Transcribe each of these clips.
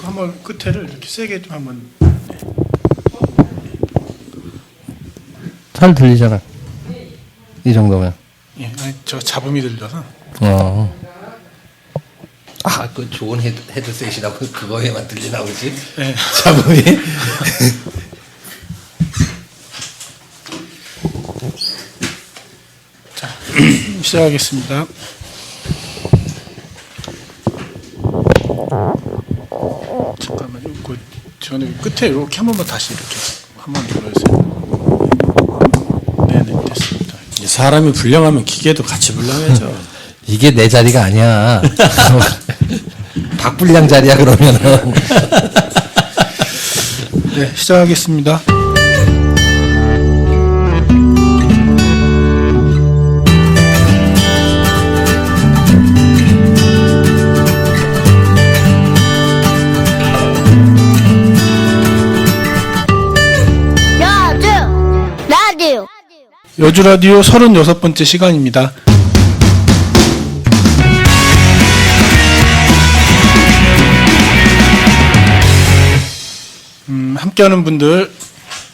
그 한번 끝에를 이렇게 세게 좀 한번. 잘 들리잖아. 이 정도면. 예, 아니, 저 잡음이 들려서. 아, 그 좋은 헤드셋이라고 그거에만 들리나 보지? 네. 잡음이. 자, 시작하겠습니다. 잠깐만요. 그 전에 끝에 이렇게 한 번만 다시 이렇게 한 번 눌러주세요. 네네, 됐습니다. 사람이 불량하면 기계도 같이 불량해져. 이게 내 자리가 아니야. 박불량 자리야 그러면은. 네, 시작하겠습니다. 여주 라디오 36번째 시간입니다. 함께하는 분들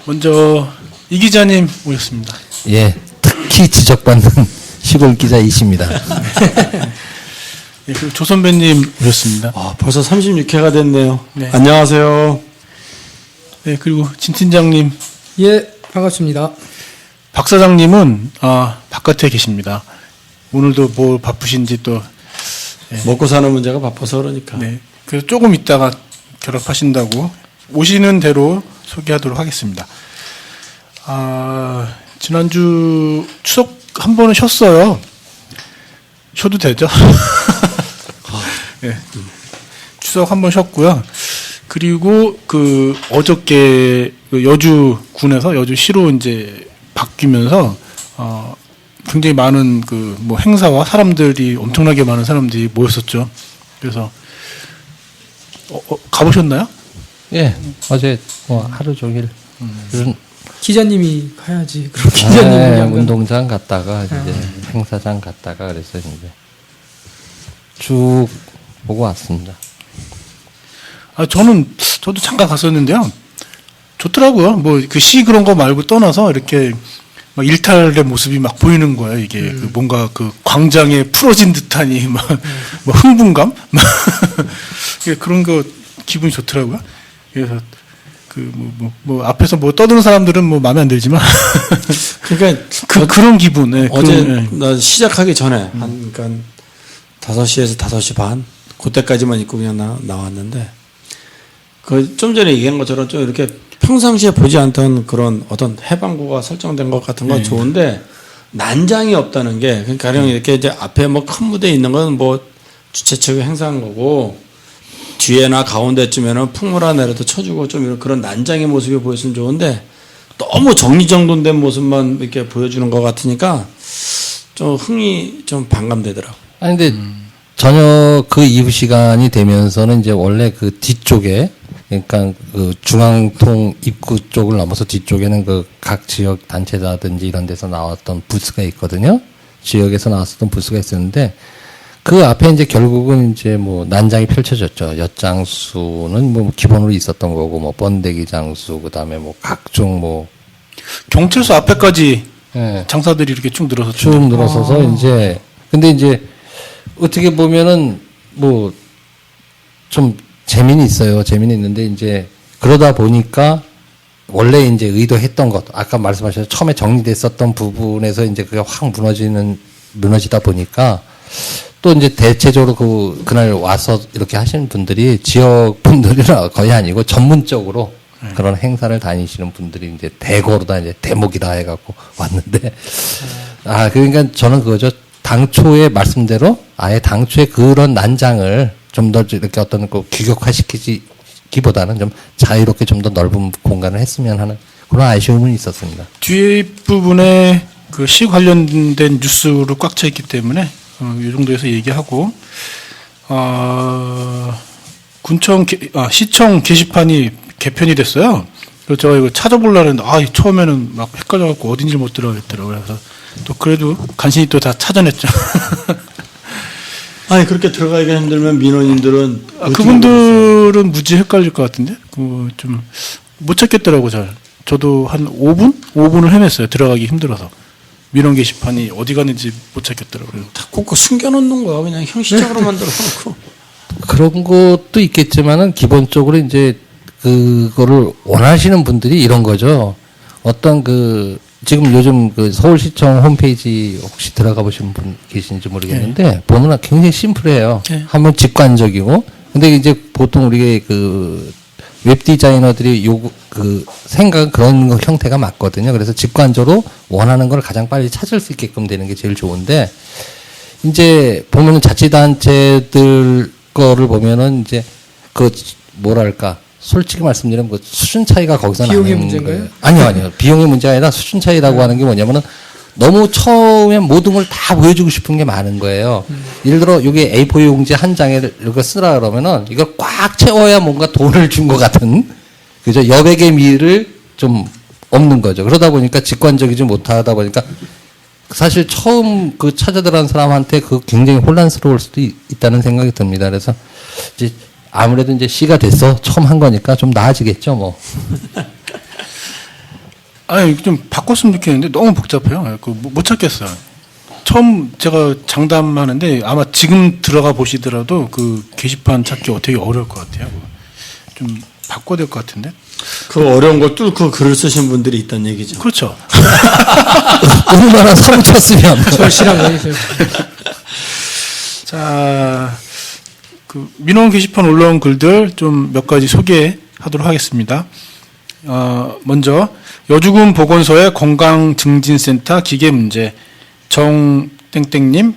먼저 이 기자님 오셨습니다. 예, 특히 지적받는 시골 기자 이씨입니다. 예, 그리고 조 선배님 오셨습니다. 벌써 36회가 됐네요. 네. 안녕하세요. 네, 그리고 진 팀장님. 예, 반갑습니다. 박 사장님은 바깥에 계십니다. 오늘도 뭐 바쁘신지 또. 네. 먹고 사는 문제가 바빠서 그러니까. 네. 그래서 조금 있다가 결합하신다고 오시는 대로 소개하도록 하겠습니다. 지난주 추석 한 번은 쉬었어요. 쉬어도 되죠? 네. 추석 한 번 쉬었고요. 그리고 그 어저께 그 여주군에서 여주시로 이제 바뀌면서 굉장히 많은 그 뭐 행사와 사람들이 엄청나게 많은 사람들이 모였었죠. 그래서 가보셨나요? 예, 어제 뭐 하루 종일 기자님이 가야지. 그럼 기자님이 안 가나? 운동장 갔다가 이제 행사장 갔다가 그래서 이제 쭉 보고 왔습니다. 저도 잠깐 갔었는데요. 좋더라고요. 뭐 그 시 그런 거 말고 떠나서 이렇게 막 일탈의 모습이 막 보이는 거예요. 이게 그 뭔가 그 광장에 풀어진 듯하니 막 흥분감, 막 그런 거 기분이 좋더라고요. 그래서 그 뭐 앞에서 뭐 떠드는 사람들은 뭐 마음에 안 들지만 그러니까 그런 기분. 네, 어제 그런, 나 시작하기 전에 한 그러니까 5시에서 5시 반 그때까지만 입고 그냥 나왔는데 그 좀 전에 얘기한 것처럼 좀 이렇게 평상시에 보지 않던 그런 어떤 해방구가 설정된 것 같은 건 좋은데 난장이 없다는 게 그러니까 가령 이렇게 이제 앞에 뭐 큰 무대 있는 건 뭐 주최 측이 행사한 거고 뒤에나 가운데쯤에는 풍무라 내려도 쳐주고 좀 이런 그런 난장의 모습이 보였으면 좋은데 너무 정리정돈된 모습만 이렇게 보여주는 것 같으니까 좀 흥이 좀 반감되더라고. 아니 근데 저녁 그 이후 시간이 되면서는 이제 원래 그 뒤쪽에 그러니까 그 중앙통 입구 쪽을 넘어서 뒤쪽에는 그 각 지역 단체라든지 이런 데서 나왔던 부스가 있거든요. 지역에서 나왔었던 부스가 있었는데 그 앞에 이제 결국은 이제 뭐 난장이 펼쳐졌죠. 엿장수는 뭐 기본으로 있었던 거고 뭐 번데기 장수 그다음에 뭐 각종 뭐 경찰서 앞에까지 예. 장사들이 이렇게 쭉 늘어섰죠. 쭉 늘어서서 이제 근데 이제 어떻게 보면은 뭐 좀 재미는 있어요. 재미는 있는데 이제 그러다 보니까 원래 이제 의도했던 것 아까 말씀하셨죠. 처음에 정리됐었던 부분에서 이제 그게 확 무너지다 보니까 또 이제 대체적으로 그날 와서 이렇게 하시는 분들이 지역 분들이라 거의 아니고 전문적으로 그런 행사를 다니시는 분들이 이제 대거로 다 이제 대목이다 해갖고 왔는데 그러니까 저는 그거죠. 당초의 말씀대로 아예 당초에 그런 난장을 좀 더 이렇게 어떤 그 규격화시키기보다는 좀 자유롭게 좀 더 넓은 공간을 했으면 하는 그런 아쉬움은 있었습니다. 뒤에 부분에 그 시 관련된 뉴스로 꽉 차 있기 때문에 이 정도에서 얘기하고 시청 게시판이 개편이 됐어요. 그래서 제가 이거 찾아보려고 했는데 처음에는 막 헷갈려갖고 어딘지 못 들어가겠더라고요. 그래서 또 그래도 간신히 또 다 찾아냈죠. 아니 그렇게 들어가기가 힘들면 민원인들은 그분들은 무지 헷갈릴 것 같은데 그 좀 못 찾겠더라고 잘. 저도 한 5분을 헤맸어요. 들어가기 힘들어서. 민원 게시판이 어디 갔는지 못 찾겠더라고요. 다 꽂고 숨겨놓는 거야. 그냥 형식적으로 만들어놓고. 그런 것도 있겠지만은 기본적으로 이제 그거를 원하시는 분들이 이런 거죠. 어떤 그 지금 요즘 그 서울시청 홈페이지 혹시 들어가 보신 분 계신지 모르겠는데 보면 굉장히 심플해요. 네. 한번 직관적이고. 근데 이제 보통 우리 그 웹 디자이너들이 그 생각은 그런 형태가 맞거든요. 그래서 직관적으로 원하는 걸 가장 빨리 찾을 수 있게끔 되는 게 제일 좋은데 이제 보면은 자치단체들 거를 보면은 이제 그 뭐랄까 솔직히 말씀드리면 그 수준 차이가 거기서 비용의 나는 문제인가요? 거예요. 아니요. 비용의 문제가 아니라 수준 차이라고 하는 게 뭐냐면은 너무 처음에 모든 걸 다 보여주고 싶은 게 많은 거예요. 예를 들어 여기 A4 용지 한 장에 이렇게 쓰라 그러면은 이걸 꽉 채워야 뭔가 돈을 준 것 같은 그죠? 여백의 미를 좀 없는 거죠. 그러다 보니까 직관적이지 못하다 보니까 사실 처음 그 찾아 들어간 사람한테 그 굉장히 혼란스러울 수도 있다는 생각이 듭니다. 그래서 이제 아무래도 이제 C가 됐어 처음 한 거니까 좀 나아지겠죠, 뭐. 아니 좀 바꿨으면 좋겠는데 너무 복잡해요. 그 못 찾겠어요. 처음 제가 장담하는데 아마 지금 들어가 보시더라도 그 게시판 찾기 되게 어려울 것 같아요. 좀 바꿔야 될 것 같은데. 그 어려운 걸 뚫고 글을 쓰신 분들이 있다는 얘기죠. 그렇죠. 얼마나 사무쳤으면. 절실한 거예요. 자, 그 민원 게시판 올라온 글들 좀 몇 가지 소개하도록 하겠습니다. 먼저 여주군 보건소의 건강증진센터 기계 문제 정땡땡님이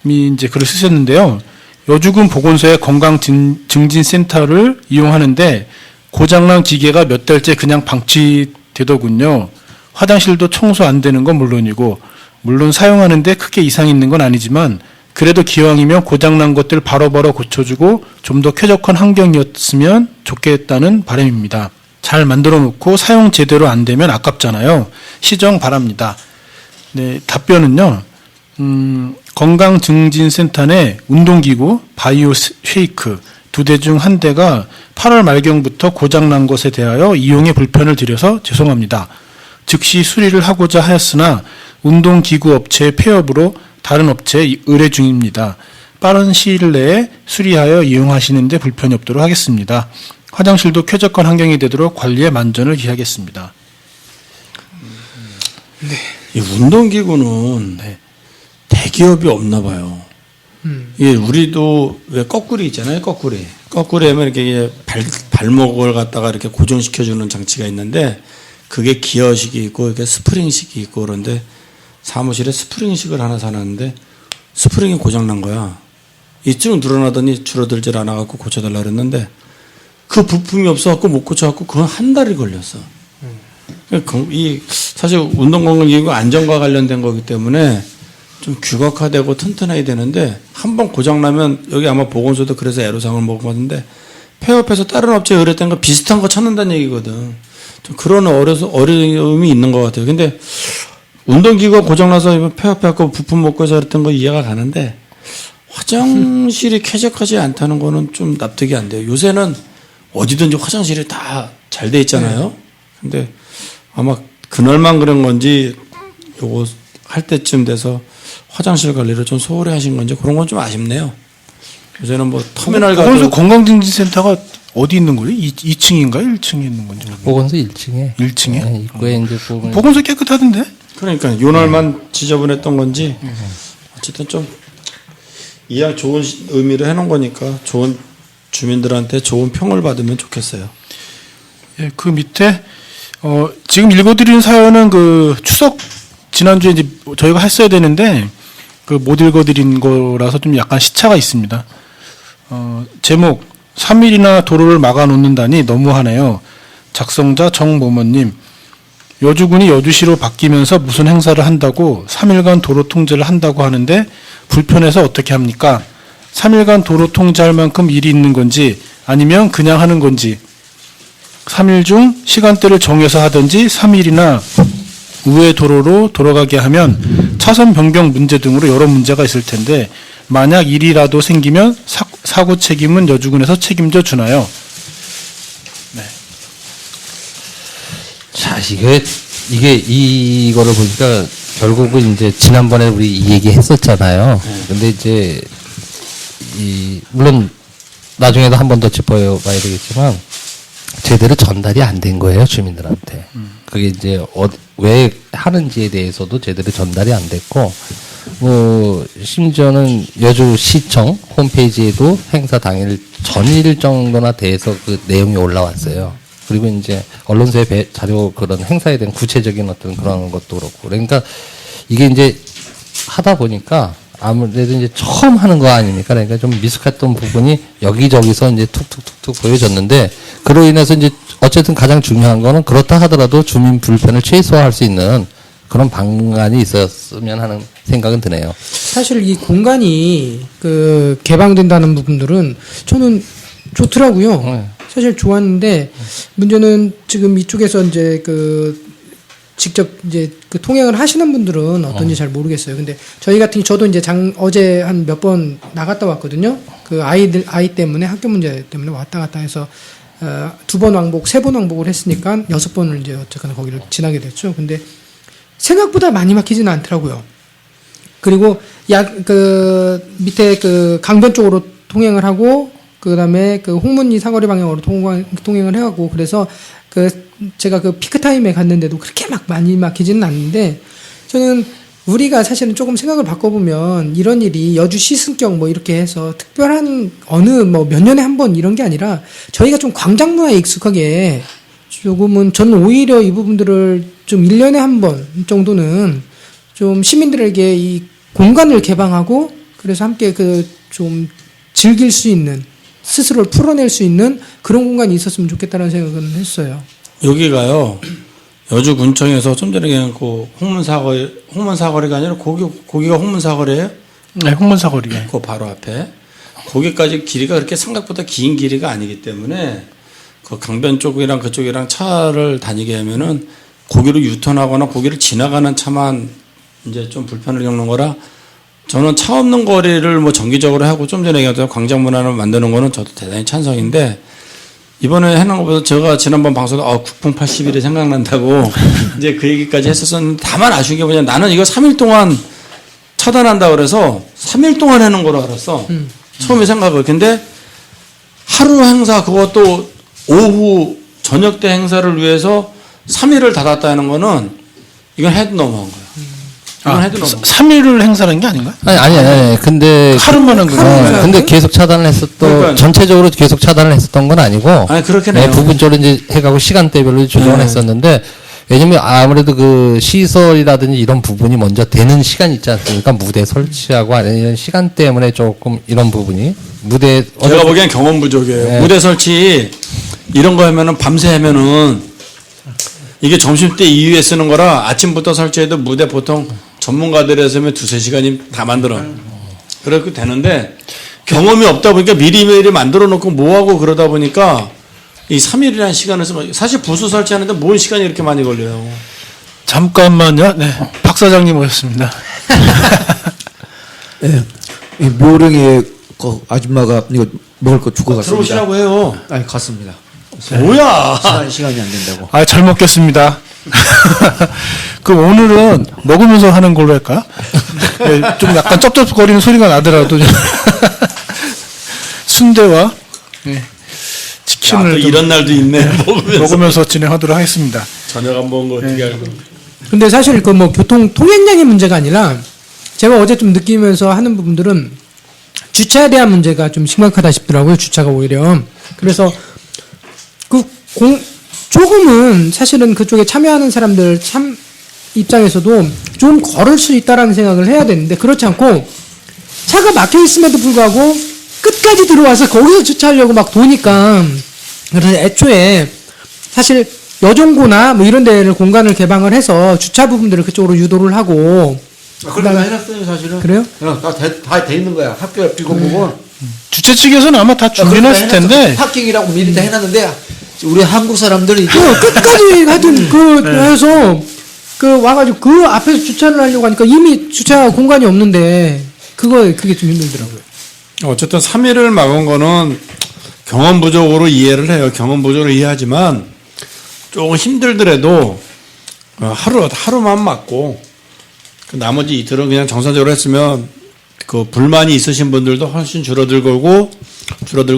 이제 글을 쓰셨는데요. 여주군 보건소의 건강증진센터를 이용하는데 고장난 기계가 몇 달째 그냥 방치되더군요. 화장실도 청소 안 되는 건 물론이고 물론 사용하는데 크게 이상이 있는 건 아니지만 그래도 기왕이면 고장난 것들 바로바로 고쳐주고 좀 더 쾌적한 환경이었으면 좋겠다는 바람입니다. 잘 만들어 놓고 사용 제대로 안 되면 아깝잖아요. 시정 바랍니다. 네, 답변은요. 건강증진센터 내 운동기구, 바이오 쉐이크 2대 중 1대가 8월 말경부터 고장난 것에 대하여 이용에 불편을 드려서 죄송합니다. 즉시 수리를 하고자 하였으나 운동기구 업체의 폐업으로 다른 업체에 의뢰 중입니다. 빠른 시일 내에 수리하여 이용하시는 데 불편이 없도록 하겠습니다. 화장실도 쾌적한 환경이 되도록 관리에 만전을 기하겠습니다. 이 운동기구는 대기업이 없나 봐요. 예, 우리도 왜 거꾸리 있잖아요, 거꾸리. 거꾸리 하면 이렇게 발목을 갖다가 이렇게 고정시켜주는 장치가 있는데 그게 기어식이 있고 이렇게 스프링식이 있고 그런데 사무실에 스프링식을 하나 사놨는데 스프링이 고장난 거야. 이쯤 늘어나더니 줄어들질 않아갖고 고쳐달라 그랬는데 그 부품이 없어갖고 못 고쳐갖고 그건 한 달이 걸렸어. 이 사실 운동건강기구 안전과 관련된 거기 때문에 좀 규격화되고 튼튼해야 되는데 한 번 고장나면 여기 아마 보건소도 그래서 애로사항을 먹은 것 같은데 폐업해서 다른 업체에 의뢰했던 거 비슷한 거 찾는다는 얘기거든. 좀 그런 어려움이 있는 것 같아요. 근데 운동기구가 고장나서 폐업해갖고 부품 못 구해서 그랬던 거 이해가 가는데 화장실이 쾌적하지 않다는 거는 좀 납득이 안 돼요. 요새는 어디든지 화장실이 다 잘 돼 있잖아요. 근데 아마 그날만 그런 건지 요거 할 때쯤 돼서 화장실 관리를 좀 소홀히 하신 건지 그런 건 좀 아쉽네요. 요새는 뭐 터미널 보건소 가도 건강증진센터가 어디 있는 거예요? 2층인가 1층에 있는 건지 모르겠어요. 보건소 1층에. 1층에? 네, 입구에 이제 보면. 보건소 깨끗하던데? 그러니까 요날만 지저분했던 건지 어쨌든 좀 이왕 좋은 의미로 해놓은 거니까 좋은 주민들한테 좋은 평을 받으면 좋겠어요. 예, 그 밑에 지금 읽어드리는 사연은 그 추석 지난주에 이제 저희가 했어야 되는데 그 못 읽어드린 거라서 좀 약간 시차가 있습니다. 제목 3일이나 도로를 막아놓는다니 너무하네요. 작성자 정모모님. 여주군이 여주시로 바뀌면서 무슨 행사를 한다고 3일간 도로 통제를 한다고 하는데 불편해서 어떻게 합니까? 3일간 도로 통제할 만큼 일이 있는 건지 아니면 그냥 하는 건지 3일 중 시간대를 정해서 하든지 3일이나 우회 도로로 돌아가게 하면 차선 변경 문제 등으로 여러 문제가 있을 텐데 만약 일이라도 생기면 사고 책임은 여주군에서 책임져 주나요? 자, 이게 이거를 보니까 결국은 이제 지난번에 우리 이 얘기 했었잖아요. 근데 이제 물론 나중에도 한 번 더 짚어봐야 되겠지만 제대로 전달이 안 된 거예요, 주민들한테. 그게 이제 왜 하는지에 대해서도 제대로 전달이 안 됐고, 뭐 심지어는 여주시청 홈페이지에도 행사 당일 전일 정도나 돼서 그 내용이 올라왔어요. 그리고 이제 언론사의 자료 그런 행사에 대한 구체적인 어떤 그런 것도 그렇고, 그러니까 이게 이제 하다 보니까 아무래도 이제 처음 하는 거 아닙니까? 그러니까 좀 미숙했던 부분이 여기저기서 이제 툭툭툭툭 보여졌는데, 그로 인해서 이제 어쨌든 가장 중요한 거는 그렇다 하더라도 주민 불편을 최소화할 수 있는 그런 방안이 있었으면 하는 생각은 드네요. 사실 이 공간이 그 개방된다는 부분들은 저는 좋더라고요. 네. 사실 좋았는데 문제는 지금 이쪽에서 이제 그 직접 이제 그 통행을 하시는 분들은 어떤지 잘 모르겠어요. 근데 저도 이제 어제 한 몇 번 나갔다 왔거든요. 그 아이 때문에 학교 문제 때문에 왔다 갔다 해서 2번 왕복, 3번 왕복을 했으니까 6번을 이제 어쨌거나 거기를 지나게 됐죠. 근데 생각보다 많이 막히지는 않더라고요. 그리고 그 밑에 그 강변 쪽으로 통행을 하고, 그 다음에 그 홍문리 사거리 방향으로 통행을 해가고, 그래서 제가 그 피크 타임에 갔는데도 그렇게 막 많이 막히지는 않는데, 저는 우리가 사실은 조금 생각을 바꿔보면 이런 일이 여주 시승경 뭐 이렇게 해서 특별한 어느 뭐 몇 년에 한 번 이런 게 아니라 저희가 좀 광장 문화에 익숙하게 조금은 저는 오히려 이 부분들을 좀 1년에 한 번 정도는 좀 시민들에게 이 공간을 개방하고, 그래서 함께 좀 즐길 수 있는, 스스로를 풀어낼 수 있는 그런 공간이 있었으면 좋겠다는 생각은 했어요. 여기가요, 여주군청에서 좀 전에 그냥 그 홍문사거리가 아니라 거기가 홍문사거리예요? 네, 홍문사거리에. 그 바로 앞에. 거기까지 길이가 그렇게 생각보다 긴 길이가 아니기 때문에 그 강변 쪽이랑 그쪽이랑 차를 다니게 하면은 거기로 유턴하거나 거기를 지나가는 차만 이제 좀 불편을 겪는 거라, 저는 차 없는 거리를 뭐 정기적으로 하고 좀 전에 얘기했던 광장 문화를 만드는 거는 저도 대단히 찬성인데, 이번에 해놓은 것보다 제가 지난번 방송에서 국풍 80일이 생각난다고 이제 그 얘기까지 했었었는데, 다만 아쉬운 게 뭐냐, 나는 이거 3일 동안 처단한다 그래서 3일 동안 해놓은 거로 알았어. 처음에 생각을. 근데 하루 행사, 그것도 오후 저녁 때 행사를 위해서 3일을 닫았다는 거는 이건 해도 너무한 거야. 이건 해도 너무한 거야. 3일을 행사하는 게 아닌가? 아니. 근데 하루만 한 거예요. 근데 계속 차단을 했었던, 그러니까. 전체적으로 계속 차단을 했었던 건 아니고, 아니, 그렇긴 해요. 부분적으로 이제 해가고 시간대별로 조정을 네. 했었는데, 왜냐면 아무래도 그 시설이라든지 이런 부분이 먼저 되는 시간이 있지 않습니까? 무대 설치하고 이런 시간 때문에 조금 이런 부분이 제가 보기엔 경험 부족이에요. 네. 무대 설치 이런 거 하면은 밤새 하면은 이게 점심때 이후에 쓰는 거라, 아침부터 설치해도 무대 보통 전문가들이 했으면 2-3시간이 다 만들어. 그렇게 되는데 경험이 없다 보니까 미리미리 만들어 놓고 뭐하고 그러다 보니까 이 3일이라는 시간을 쓰면, 사실 부수 설치하는데 뭔 시간이 이렇게 많이 걸려요. 잠깐만요. 네, 박 사장님 오셨습니다. 예, 이 묘령의 그 아줌마가 이거 먹을 거 주고 갔습니다. 들어오시라고 해요. 아니 갔습니다. 뭐야? 시간이 안 된다고. 아, 잘 먹겠습니다. 그럼 오늘은 먹으면서 하는 걸로 할까요? 네, 좀 약간 쩝쩝거리는 소리가 나더라도 순대와 네, 치킨을 또 좀 이런 날도 있네. 먹으면서 진행하도록 하겠습니다. 저녁 안 먹은 거 어떻게 알고? 근데 사실 그 뭐 통행량의 문제가 아니라 제가 어제 좀 느끼면서 하는 부분들은 주차에 대한 문제가 좀 심각하다 싶더라고요. 주차가 오히려. 그래서 조금은 사실은 그쪽에 참여하는 사람들 입장에서도 좀 걸을 수 있다라는 생각을 해야 되는데, 그렇지 않고 차가 막혀 있음에도 불구하고 끝까지 들어와서 거기서 주차하려고 막 도니까, 그래서 애초에 사실 여종고나 뭐 이런 데를 공간을 개방을 해서 주차 부분들을 그쪽으로 유도를 하고. 그렇게 해놨어요 사실은. 그래요? 다 돼 있는 거야. 학교 옆 비고 보면. 주최 측에서는 아마 다 준비했을 텐데 파킹이라고 미리 다 해놨는데 우리 한국 사람들이 이제 끝까지 하여튼 해서 와가지고 그 앞에서 주차를 하려고 하니까 이미 주차 공간이 없는데, 그게 좀 힘들더라고요. 어쨌든 3일을 막은 거는 경험 부족으로 이해를 해요. 경험 부족으로 이해하지만 조금 힘들더라도 하루만 막고 그 나머지 이틀은 그냥 정상적으로 했으면 그 불만이 있으신 분들도 훨씬 줄어들고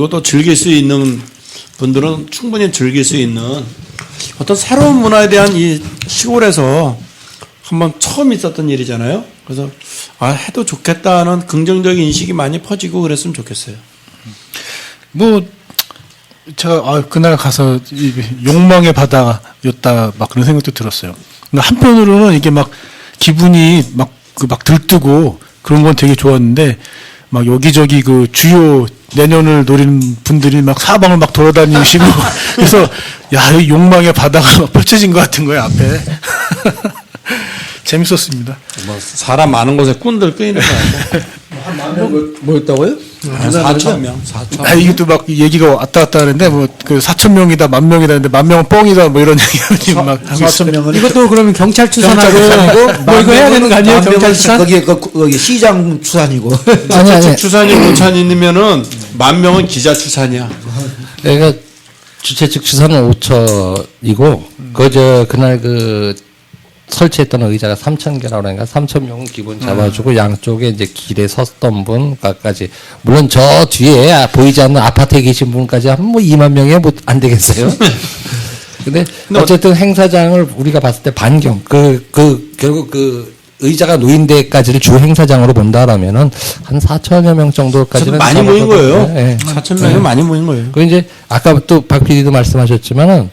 또 즐길 수 있는 분들은 충분히 즐길 수 있는 어떤 새로운 문화에 대한 이 시골에서 한번 처음 있었던 일이잖아요. 그래서 해도 좋겠다는 긍정적인 인식이 많이 퍼지고 그랬으면 좋겠어요. 뭐 제가 그날 가서 이 욕망의 바다였다 막 그런 생각도 들었어요. 근데 한편으로는 이게 막 기분이 막 들뜨고 그런 건 되게 좋았는데 막 여기저기 그 주요 내년을 노리는 분들이 막 사방을 막 돌아다니시고 그래서 야, 이 욕망의 바다가 막 펼쳐진 것 같은 거예요 앞에. 재밌었습니다. 뭐 사람 많은 곳에 꾼들 끄이는 거야. 한 만명 뭐였다고요? 4,000명. 이것도 막 얘기가 왔다 갔다 하는데 뭐 그 4,000명이다, 10,000명이다, 근데 10,000명은 뻥이다, 뭐 이런 얘기 막 4,000명은 이것도 그러면 경찰 추산하고 뭐 이거 해야 되는 거 아니에요? 경찰 추산? 거기 시장 추산이고. 아니. 추산이 오찬이면은 10,000명은 기자 추산이야. 그러니까 주최 측 추산은 5천이고 그날 그 설치했던 의자가 3,000개라고 그러니까 3,000명은 기본 잡아주고 양쪽에 이제 길에 섰던 분까지 물론 저 뒤에 보이지 않는 아파트에 계신 분까지 하면 뭐 2만 명이 안 되겠어요. 근데 어쨌든 행사장을 우리가 봤을 때 반경 결국 그 의자가 놓인 데까지를 주 행사장으로 본다라면은 한 4천여 명 정도까지는 많이 모인 거예요. 네. 4,000명이 많이 모인 거예요. 그 이제 아까 또 박 PD도 말씀하셨지만은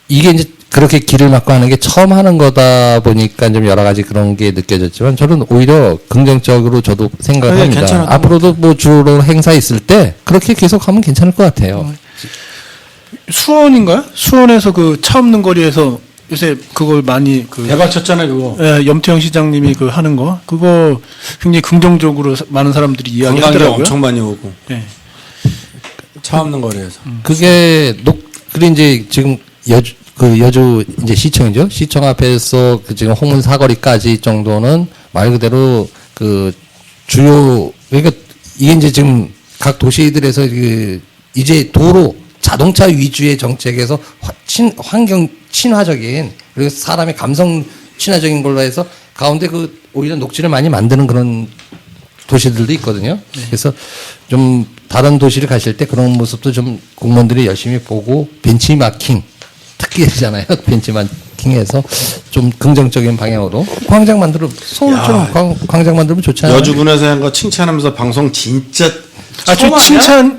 이게 이제 그렇게 길을 막고 하는 게 처음 하는 거다 보니까 좀 여러 가지 그런 게 느껴졌지만 저는 오히려 긍정적으로 저도 생각을 네, 합니다. 괜찮았던 앞으로도 뭐 주로 행사 있을 때 그렇게 계속 하면 괜찮을 것 같아요. 수원인가요? 수원에서 그 차 없는 거리에서 요새 그걸 많이 대박 쳤잖아요, 그거. 염태영 시장님이 그 하는 거 그거 굉장히 긍정적으로 많은 사람들이 관광객 이야기하더라고요. 엄청 많이 오고. 네. 차 없는 거리에서. 그게 그래 이제 지금 여주 이제 시청이죠. 시청 앞에서 그 지금 홍문 사거리까지 정도는 말 그대로 그 주요 그러니까 이게 이제 지금 각 도시들에서 이제 도로 자동차 위주의 정책에서 환경 친화적인 그리고 사람의 감성 친화적인 걸로 해서 가운데 오히려 녹지를 많이 만드는 그런 도시들도 있거든요. 그래서 좀 다른 도시를 가실 때 그런 모습도 좀 공무원들이 열심히 보고 벤치마킹 특기잖아요. 벤치마킹해서 좀 긍정적인 방향으로 광장 서울처럼 광장 만들면 좋잖아요. 여주군에서 한 거 칭찬하면서 방송 진짜 저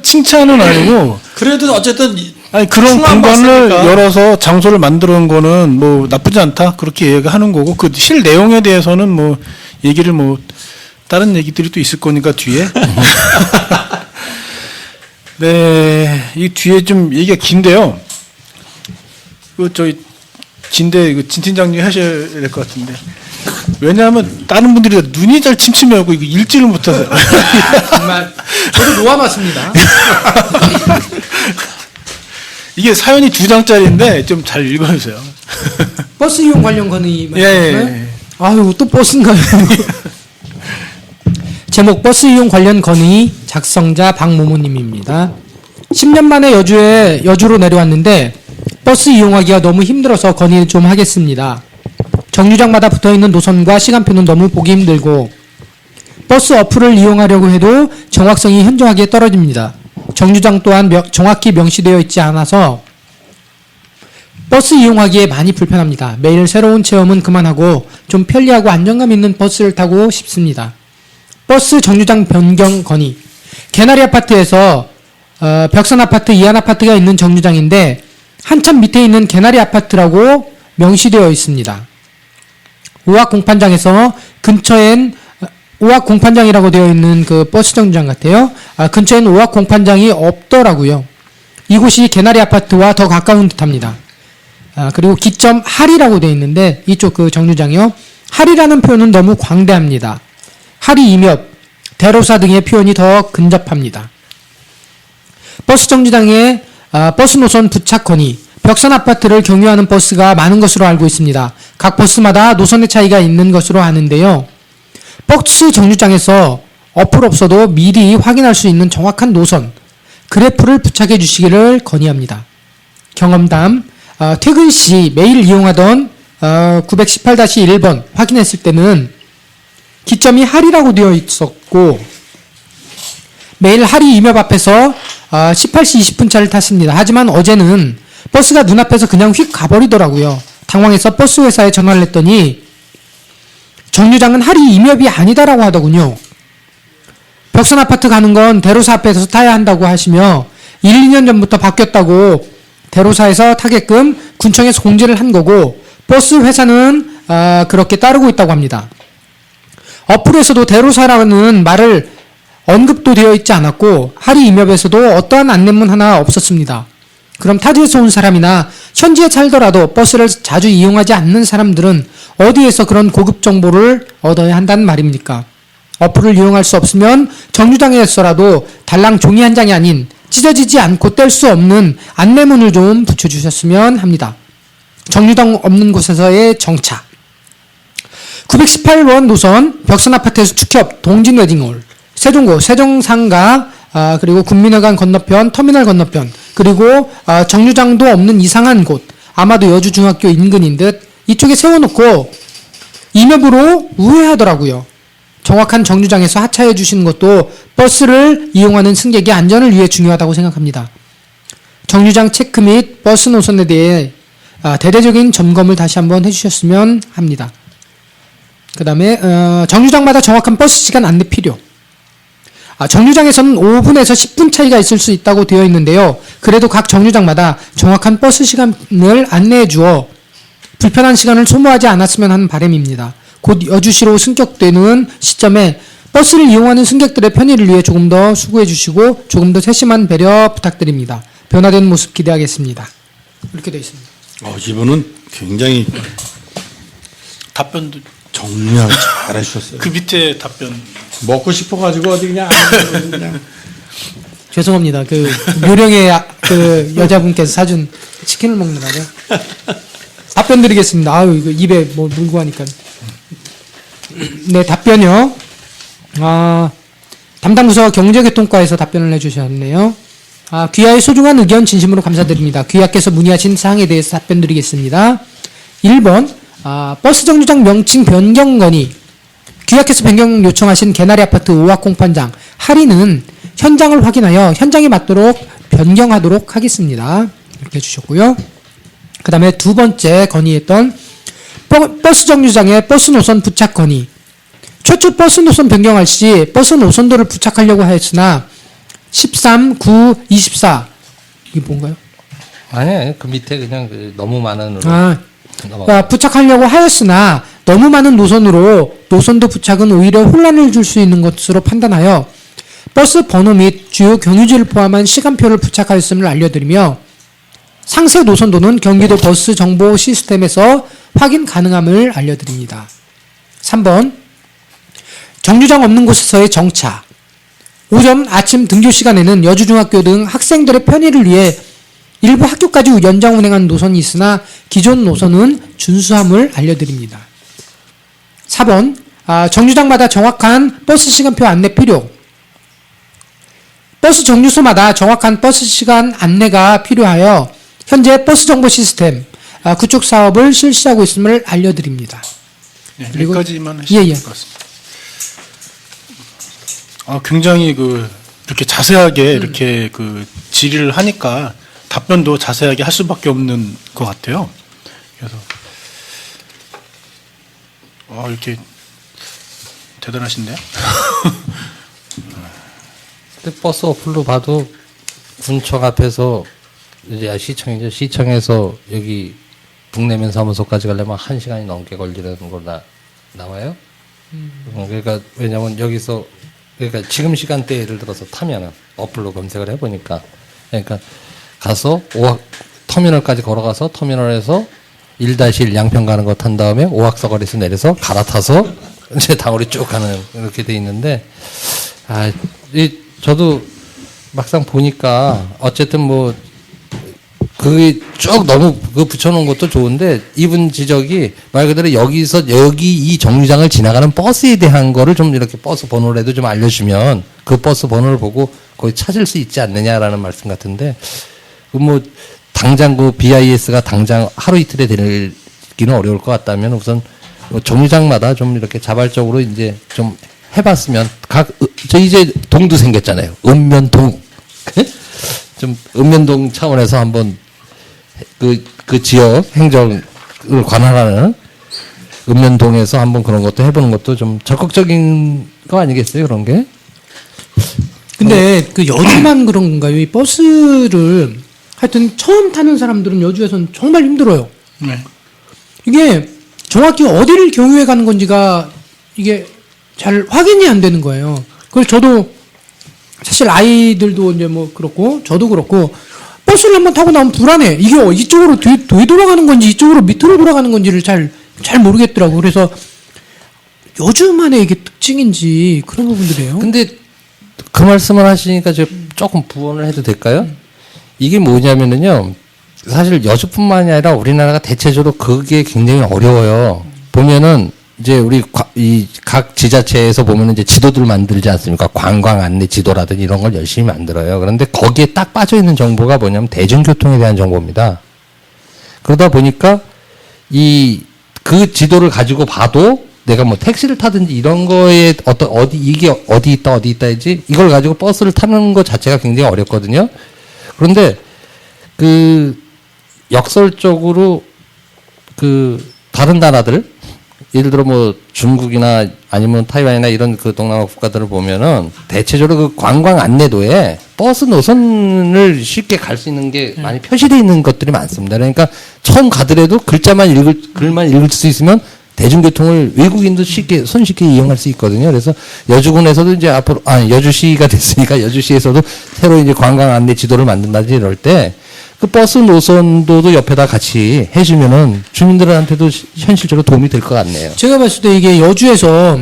칭찬은 아니고 그래도 어쨌든 그런 흉한 공간을 봤으니까. 열어서 장소를 만들어 놓은 거는 뭐 나쁘지 않다 그렇게 얘기하는 거고 그 실 내용에 대해서는 뭐 얘기를 뭐 다른 얘기들이 또 있을 거니까 뒤에 네, 이 뒤에 좀 얘기가 긴데요. 긴데 진 팀장님 하셔야 될 것 같은데. 왜냐하면 다른 분들이 눈이 잘 침침해갖고 이거 읽지를 못하세요. 정말 저도 놓아놨습니다. 이게 사연이 2장짜리인데 좀 잘 읽어주세요. 버스 이용 관련 건의 말씀하시나요? 예. 아유 또 버스인가요? 제목 버스 이용 관련 건의 작성자 박모모님입니다. 10년 만에 여주로 내려왔는데 버스 이용하기가 너무 힘들어서 건의를 좀 하겠습니다. 정류장마다 붙어있는 노선과 시간표는 너무 보기 힘들고 버스 어플을 이용하려고 해도 정확성이 현저하게 떨어집니다. 정류장 또한 정확히 명시되어 있지 않아서 버스 이용하기에 많이 불편합니다. 매일 새로운 체험은 그만하고 좀 편리하고 안정감 있는 버스를 타고 싶습니다. 버스 정류장 변경 건의. 개나리 아파트에서 벽산 아파트, 이안 아파트가 있는 정류장인데 한참 밑에 있는 개나리 아파트라고 명시되어 있습니다. 오악 공판장에서 근처엔 오악 공판장이라고 되어 있는 그 버스 정류장 같아요. 근처엔 오악 공판장이 없더라고요. 이곳이 개나리 아파트와 더 가까운 듯합니다. 그리고 기점 할이라고 되어 있는데 이쪽 그 정류장이요. 할이라는 표현은 너무 광대합니다. 할이 이몇, 대로사 등의 표현이 더 근접합니다. 버스 정류장에 버스 노선 부착 건의. 벽산 아파트를 경유하는 버스가 많은 것으로 알고 있습니다. 각 버스마다 노선의 차이가 있는 것으로 아는데요. 버스 정류장에서 어플 없어도 미리 확인할 수 있는 정확한 노선, 그래프를 부착해 주시기를 건의합니다. 경험담, 퇴근 시 매일 이용하던 918-1번 확인했을 때는 기점이 할이라고 되어 있었고 매일 할이 임협 앞에서 18시 20분 차를 탔습니다. 하지만 어제는 버스가 눈앞에서 그냥 휙 가버리더라고요. 당황해서 버스 회사에 전화를 했더니 정류장은 할이 임협이 아니다라고 하더군요. 벽산 아파트 가는 건 대로사 앞에서 타야 한다고 하시며 1, 2년 전부터 바뀌었다고 대로사에서 타게끔 군청에서 공지를 한 거고 버스 회사는 그렇게 따르고 있다고 합니다. 어플에서도 대로사라는 말을 언급도 되어 있지 않았고 할이 임협에서도 어떠한 안내문 하나 없었습니다. 그럼 타지에서 온 사람이나 현지에 살더라도 버스를 자주 이용하지 않는 사람들은 어디에서 그런 고급 정보를 얻어야 한다는 말입니까? 어플을 이용할 수 없으면 정류장에서라도 달랑 종이 한 장이 아닌 찢어지지 않고 뗄 수 없는 안내문을 좀 붙여주셨으면 합니다. 정류장 없는 곳에서의 정차. 918번 노선 벽산 아파트에서 축협 동진 웨딩홀 세종고 세종상가 그리고 군민회관 건너편 터미널 건너편 그리고 정류장도 없는 이상한 곳 아마도 여주중학교 인근인 듯 이쪽에 세워놓고 임협으로 우회하더라고요. 정확한 정류장에서 하차해 주시는 것도 버스를 이용하는 승객의 안전을 위해 중요하다고 생각합니다. 정류장 체크 및 버스 노선에 대해 대대적인 점검을 다시 한번 해주셨으면 합니다. 그 다음에 정류장마다 정확한 버스 시간 안내 필요. 정류장에서는 5분에서 10분 차이가 있을 수 있다고 되어 있는데요. 그래도 각 정류장마다 정확한 버스 시간을 안내해 주어 불편한 시간을 소모하지 않았으면 하는 바람입니다. 곧 여주시로 승격되는 시점에 버스를 이용하는 승객들의 편의를 위해 조금 더 수고해 주시고 조금 더 세심한 배려 부탁드립니다. 변화된 모습 기대하겠습니다. 이렇게 되어 있습니다. 이분은 굉장히 답변도 정리하게 잘 해주셨어요. 그 밑에 답변 먹고 싶어가지고 어디 그냥 죄송합니다. 그 묘령의 그 여자분께서 사준 치킨을 먹느라고 답변 드리겠습니다. 아유 이거 입에 뭐 물고 하니까. 네 답변요. 담당 부서 경제교통과에서 답변을 해주셨네요. 귀하의 소중한 의견 진심으로 감사드립니다. 귀하께서 문의하신 사항에 대해서 답변 드리겠습니다. 1번 버스 정류장 명칭 변경 건의. 귀하께서 변경 요청하신 개나리 아파트 5학 공판장 할인은 현장을 확인하여 현장에 맞도록 변경하도록 하겠습니다. 이렇게 해주셨고요. 그 다음에 두 번째 건의했던 버스 정류장에 버스 노선 부착 건의. 최초 버스 노선 변경할 시 버스 노선도를 부착하려고 하였으나 13, 9, 24 이게 뭔가요? 아니, 그 밑에 그냥 너무 많은 부착하려고 하였으나 너무 많은 노선으로 노선도 부착은 오히려 혼란을 줄 수 있는 것으로 판단하여 버스 번호 및 주요 경유지를 포함한 시간표를 부착하였음을 알려드리며 상세 노선도는 경기도 버스 정보 시스템에서 확인 가능함을 알려드립니다. 3번 정류장 없는 곳에서의 정차. 오전 아침 등교 시간에는 여주중학교 등 학생들의 편의를 위해 일부 학교까지 연장 운행하는 노선이 있으나 기존 노선은 준수함을 알려드립니다. 4번 정류장마다 정확한 버스 시간표 안내 필요. 버스 정류소마다 정확한 버스 시간 안내가 필요하여 현재 버스 정보 시스템 구축 사업을 실시하고 있음을 알려드립니다. 네, 그리고- 여기까지만 하시면 될 것 같습니다. 굉장히 이렇게 자세하게 이렇게 질의를 하니까 답변도 자세하게 할 수밖에 없는 것 같아요. 그래서 이렇게 대단하신데요? 근데 버스 어플로 봐도 군청 앞에서 이제 시청이죠. 시청에서 여기 북내면 사무소까지 가려면 1시간이 넘게 걸리는 걸로 나와요. 그러니까 왜냐면 여기서 그러니까 지금 시간대 예를 들어서 타면은 어플로 검색을 해보니까 그러니까 가서 터미널까지 걸어가서 터미널에서 1-1 양평 가는 거 탄 다음에 오악서거리에서 내려서 갈아타서 이제 당으로 쭉 가는 이렇게 돼 있는데 저도 막상 보니까 어쨌든 그게 쭉 너무 그 붙여놓은 것도 좋은데 이분 지적이 말 그대로 여기서 여기 이 정류장을 지나가는 버스에 대한 거를 좀 이렇게 버스 번호라도 좀 알려주면 그 버스 번호를 보고 거기 찾을 수 있지 않느냐라는 말씀 같은데 그 뭐 당장 그 BIS가 당장 하루 이틀에 되기는 어려울 것 같다면 우선 정류장마다 좀 이렇게 자발적으로 이제 좀 해봤으면 저 이제 동도 생겼잖아요. 읍면동 좀 읍면동 차원에서 한번 그 지역 행정을 관할하는 읍면동에서 한번 그런 것도 해보는 것도 좀 적극적인 거 아니겠어요, 그런 게? 근데 그 여주만 그런 건가요? 이 버스를 하여튼 처음 타는 사람들은 여주에서는 정말 힘들어요. 네. 이게 정확히 어디를 경유해 가는 건지가 이게 잘 확인이 안 되는 거예요. 그래서 저도 사실 아이들도 이제 뭐 그렇고 저도 그렇고 버스를 한번 타고 나면 불안해. 이게 이쪽으로 되돌아가는 건지 이쪽으로 밑으로 돌아가는 건지를 잘 모르겠더라고. 그래서 여주만의 이게 특징인지 그런 부분들이에요. 근데 그 말씀을 하시니까 제가 조금 부언을 해도 될까요? 이게 뭐냐면은요, 사실 여주뿐만이 아니라 우리나라가 대체적으로 그게 굉장히 어려워요. 보면은 이제 우리 이 각 지자체에서 보면은 이제 지도들 만들지 않습니까? 관광 안내 지도라든지 이런 걸 열심히 만들어요. 그런데 거기에 딱 빠져 있는 정보가 뭐냐면 대중교통에 대한 정보입니다. 그러다 보니까 그 지도를 가지고 봐도 내가 뭐 택시를 타든지 이런 거에 이게 어디 있다지 이걸 가지고 버스를 타는 것 자체가 굉장히 어렵거든요. 그런데 그 역설적으로 그 다른 나라들 예를 들어 뭐 중국이나 아니면 타이완이나 이런 그 동남아 국가들을 보면은 대체적으로 그 관광 안내도에 버스 노선을 쉽게 갈 수 있는 게 많이 표시되어 있는 것들이 많습니다. 그러니까 처음 가더라도 글만 읽을 수 있으면 대중교통을 외국인도 손쉽게 이용할 수 있거든요. 그래서 여주군에서도 이제 앞으로, 여주시가 됐으니까 여주시에서도 새로 이제 관광 안내 지도를 만든다든지 이럴 때 그 버스 노선도도 옆에다 같이 해주면은 주민들한테도 현실적으로 도움이 될 것 같네요. 제가 봤을 때 이게 여주에서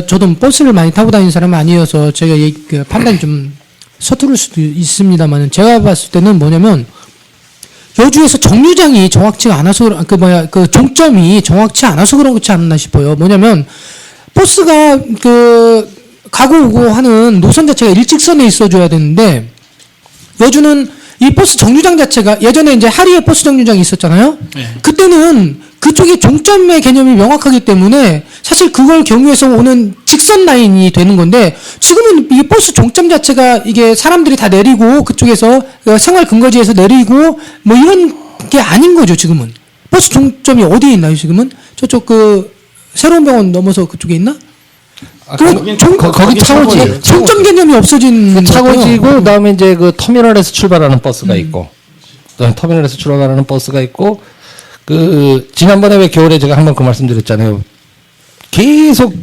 저도 버스를 많이 타고 다니는 사람은 아니어서 제가 그 판단이 좀 서투를 수도 있습니다만 제가 봤을 때는 뭐냐면 여주에서 정류장이 정확치가 않아서 그 종점이 정확치 않아서 그렇지 않나 싶어요. 뭐냐면 버스가 가고 오고 하는 노선 자체가 일직선에 있어줘야 되는데 여주는 이 버스 정류장 자체가 예전에 이제 하리에 버스 정류장이 있었잖아요. 네. 그때는 그쪽이 종점의 개념이 명확하기 때문에 사실 그걸 경유해서 오는 직선 라인이 되는 건데 지금은 이 버스 종점 자체가 이게 사람들이 다 내리고 그쪽에서 생활 근거지에서 내리고 뭐 이런 게 아닌 거죠. 지금은 버스 종점이 어디에 있나요? 지금은 저쪽 새로운 병원 넘어서 그쪽에 있나? 거기 차고지. 종점 개념이 없어진 차고지고 그다음에 이제 그 터미널에서 출발하는 버스가 있고 터미널에서 출발하는 버스가 있고 그 지난번에 왜 겨울에 제가 한번 그 말씀드렸잖아요. 계속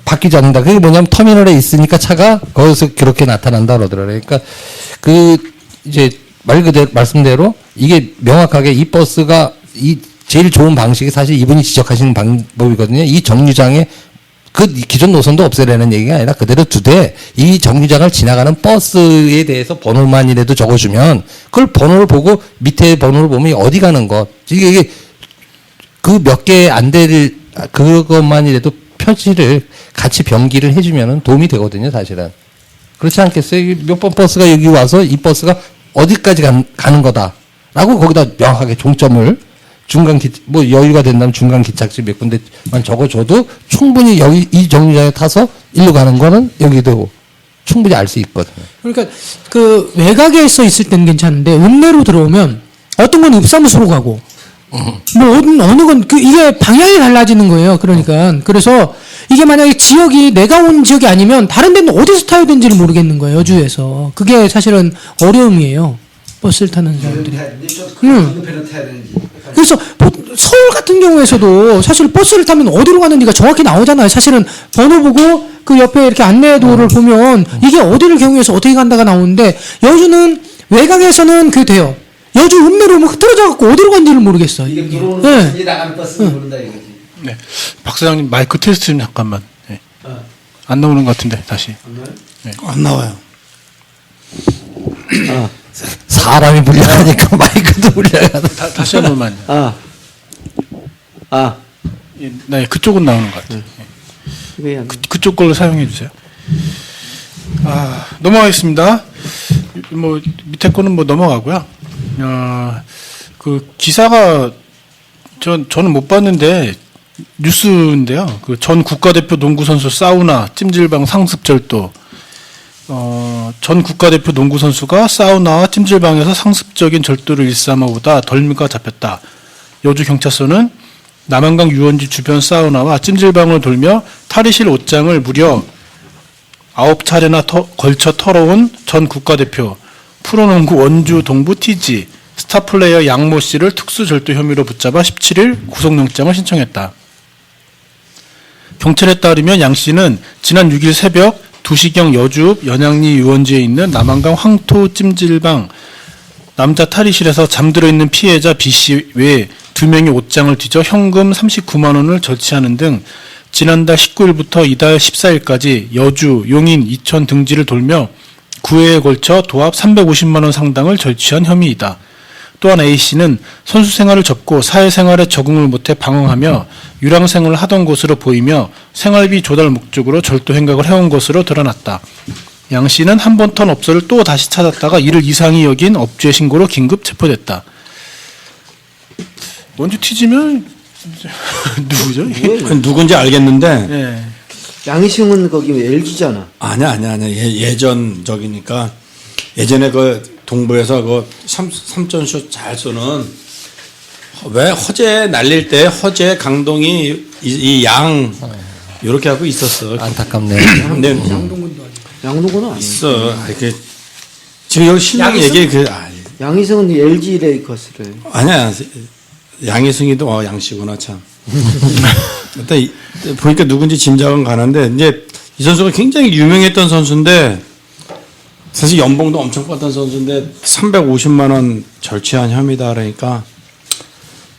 바뀌지 않는다. 그게 뭐냐면 터미널에 있으니까 차가 거기서 그렇게 나타난다 그러더라고요. 그러니까 그 이제 말씀대로 이게 명확하게 이 버스가 제일 좋은 방식이 사실 이분이 지적하시는 방법이거든요. 이 정류장에 그 기존 노선도 없애려는 얘기가 아니라 그대로 두되 이 정류장을 지나가는 버스에 대해서 번호만이라도 적어주면 그걸 번호를 보고 밑에 번호를 보면 어디 가는 것 이게 그 몇 개 안 될 그것만이라도 표시를 같이 병기를 해주면 도움이 되거든요. 사실은 그렇지 않겠어요? 몇 번 버스가 여기 와서 이 버스가 어디까지 가는 거다라고 거기다 명확하게 종점을 뭐 여유가 된다면 중간 기착지 몇 군데만 적어줘도 충분히 여기 이 정류장에 타서 일로 가는 거는 여기도 충분히 알 수 있거든요. 그러니까 그 외곽에 서 있을 때는 괜찮은데 읍내로 들어오면 어떤 건 읍사무소로 가고 뭐 어느 건 이게 방향이 달라지는 거예요. 그러니까 그래서 이게 만약에 지역이 내가 온 지역이 아니면 다른 데는 어디서 타야 되는지를 모르겠는 거예요. 여주에서 그게 사실은 어려움이에요. 버스를 타는 사람들이. 그래서 서울 같은 경우에서도 사실 버스를 타면 어디로 가는지가 정확히 나오잖아요. 사실은 번호 보고 그 옆에 이렇게 안내도를 보면 이게 어디를 경유해서 어떻게 간다가 나오는데 여주는 외곽에서는 그게 돼요. 여주 읍내로 오면 흐트러져 갖고 어디로 간지를 모르겠어. 이게 들어오는 버스인지 나가는 버스인지 모른다 이거지. 네. 박 사장님 마이크 테스트 좀 잠깐만. 네. 안 나오는 것 같은데 다시. 안 나와요. 사람이 불려가니까 마이크도 불려가. 다시 한 번만요. 네, 그쪽은 나오는 것 같아요. 왜 안? 그쪽 걸로 사용해 주세요. 넘어가겠습니다. 뭐 밑에 거는 뭐 넘어가고요. 그 기사가 저는 못 봤는데 뉴스인데요. 그 전 국가대표 농구 선수 사우나 찜질방 상습 절도. 전 국가대표 농구 선수가 사우나와 찜질방에서 상습적인 절도를 일삼아보다 덜미가 잡혔다. 여주 경찰서는 남한강 유원지 주변 사우나와 찜질방을 돌며 탈의실 옷장을 무려 9차례나 걸쳐 털어온 전 국가대표 프로농구 원주 동부 TG 스타플레이어 양모 씨를 특수절도 혐의로 붙잡아 17일 구속영장을 신청했다. 경찰에 따르면 양 씨는 지난 6일 새벽 2시경 여주 연양리 유원지에 있는 남한강 황토 찜질방 남자 탈의실에서 잠들어 있는 피해자 B 씨 외에 2명의 옷장을 뒤져 현금 39만 원을 절취하는 등 지난달 19일부터 이달 14일까지 여주, 용인, 이천 등지를 돌며 9회에 걸쳐 도합 350만 원 상당을 절취한 혐의이다. 또한 A씨는 선수 생활을 접고 사회생활에 적응을 못해 방황하며 유랑생활을 하던 것으로 보이며 생활비 조달 목적으로 절도 행각을 해온 것으로 드러났다. 양 씨는 한 번 턴 업소를 또 다시 찾았다가 이를 이상히 여긴 업주의 신고로 긴급 체포됐다. 원주 TG면 누구죠? 그 누군지 알겠는데 네. 양희승은 거기 LG잖아. 아니야. 예전 적이니까 예전에 그 동부에서 그 삼점슛 잘 쏘는 왜 허재 날릴 때 허재 강동이 이 양 이렇게 하고 있었어. 안타깝네. 근데 양동근도 아니고. 양동근은 아니야. 있어. 이렇게 지금 여기 신랑 얘기 양희승은 LG 레이커스를. 아니야. 양희승이도 양씨구나 참. 일단 보니까 누군지 짐작은 가는데 이제 이 선수가 굉장히 유명했던 선수인데 사실 연봉도 엄청 받던 선수인데 350만 원 절취한 혐의다 그러니까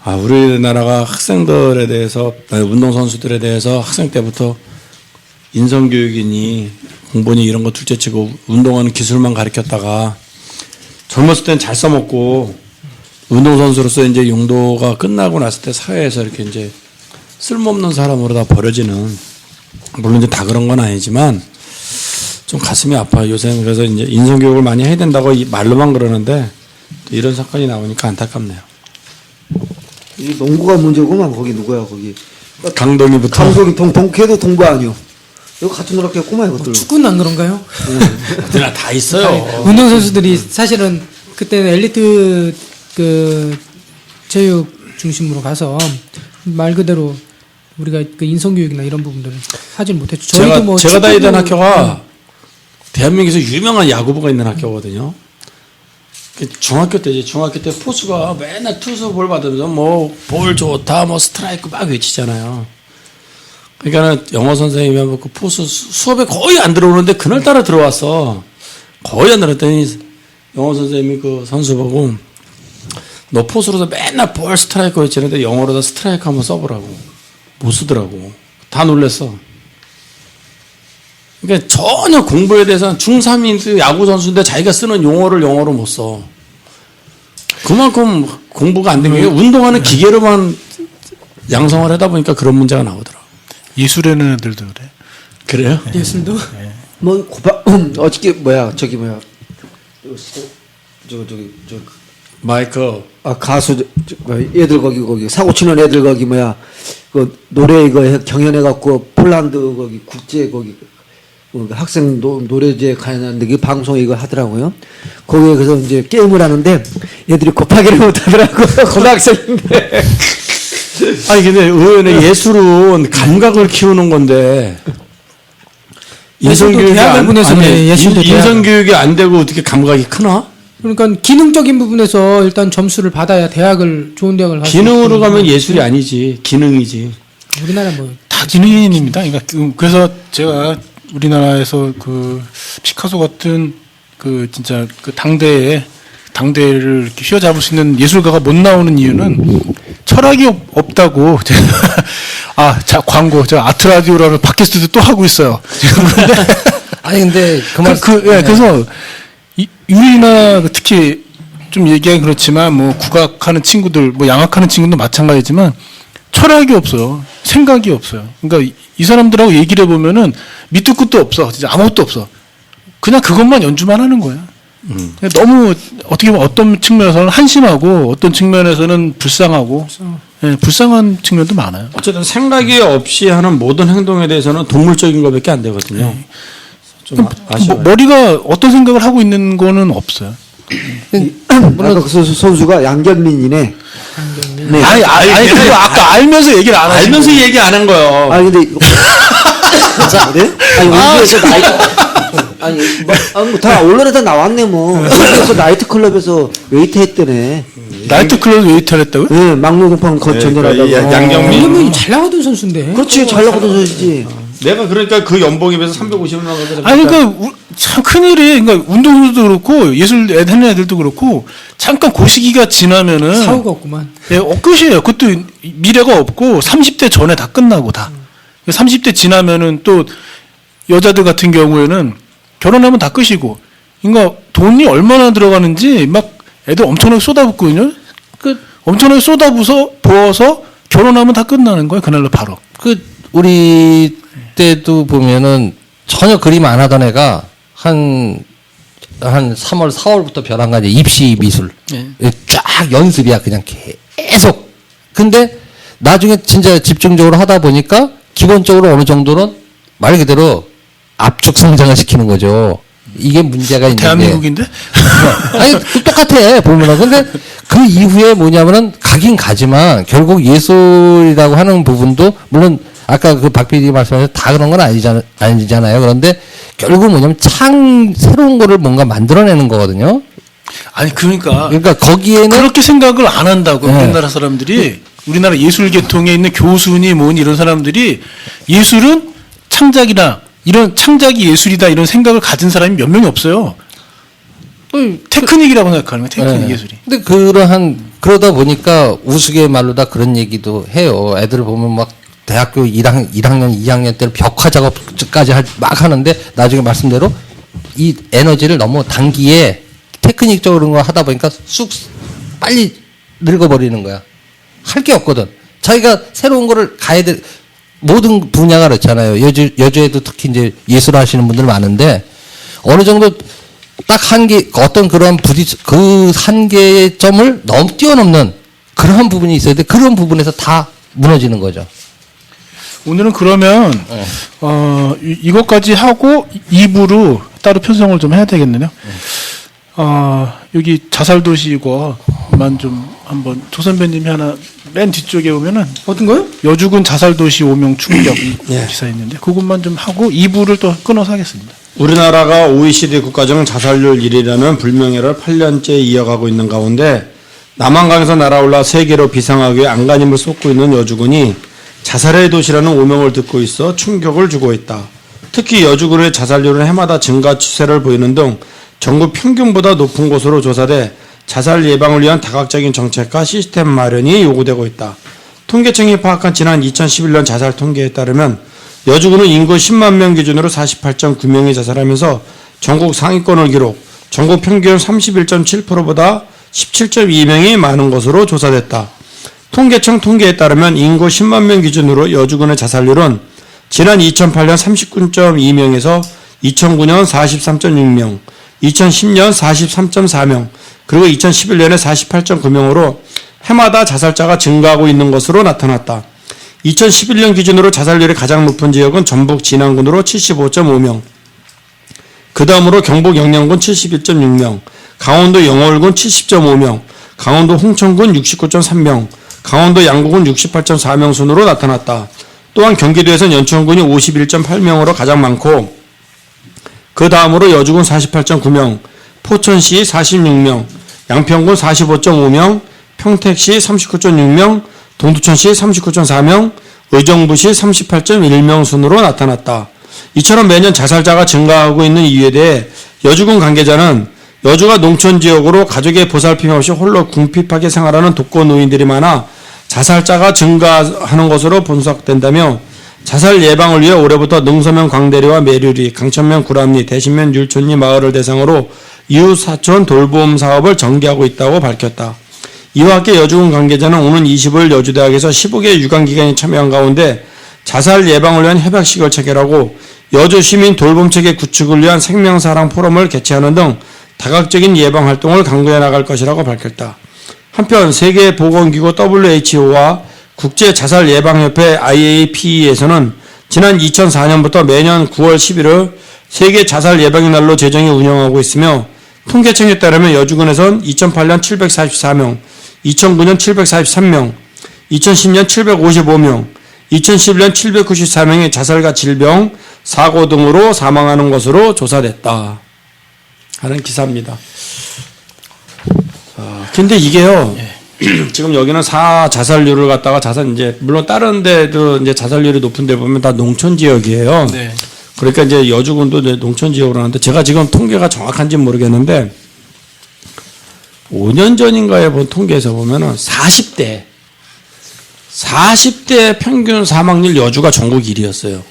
우리나라가 학생들에 대해서 운동 선수들에 대해서 학생 때부터 인성교육이니 공부니 이런 거 둘째치고 운동하는 기술만 가르쳤다가 젊었을 땐 잘 써먹고 운동선수로서 이제 용도가 끝나고 났을 때 사회에서 이렇게 이제 쓸모없는 사람으로 다 버려지는, 물론 이제 다 그런 건 아니지만 좀 가슴이 아파요. 요새는 그래서 이제 인성교육을 많이 해야 된다고 말로만 그러는데 또 이런 사건이 나오니까 안타깝네요. 이 농구가 문제구만. 거기 누구야 거기. 강동이부터. 강동이 걔도 동부 아니요. 이거 같은 노랗겠구만 이것들. 축구는 안 그런가요? 어디나 다 있어요. 운동선수들이 사실은 그때는 엘리트 그 체육 중심으로 가서 말 그대로 우리가 그 인성교육이나 이런 부분들을 하질 못했죠. 저희도 뭐 제가 다니던 축구도- 학교가 대한민국에서 유명한 야구부가 있는 학교거든요. 중학교 때지. 중학교 때 포수가 맨날 투수 볼 받으면서 뭐 볼 좋다, 뭐 스트라이크 막 외치잖아요. 그러니까는 영어 선생님이 하면 그 포수 수업에 거의 안 들어오는데 그날따라 들어왔어. 거의 안 들었더니 영어 선생님이 그 선수 보고 너 포수로서 맨날 볼 스트라이크 외치는데 영어로다 스트라이크 한번 써보라고. 못 쓰더라고. 다 놀랬어. 그러니까 전혀 공부에 대해서는 중3인 야구 선수인데 자기가 쓰는 용어를 영어로 못 써. 그만큼 공부가 안 된 게 운동하는 기계로만 양성을 하다 보니까 그런 문제가 나오더라. 예술하는 애들도 그래. 그래요? 예술도 뭐 어저께 저기 저 마이크. 가수 애들 거기 사고 치는 애들 거기 그 노래 이거 경연해 갖고 폴란드 거기 국제 거기 학생 노래제 가는데 그 방송 이거 하더라고요. 거기에 그래서 이제 게임을 하는데 애들이 곱하기를 못 하더라고. 고등학생인데. 아니 근데 의원의 예술은 감각을 키우는 건데 예술도 대학을 보내서 그래, 예술도 인성교육이 안 되고 어떻게 감각이 크나? 그러니까 기능적인 부분에서 일단 점수를 받아야 좋은 대학을 갈 수 기능으로 있거든요. 가면 예술이 아니지. 기능이지. 우리나라 뭐 다 기능인입니다. 그러니까 그래서 제가 우리나라에서 그 피카소 같은 그 진짜 그 당대를 이렇게 휘어잡을 수 있는 예술가가 못 나오는 이유는 철학이 없다고 제가 광고 저 아트라디오라는 팟캐스트도 또 하고 있어요. 아니 근데 그래서 우리나라 특히 좀 얘기하기 그렇지만 뭐 국악하는 친구들, 뭐 양악하는 친구도 마찬가지지만 철학이 없어요. 생각이 없어요. 그러니까 이 사람들하고 얘기를 해보면은 밑도 끝도 없어. 진짜 아무것도 없어. 그냥 그것만 연주만 하는 거야. 너무 어떻게 보면 어떤 측면에서는 한심하고 어떤 측면에서는 불쌍하고 예, 불쌍한 측면도 많아요. 어쨌든 생각이 없이 하는 모든 행동에 대해서는 동물적인 것밖에 안 되거든요. 좀 아쉬워요. 머리가 어떤 생각을 하고 있는 거는 없어요. 아까 그 선수가 양견민이네. 네. 아니 그거 아까 알면서 얘기를 안 하시고. 알면서 얘기 안 한 거예요. 아니 근데 그래? 아니 우리에서 다 언론에 다 나왔네 뭐. 우리에서 나이트 클럽에서 웨이트 했대네. 나이트 클럽 웨이터를 했다고요? 네, 막노동판 전전하다가. 그러니까 양경민. 양념이 잘 나가던 선수인데. 그렇지 잘 나가던 선수지. 내가 그러니까 그 연봉에 비해서 350만 원. 아니 그러니까 참 큰일이 그러니까 운동선수도 그렇고 예술 하는 애들도 그렇고 잠깐 그 시기가 지나면은 사후가 없구만. 예, 끝이에요. 그것도 미래가 없고 30대 전에 다 끝나고 다. 30대 지나면은 또 여자들 같은 경우에는 결혼하면 다 끝이고. 그러니까 돈이 얼마나 들어가는지 막 애들 엄청나게 쏟아붓거든요. 엄청나게 부어서 결혼하면 다 끝나는 거예요. 그날로 바로. 우리 때도 보면은 전혀 그림 안 하던 애가 한 3월, 4월부터 벼랑 가지 입시 미술. 쫙 연습이야, 그냥 계속. 근데 나중에 진짜 집중적으로 하다 보니까 기본적으로 어느 정도는 말 그대로 압축 성장을 시키는 거죠. 이게 문제가 있는데. 대한민국인데? 아니, 똑같아, 보면은. 근데 그 이후에 뭐냐면은 가긴 가지만 결국 예술이라고 하는 부분도 물론 아까 그 박 PD 말씀하신 다 그런 건 아니잖아요. 그런데 결국 뭐냐면 새로운 거를 뭔가 만들어내는 거거든요. 아니 그러니까 거기에는 그렇게 생각을 안 한다고. 네. 우리나라 사람들이 우리나라 예술계통에 있는 교수니 뭐니 이런 사람들이 예술은 창작이나 이런 창작이 예술이다 이런 생각을 가진 사람이 몇 명이 없어요. 테크닉이라고 생각하는 거예요. 테크닉 예술이. 근데 그러다 보니까 우스갯말로다 그런 얘기도 해요. 애들 보면 막 대학교 1학년, 2학년 때는 벽화 작업까지 막 하는데 나중에 말씀대로 이 에너지를 너무 단기에 테크닉적으로 그런 거 하다 보니까 쑥 빨리 늙어버리는 거야. 할 게 없거든. 자기가 새로운 거를 가야 돼. 모든 분야가 그렇잖아요. 여주에도 특히 이제 예술 하시는 분들 많은데 어느 정도 딱 어떤 그런 그 한계의 점을 뛰어넘는 그러한 부분이 있어야 돼. 그런 부분에서 다 무너지는 거죠. 오늘은 그러면 이것까지 하고 2부로 따로 편성을 좀 해야 되겠네요. 여기 자살도시 이거만 좀 한번 조 선배님이 하나 맨 뒤쪽에 보면은 어떤 거요? 여주군 자살도시 오명 충격 이 기사 있는데 그것만 좀 하고 2부를 또 끊어서 하겠습니다. 우리나라가 OECD 국가 중 자살률 1위라는 불명예를 8년째 이어가고 있는 가운데 남한강에서 날아올라 세계로 비상하게 안간힘을 쏟고 있는 여주군이 자살의 도시라는 오명을 듣고 있어 충격을 주고 있다. 특히 여주군의 자살률은 해마다 증가 추세를 보이는 등 전국 평균보다 높은 곳으로 조사돼 자살 예방을 위한 다각적인 정책과 시스템 마련이 요구되고 있다. 통계청이 파악한 지난 2011년 자살 통계에 따르면 여주군은 인구 10만 명 기준으로 48.9명이 자살하면서 전국 상위권을 기록, 전국 평균 31.7%보다 17.2명이 많은 것으로 조사됐다. 통계청 통계에 따르면 인구 10만 명 기준으로 여주군의 자살률은 지난 2008년 39.2명에서 2009년 43.6명, 2010년 43.4명, 그리고 2011년에 48.9명으로 해마다 자살자가 증가하고 있는 것으로 나타났다. 2011년 기준으로 자살률이 가장 높은 지역은 전북 진안군으로 75.5명, 그 다음으로 경북 영양군 71.6명, 강원도 영월군 70.5명, 강원도 홍천군 69.3명, 강원도 양구군 68.4명 순으로 나타났다. 또한 경기도에서는 연천군이 51.8명으로 가장 많고 그 다음으로 여주군 48.9명, 포천시 46명, 양평군 45.5명, 평택시 39.6명, 동두천시 39.4명, 의정부시 38.1명 순으로 나타났다. 이처럼 매년 자살자가 증가하고 있는 이유에 대해 여주군 관계자는 여주가 농촌 지역으로 가족의 보살핌 없이 홀로 궁핍하게 생활하는 독거노인들이 많아 자살자가 증가하는 것으로 분석된다며 자살 예방을 위해 올해부터 능서면 광대리와 매류리, 강천면 구람리, 대신면 율촌리 마을을 대상으로 이웃 사촌 돌봄 사업을 전개하고 있다고 밝혔다. 이와 함께 여주군 관계자는 오는 25일 여주대학에서 15개 유관기관이 참여한 가운데 자살 예방을 위한 협약식을 체결하고 여주 시민 돌봄체계 구축을 위한 생명사랑 포럼을 개최하는 등 다각적인 예방 활동을 강구해 나갈 것이라고 밝혔다. 한편 세계보건기구 WHO와 국제자살예방협회 IAPE에서는 지난 2004년부터 매년 9월 11일 세계 자살 예방의 날로 제정해 운영하고 있으며 통계청에 따르면 여주군에선 2008년 744명, 2009년 743명, 2010년 755명, 2011년 794명의 자살과 질병, 사고 등으로 사망하는 것으로 조사됐다. 하는 기사입니다. 근데 이게요, 지금 여기는 자살률을 갖다가 물론 다른 데도 이제 자살률이 높은 데 보면 다 농촌 지역이에요. 네. 그러니까 이제 여주군도 이제 농촌 지역으로 하는데 제가 지금 통계가 정확한지 는 모르겠는데 5년 전인가에 본 통계에서 보면은 40대 평균 사망률 여주가 전국 1위였어요.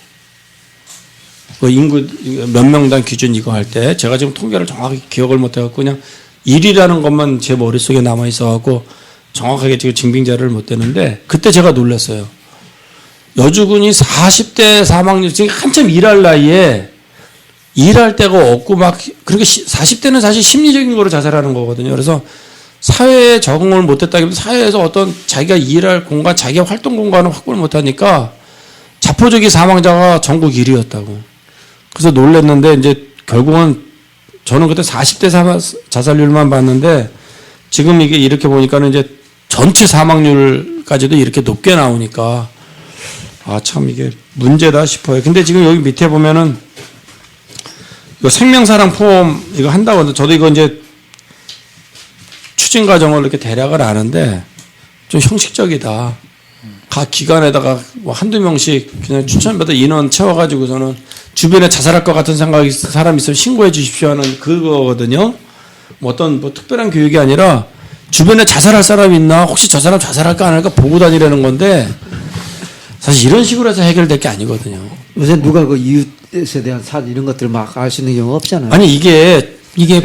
그 인구 몇 명당 기준 이거 할 때 제가 지금 통계를 정확히 기억을 못 해갖고 그냥 1위라는 것만 제 머릿속에 남아 있어갖고 정확하게 지금 증빙 자료를 못 대는데 그때 제가 놀랐어요. 여주군이 40대 사망률 지금 한참 일할 나이에 일할 데가 없고 막 그러니까 40대는 사실 심리적인 거로 자살하는 거거든요. 그래서 사회에 적응을 못했다기보다 사회에서 어떤 자기가 일할 공간, 자기가 활동 공간을 확보를 못하니까 자포자기 사망자가 전국 1위였다고. 그래서 놀랐는데 이제 결국은 저는 그때 40대 자살률만 봤는데 지금 이게 이렇게 보니까는 이제 전체 사망률까지도 이렇게 높게 나오니까 아, 참 이게 문제다 싶어요. 근데 지금 여기 밑에 보면은 이거 생명사랑 포럼 이거 한다고 하는데 저도 이거 이제 추진 과정을 이렇게 대략을 아는데 좀 형식적이다. 각 기관에다가 뭐 한두 명씩 그냥 추천받아 인원 채워가지고서는 주변에 자살할 것 같은 생각이 사람 있으면 신고해 주십시오 하는 그거거든요. 뭐 어떤 뭐 특별한 교육이 아니라 주변에 자살할 사람이 있나 혹시 저 사람 자살할까 안 할까 보고 다니라는 건데 사실 이런 식으로 해서 해결될 게 아니거든요. 요새 누가 그 이웃에 대한 사진 이런 것들 막 알 수 있는 경우가 없잖아요. 아니 이게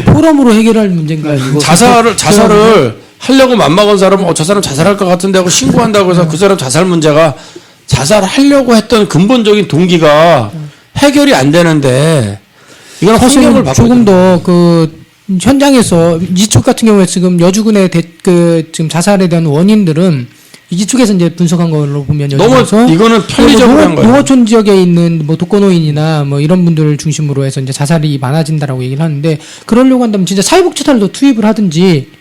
포럼으로 해결할 문제인가요? 자살을 하려고 맘먹은 사람은 저 사람 자살할 것 같은데 하고 신고한다고 해서 그 사람 자살 문제가 자살하려고 했던 근본적인 동기가 해결이 안 되는데 이건 환경을 바꿔야 조금 더 그 현장에서 이쪽 같은 경우에 지금 여주군의 지금 자살에 대한 원인들은 이쪽에서 이제 분석한 걸로 보면 너무 여주에서 이거는 편리적으로 한 거예요. 농어촌 지역에 있는 뭐 독거노인이나 뭐 이런 분들을 중심으로 해서 이제 자살이 많아진다라고 얘기를 하는데 그러려고 한다면 진짜 사회복지사를 더 투입을 하든지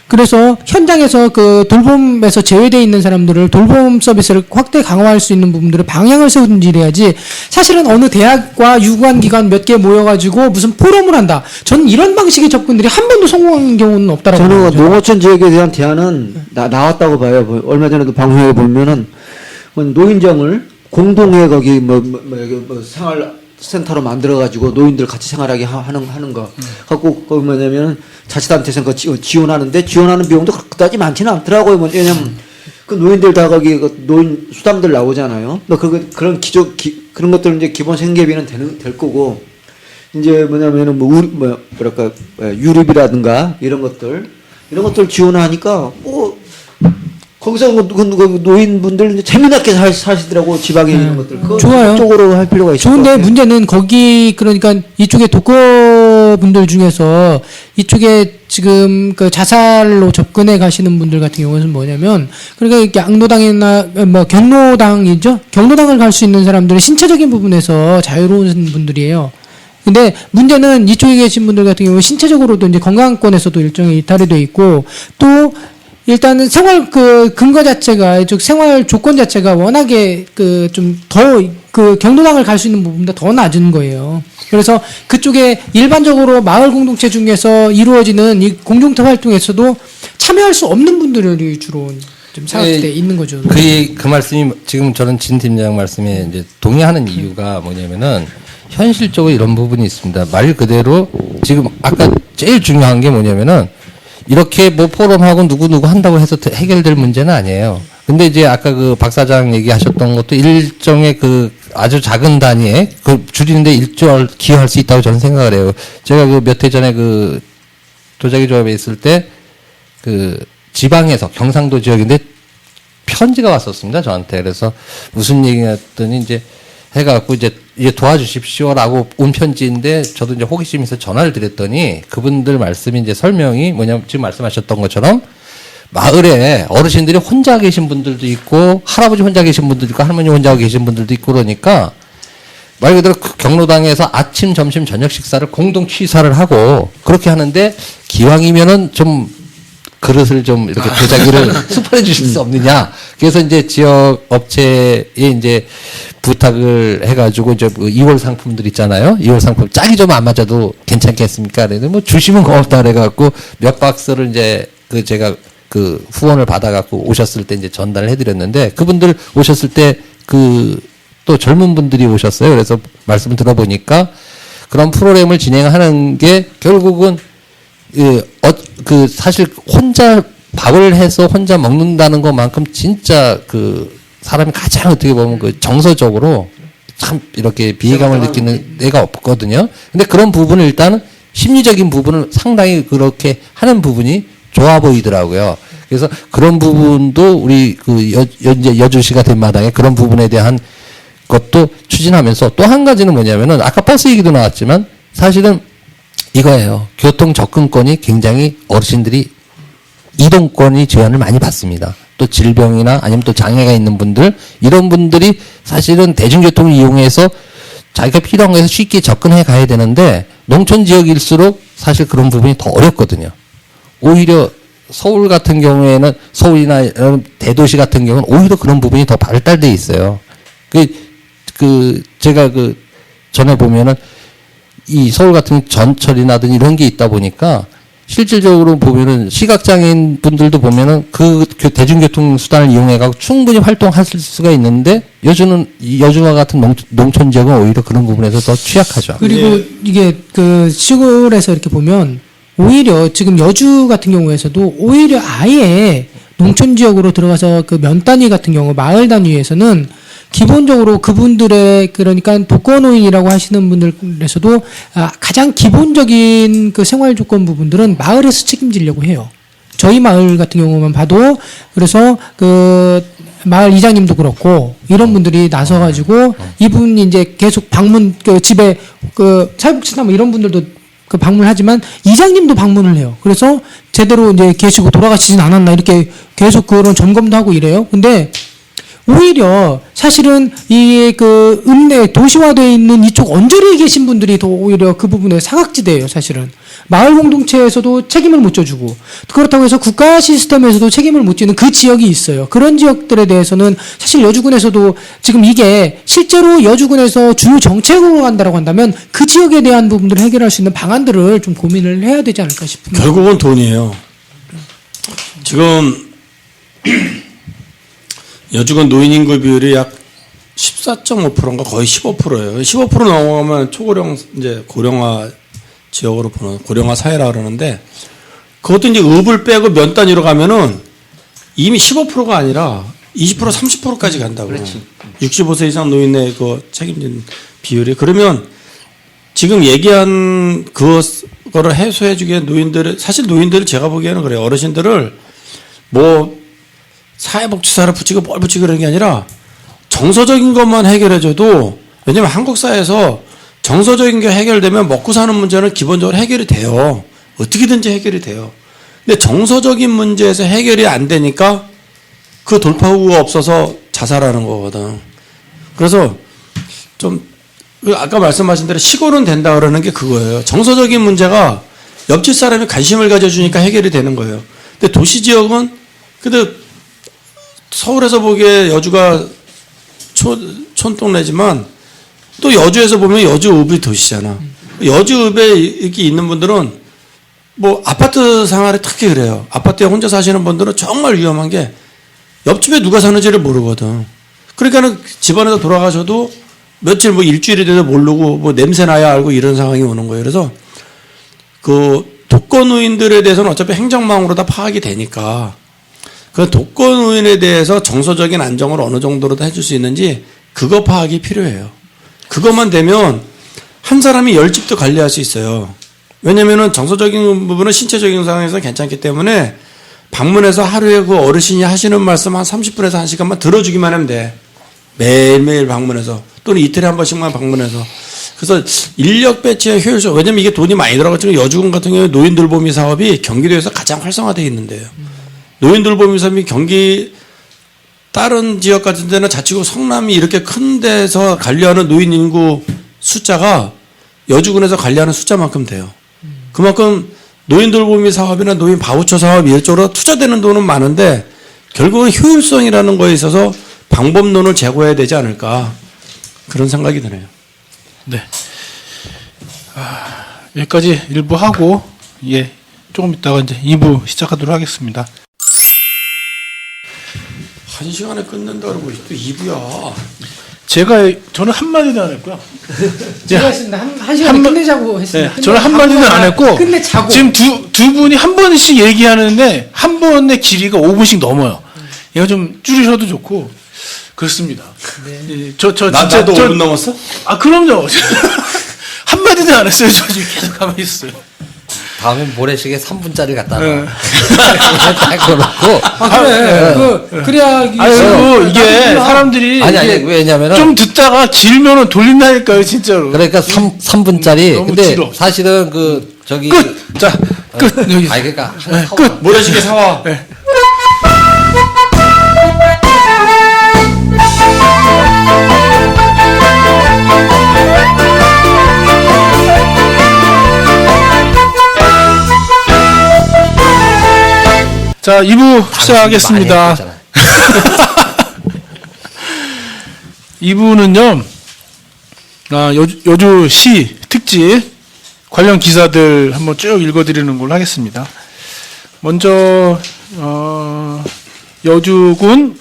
그래서 현장에서 그 돌봄에서 제외되어 있는 사람들을 돌봄 서비스를 확대 강화할 수 있는 부분들을 방향을 세우든지 이래야지 사실은 어느 대학과 유관기관 몇 개 모여가지고 무슨 포럼을 한다. 저는 이런 방식의 접근들이 한 번도 성공한 경우는 없다라고 저는 생각해요. 농어촌 지역에 대한 대안은 나왔다고 봐요. 얼마 전에도 방송에 보면은 노인정을 공동의 거기 생활센터로 만들어가지고 노인들 같이 생활하게 하는 거. 갖고 거기 뭐냐면 자치단체에서 그거 지원하는데 지원하는 비용도 그다지 많지는 않더라고요. 왜냐면 그 노인들 다 거기 노인 수당들 나오잖아요. 그런 그런 것들은 이제 기본 생계비는 될 거고 이제 뭐냐면은 유류비라든가 이런 것들 지원하니까 거기서 노인분들 재미나게 사시더라고 지방에 있는 것들. 좋아요. 쪽으로 할 필요가 있을 좋은데 것 같아요. 문제는 거기 그러니까 이쪽에 독거분들 중에서 이쪽에 지금 그 자살로 접근해 가시는 분들 같은 경우는 뭐냐면 그러니까 이렇게 양노당이나 뭐 경로당이죠. 경로당을 갈 수 있는 사람들은 신체적인 부분에서 자유로운 분들이에요. 근데 문제는 이쪽에 계신 분들 같은 경우 신체적으로도 이제 건강권에서도 일종의 이탈이 돼 있고 또 일단은 생활 근거 자체가 이쪽 생활 조건 자체가 워낙에 좀 더 경로당을 갈 수 있는 부분보다 더 낮은 거예요. 그래서 그쪽에 일반적으로 마을 공동체 중에서 이루어지는 이 공동체 활동에서도 참여할 수 없는 분들이 주로 좀 생각할 때 있는 거죠. 그 말씀이 지금 저는 진 팀장 말씀에 이제 동의하는 이유가 뭐냐면은 현실적으로 이런 부분이 있습니다. 말 그대로 지금 아까 제일 중요한 게 뭐냐면은 이렇게 뭐 포럼하고 누구 한다고 해서 해결될 문제는 아니에요. 근데 이제 아까 그 박 사장 얘기하셨던 것도 일정의 그 아주 작은 단위에 그 줄이는데 일조할 기여할 수 있다고 저는 생각을 해요. 제가 그 몇 해 전에 그 도자기 조합에 있을 때 그 지방에서 경상도 지역인데 편지가 왔었습니다. 저한테. 그래서 무슨 얘기였더니 이제 해갖고 이제 도와주십시오라고 온 편지인데 저도 이제 호기심이 있어서 전화를 드렸더니 그분들 말씀이 이제 설명이 뭐냐면 지금 말씀하셨던 것처럼 마을에 어르신들이 혼자 계신 분들도 있고 할아버지 혼자 계신 분들도 있고 할머니 혼자 계신 분들도 있고 그러니까 말 그대로 그 경로당에서 아침, 점심, 저녁 식사를 공동 취사를 하고 그렇게 하는데 기왕이면은 좀 그릇을 좀 이렇게 도자기를 수ፈል해 주실 수 없느냐. 그래서 이제 지역 업체에 이제 부탁을 해가지고 이제 2월 상품들 있잖아요. 2월 상품 짝이 좀 안 맞아도 괜찮겠습니까? 그래서 뭐 주시면 고맙다 그래갖고 몇 박스를 이제 그 제가 그 후원을 받아갖고 오셨을 때 이제 전달을 해드렸는데 그분들 오셨을 때 그 또 젊은 분들이 오셨어요. 그래서 말씀을 들어보니까 그런 프로그램을 진행하는 게 결국은 그 사실 혼자 밥을 해서 혼자 먹는다는 것만큼 진짜 그 사람이 가장 어떻게 보면 그 정서적으로 참 이렇게 비애감을 느끼는 애가 없거든요. 근데 그런 부분을 일단은 심리적인 부분을 상당히 그렇게 하는 부분이 좋아 보이더라고요. 그래서 그런 부분도 우리 그 여주시가 된 마당에 그런 부분에 대한 것도 추진하면서 또 한 가지는 뭐냐면은 아까 버스 얘기도 나왔지만 사실은 이거예요. 교통 접근권이 굉장히 어르신들이 이동권이 제한을 많이 받습니다. 또 질병이나 아니면 또 장애가 있는 분들 이런 분들이 사실은 대중교통을 이용해서 자기가 필요한 거에서 쉽게 접근해 가야 되는데 농촌 지역일수록 사실 그런 부분이 더 어렵거든요. 오히려 서울 같은 경우에는 서울이나 이런 대도시 같은 경우는 오히려 그런 부분이 더 발달돼 있어요. 제가 전에 보면은 이 서울 같은 전철이나든지 이런 게 있다 보니까 실질적으로 보면은 시각장애인 분들도 보면은 그 대중교통 수단을 이용해가지고 충분히 활동할 수가 있는데 여주와 같은 농촌 지역은 오히려 그런 부분에서 더 취약하죠. 그리고 이게 그 시골에서 이렇게 보면 오히려 지금 여주 같은 경우에서도 오히려 아예 농촌 지역으로 들어가서 그 면 단위 같은 경우 마을 단위에서는 기본적으로 그분들의 그러니까 독거노인이라고 하시는 분들에서도 가장 기본적인 그 생활 조건 부분들은 마을에서 책임지려고 해요. 저희 마을 같은 경우만 봐도 그래서 그 마을 이장님도 그렇고 이런 분들이 나서가지고 이분이 이제 계속 방문 그 집에 그 사회복지사 뭐 이런 분들도 그 방문하지만 이장님도 방문을 해요. 그래서 제대로 이제 계시고 돌아가시진 않았나 이렇게 계속 그런 점검도 하고 이래요. 근데 오히려 사실은 이 그 읍내 도시화되어 있는 이쪽 언저리에 계신 분들이 더 오히려 그 부분에 사각지대예요. 사실은 마을 공동체에서도 책임을 못 져주고 그렇다고 해서 국가 시스템에서도 책임을 못 지는 그 지역이 있어요. 그런 지역들에 대해서는 사실 여주군에서도 지금 이게 실제로 여주군에서 주요 정책으로 간다라고 한다면 그 지역에 대한 부분들을 해결할 수 있는 방안들을 좀 고민을 해야 되지 않을까 싶습니다. 결국은 돈이에요. 지금 여주군 노인 인구 비율이 약 14.5%인가 거의 15%예요. 15% 넘어가면 초고령 이제 고령화 지역으로 보는 고령화 사회라 그러는데 그것도 이제 읍을 빼고 면 단위로 가면은 이미 15%가 아니라 20% 30%까지 간다고. 그렇지. 65세 이상 노인의 그 책임진 비율이 그러면 지금 얘기한 그거를 해소해주기에 노인들을 사실 노인들을 제가 보기에는 그래요. 어르신들을 뭐 사회복지사를 붙이고 뭘 붙이고 그런 게 아니라 정서적인 것만 해결해줘도 왜냐면 한국 사회에서 정서적인 게 해결되면 먹고 사는 문제는 기본적으로 해결이 돼요. 어떻게든지 해결이 돼요. 근데 정서적인 문제에서 해결이 안 되니까 그 돌파구가 없어서 자살하는 거거든. 그래서 좀 아까 말씀하신 대로 시골은 된다 그러는 게 그거예요. 정서적인 문제가 옆집 사람이 관심을 가져주니까 해결이 되는 거예요. 근데 도시 지역은 근데 서울에서 보기에 여주가 촌동네지만 또 여주에서 보면 여주읍이 도시잖아. 여주읍에 이렇게 있는 분들은 뭐 아파트 생활이 특히 그래요. 아파트에 혼자 사시는 분들은 정말 위험한 게 옆집에 누가 사는지를 모르거든. 그러니까는 집안에서 돌아가셔도 며칠 뭐 일주일이 돼도 모르고 뭐 냄새 나야 알고 이런 상황이 오는 거예요. 그래서 그 독거노인들에 대해서는 어차피 행정망으로 다 파악이 되니까 그 독거노인에 대해서 정서적인 안정을 어느 정도로 해줄 수 있는지 그거 파악이 필요해요. 그것만 되면 한 사람이 10집도 관리할 수 있어요. 왜냐면은 정서적인 부분은 신체적인 상황에서 괜찮기 때문에 방문해서 하루에 그 어르신이 하시는 말씀 한 30분에서 1시간만 들어주기만 하면 돼. 매일매일 방문해서 또는 이틀에 한 번씩만 방문해서. 그래서 인력 배치의 효율적, 왜냐면 이게 돈이 많이 들어가지고 여주군 같은 경우에 노인 돌보미 사업이 경기도에서 가장 활성화되어 있는데요. 노인 돌보미 사업이 경기 다른 지역 같은 데는 자치구 성남이 이렇게 큰 데서 관리하는 노인 인구 숫자가 여주군에서 관리하는 숫자만큼 돼요. 그만큼 노인 돌보미 사업이나 노인 바우처 사업 이쪽으로 투자되는 돈은 많은데 결국은 효율성이라는 거에 있어서 방법론을 제고해야 되지 않을까 그런 생각이 드네요. 네. 여기까지 1부 하고 예 조금 있다가 이제 2부 시작하도록 하겠습니다. 1시간에 끝낸다 그러고 또 2부야. 저는 한마디도 안 했고요. 제가 했습니다. 한 시간에 끝내자고 했습니다. 네, 저는 한마디도 안 했고 끝내자고. 지금 두 분이 한 번씩 얘기하는데 한 번의 길이가 5분씩 넘어요. 이거 좀 줄이셔도 좋고 그렇습니다. 네. 저 진짜 나도 5분 넘었어? 아 그럼요. 한마디도 안 했어요. 저 지금 계속 가만히 있어요. 다음에 모래시계 3분짜리 갖다 놔. 네. 딱 그렇고. 그래. 그래야 그리고 이게 사람들이 아니, 이게 왜냐면은. 좀 듣다가 길면은 돌린다니까요, 진짜로. 그러니까 3분짜리. 너무 근데 길어. 사실은 그, 저기. 끝! 자, 끝! 여기. 아니, 그러니까. 네, 끝! 모래시계 사와. 네. 자, 2부 시작하겠습니다. 2부는요, 여주시 특집 관련 기사들 한번 쭉 읽어드리는 걸로 하겠습니다. 먼저, 여주군,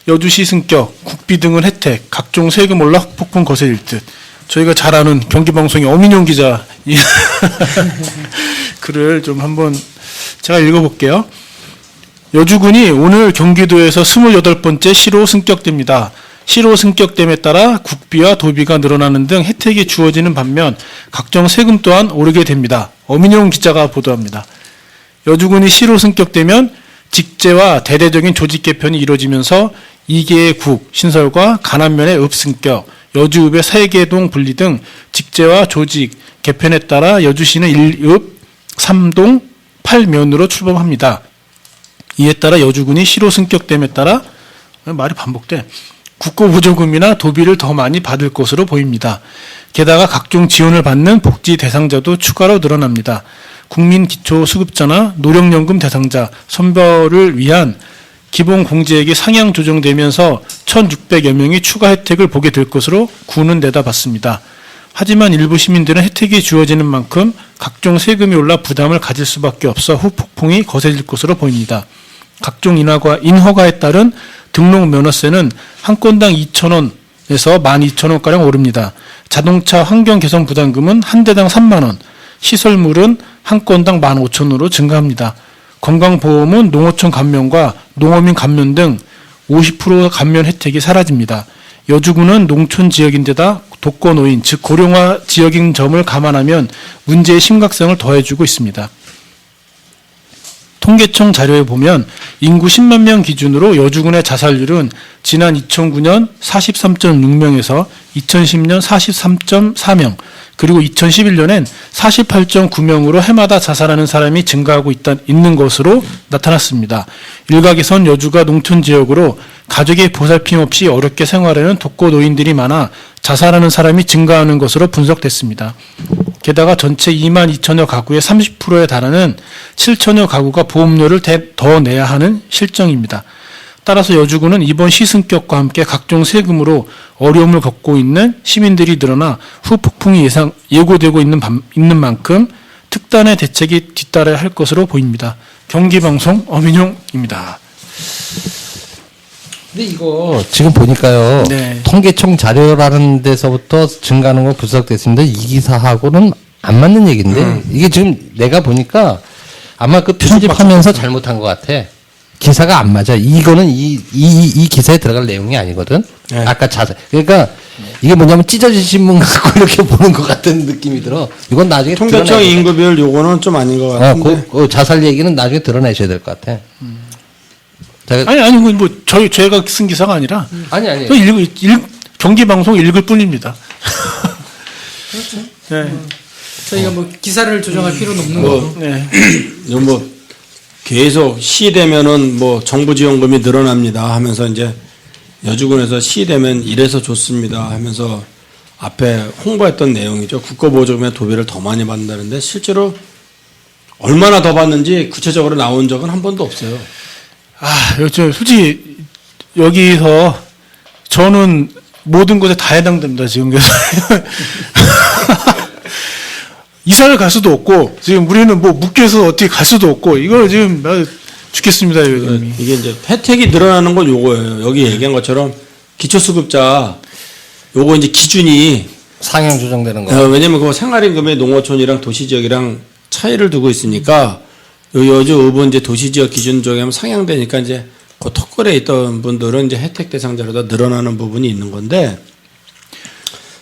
여주시 승격, 국비 등은 혜택, 각종 세금 올락 폭풍 거세일 듯. 저희가 잘 아는 경기방송의 어민용 기자 이 글을 좀 한번 제가 읽어볼게요. 여주군이 오늘 경기도에서 28번째 시로 승격됩니다. 시로 승격됨에 따라 국비와 도비가 늘어나는 등 혜택이 주어지는 반면 각종 세금 또한 오르게 됩니다. 어민용 기자가 보도합니다. 여주군이 시로 승격되면 직제와 대대적인 조직 개편이 이루어지면서 2개의 국 신설과 간암면의 읍승격, 여주읍의 3개동 분리 등 직제와 조직 개편에 따라 여주시는 1읍, 3동, 8면으로 출범합니다. 이에 따라 여주군이 시로 승격됨에 따라 말이 반복돼 국고보조금이나 도비를 더 많이 받을 것으로 보입니다. 게다가 각종 지원을 받는 복지 대상자도 추가로 늘어납니다. 국민기초수급자나 노령연금 대상자, 선별을 위한 기본공제액이 상향 조정되면서 1,600여 명이 추가 혜택을 보게 될 것으로 군은 내다봤습니다. 하지만 일부 시민들은 혜택이 주어지는 만큼 각종 세금이 올라 부담을 가질 수밖에 없어 후폭풍이 거세질 것으로 보입니다. 각종 인허가에 따른 등록 면허세는 한 건당 2,000원에서 12,000원가량 오릅니다. 자동차 환경 개선 부담금은 한 대당 3만 원, 시설물은 한 건당 15,000원으로 증가합니다. 건강보험은 농어촌 감면과 농어민 감면 등 50% 감면 혜택이 사라집니다. 여주군은 농촌 지역인데다 독거노인, 즉 고령화 지역인 점을 감안하면 문제의 심각성을 더해주고 있습니다. 통계청 자료에 보면 인구 10만 명 기준으로 여주군의 자살률은 지난 2009년 43.6명에서 2010년 43.4명, 그리고 2011년엔 48.9명으로 해마다 자살하는 사람이 증가하고 있는 것으로 나타났습니다. 일각에선 여주가 농촌 지역으로 가족의 보살핌 없이 어렵게 생활하는 독거 노인들이 많아 자살하는 사람이 증가하는 것으로 분석됐습니다. 게다가 전체 2만 2천여 가구의 30%에 달하는 7천여 가구가 보험료를 더 내야 하는 실정입니다. 따라서 여주군은 이번 시승격과 함께 각종 세금으로 어려움을 겪고 있는 시민들이 늘어나 후폭풍이 예고되고 있는 만큼 특단의 대책이 뒤따라야 할 것으로 보입니다. 경기방송 어민용입니다. 근데 이거 지금 보니까요. 네. 통계청 자료라는 데서부터 증가하는 거 분석됐습니다. 이 기사하고는 안 맞는 얘기인데 이게 지금 내가 보니까 아마 그 편집하면서 잘못한 것 같아. 기사가 안 맞아. 이거는 이 기사에 들어갈 내용이 아니거든. 네. 아까 자세. 그러니까 이게 뭐냐면 찢어진 신문 갖고 이렇게 보는 것 같은 느낌이 들어. 이건 나중에 통계청 드러내야 돼. 인구별 요거는 좀 아닌 것 같은데. 그 자살 얘기는 나중에 드러내셔야 될 것 같아. 제가 아니 뭐 제가 쓴 기사가 아니라 아니. 저 경기 방송 읽을 뿐입니다. 네. 저희가 뭐 기사를 조정할 필요는 없는 뭐, 거고. 네. 뭐 계속 시되면은 뭐 정부 지원금이 늘어납니다 하면서 이제 여주군에서 시되면 이래서 좋습니다 하면서 앞에 홍보했던 내용이죠. 국가보조금의 도배를 더 많이 받는다는데 실제로 얼마나 더 받는지 구체적으로 나온 적은 한 번도 없어요. 저 솔직히 여기서 저는 모든 것에 다 해당됩니다. 지금 그래서 이사를 갈 수도 없고 지금 우리는 뭐 묶여서 어떻게 갈 수도 없고 이걸 지금 죽겠습니다. 이거. 이게 이제 혜택이 늘어나는 건 요거예요. 여기 얘기한 것처럼 기초수급자 요거 이제 기준이 상향 조정되는 거. 왜냐면 그 생활임금의 농어촌이랑 도시지역이랑 차이를 두고 있으니까 요 여주 의부 이제 도시지역 기준 적용하면 상향되니까 이제 그 턱걸에 있던 분들은 이제 혜택 대상자로 늘어나는 부분이 있는 건데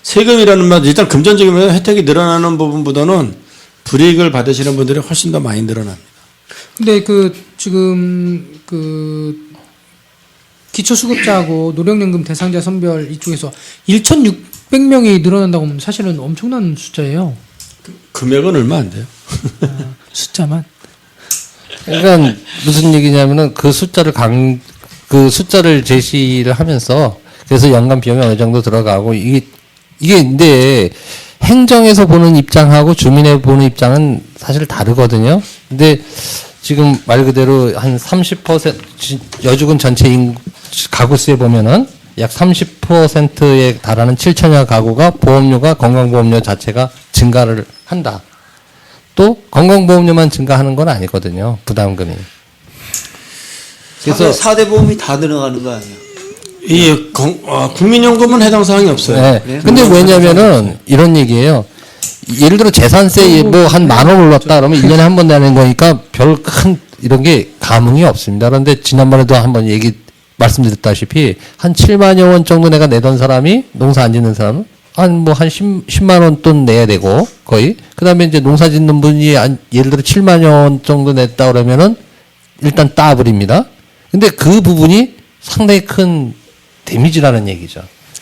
세금이라는 말 일단 금전적인 면에서 혜택이 늘어나는 부분보다는 불이익을 받으시는 분들이 훨씬 더 많이 늘어납니다. 근데 지금 기초수급자하고 노령연금 대상자 선별 이쪽에서 1,600명이 늘어난다고 하면 사실은 엄청난 숫자예요. 금액은 얼마 안 돼요. 숫자만. 그러니까 무슨 얘기냐면은 그 숫자를 제시를 하면서 그래서 연간 비용이 어느 정도 들어가고 이게 근데 행정에서 보는 입장하고 주민에 보는 입장은 사실 다르거든요. 근데 지금 말 그대로 한 30% 여주군 전체 가구수에 보면은 약 30%에 달하는 7천여 가구가 보험료가 건강보험료 자체가 증가를 한다. 또 건강보험료만 증가하는 건 아니거든요. 부담금이. 그래서 4대 보험이 다 늘어가는 거 아니에요? 국민연금은 해당 사항이 없어요. 네. 근데 왜냐면은 이런 얘기예요. 예를 들어 재산세 뭐 한 10,000원 올랐다 그러면 1년에 한 번 내는 거니까 별 큰 이런 게 감흥이 없습니다. 그런데 지난번에도 한번 말씀드렸다시피 한 7만여 원 정도 내가 내던 사람이 농사 안 짓는 사람은 한 10만 원 돈 내야 되고 거의 그다음에 이제 농사 짓는 분이 예를 들어 7만여 원 정도 냈다 그러면은 일단 따버립니다. 근데 그 부분이 상당히 큰 데미지라는 얘기죠.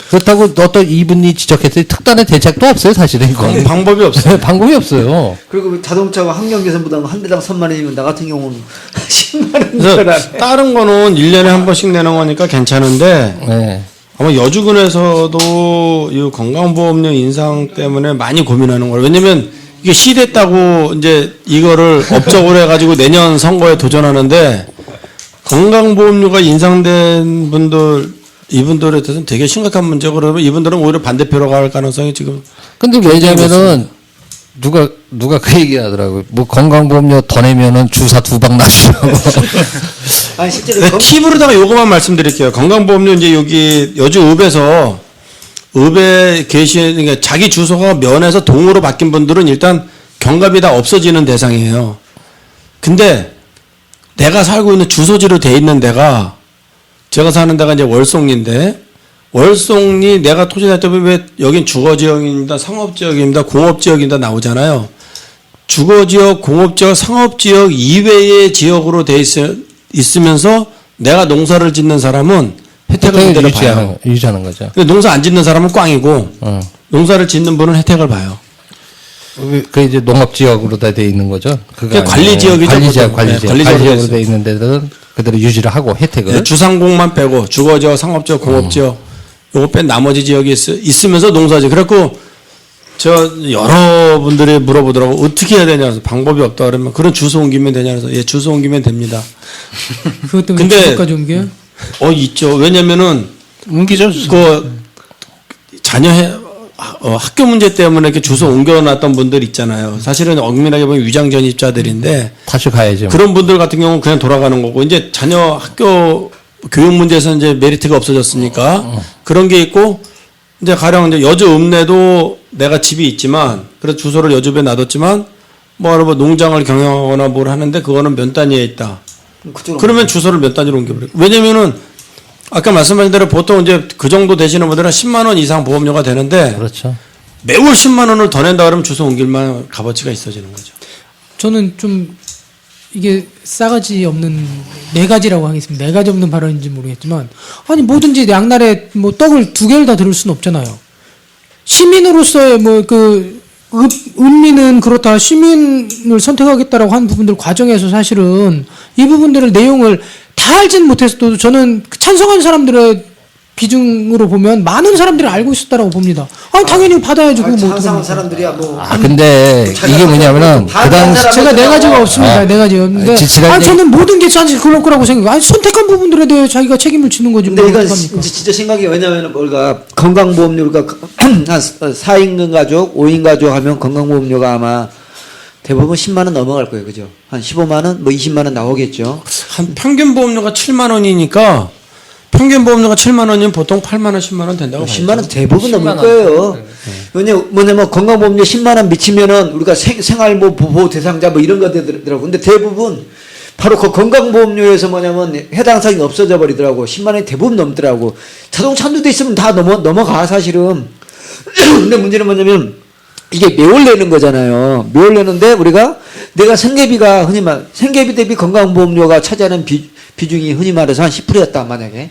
그렇다고 어떤 이분이 지적했듯이 특단의 대책도 없어요, 사실은 이건. 방법이 없어요. 방법이 없어요. 그리고 자동차가 환경개선보다 한 대당 3만 원이면 나 같은 경우는 10만 원 그래서 늘어나네. 다른 거는 1년에 한 번씩 내는 거니까 괜찮은데 네. 아마 여주군에서도 이 건강보험료 인상 때문에 많이 고민하는 거예요. 왜냐면 이게 시됐다고 이제 이거를 업적으로 해가지고 내년 선거에 도전하는데 건강보험료가 인상된 이분들에 대해서는 되게 심각한 문제고 그러면 이분들은 오히려 반대표로 갈 가능성이 지금. 근데 왜냐면은 누가 그 얘기 하더라고요. 뭐 건강보험료 더 내면은 주사 2방 놔주라고. 아니 실제로 네, 팁으로다가 요거만 말씀드릴게요. 건강보험료 이제 여기 여주읍에서 읍에 그러니까 자기 주소가 면에서 동으로 바뀐 분들은 일단 경갑이 다 없어지는 대상이에요. 근데 내가 살고 있는 주소지로 돼 있는 데가 제가 사는 데가 이제 월송리인데 월송리 내가 토지 날 때 왜 여긴 주거지역입니다, 상업지역입니다, 공업지역입니다 나오잖아요. 주거지역, 공업지역, 상업지역 이외의 지역으로 돼 있으면서 내가 농사를 짓는 사람은 혜택을 그대로 봐요. 유지하는 거죠. 근데 농사 안 짓는 사람은 꽝이고 농사를 짓는 분은 혜택을 봐요. 그 이제 농업지역으로 다 돼 있는 거죠. 그게 관리지역이죠. 관리지역으로 돼 있는 데들은 그대로 유지를 하고 혜택을. 네, 주상공만 빼고 주거지역, 상업지역, 공업지역 요거 뺀 나머지 지역이 있으면서 농사지. 그래갖고 여러분들이 물어보더라고 어떻게 해야 되냐 그래서 방법이 없다 그러면 그런 주소 옮기면 되냐 그래서 예 주소 옮기면 됩니다. 그것 때문에 근데 주소까지 옮겨요? 있죠. 왜냐면은 옮기죠. 자녀 학교 문제 때문에 이렇게 주소 옮겨놨던 분들 있잖아요. 사실은 엄밀하게 보면 위장 전입자들인데 다시 가야죠. 그런 분들 같은 경우는 그냥 돌아가는 거고 이제 자녀 학교 교육 문제에서 이제 메리트가 없어졌으니까 그런 게 있고 이제 가령 이제 여주 읍내도 내가 집이 있지만 그래서 주소를 여주읍에 놔뒀지만 뭐 농장을 경영하거나 뭘 하는데 그거는 면 단위에 있다. 그쪽으로 그러면 주소를 몇 단위로 옮겨버려요. 왜냐면은 아까 말씀하신 대로 보통 이제 그 정도 되시는 분들은 10만 원 이상 보험료가 되는데 그렇죠. 매월 10만 원을 더 낸다 그러면 주소 옮길만 값어치가 있어지는 거죠. 저는 좀 이게 싸가지 없는 네 가지라고 하겠습니다. 네 가지 없는 발언인지 모르겠지만 아니 뭐든지 양날에 뭐 떡을 두 개를 다 들을 수는 없잖아요. 시민으로서의 뭐 그 은미는 그렇다 시민을 선택하겠다라고 한 부분들 과정에서 사실은 이 부분들을 내용을 다 알지는 못했어도 저는 찬성한 사람들의 비중으로 보면 많은 사람들이 알고 있었다라고 봅니다. 아니 당연히 받아야지 그거 뭐 찬성한 어떡합니까? 사람들이야 뭐. 근데 이게 뭐냐면은 그 당시 제가 네 가지가 없습니다. 네 가지가 없는데 지지랄 저는 모든 게 사실 그럴 거라고 생각해요. 아니 선택한 부분들에 대해 자기가 책임을 지는 거지. 근데 뭐 이건 어떡합니까? 진짜 생각이 왜냐면 우리가 건강보험료가 한 4인근 가족, 5인 가족 하면 건강보험료가 아마 대부분 10만 원 넘어갈 거예요. 그죠? 한 15만 원, 뭐 20만 원 나오겠죠. 한 평균 보험료가 7만 원이니까 평균 보험료가 7만 원이면 보통 8만 원, 10만 원 된다고 10만 원 봐야죠. 대부분 10만 넘을 원. 거예요. 뭐냐면 건강보험료 10만 원 미치면은 우리가 생활보 보호 대상자 뭐 이런 거 되더라고. 근데 대부분 바로 그 건강보험료에서 뭐냐면 해당 사항이 없어져 버리더라고. 10만 원이 대부분 넘더라고. 자동차 한두 대 있으면 다 넘어가 사실은. 근데 문제는 뭐냐면 이게 매월 내는 거잖아요. 매월 내는데 우리가 내가 생계비가 흔히 생계비 대비 건강보험료가 차지하는 비중이 흔히 말해서 한 10%였다 만약에.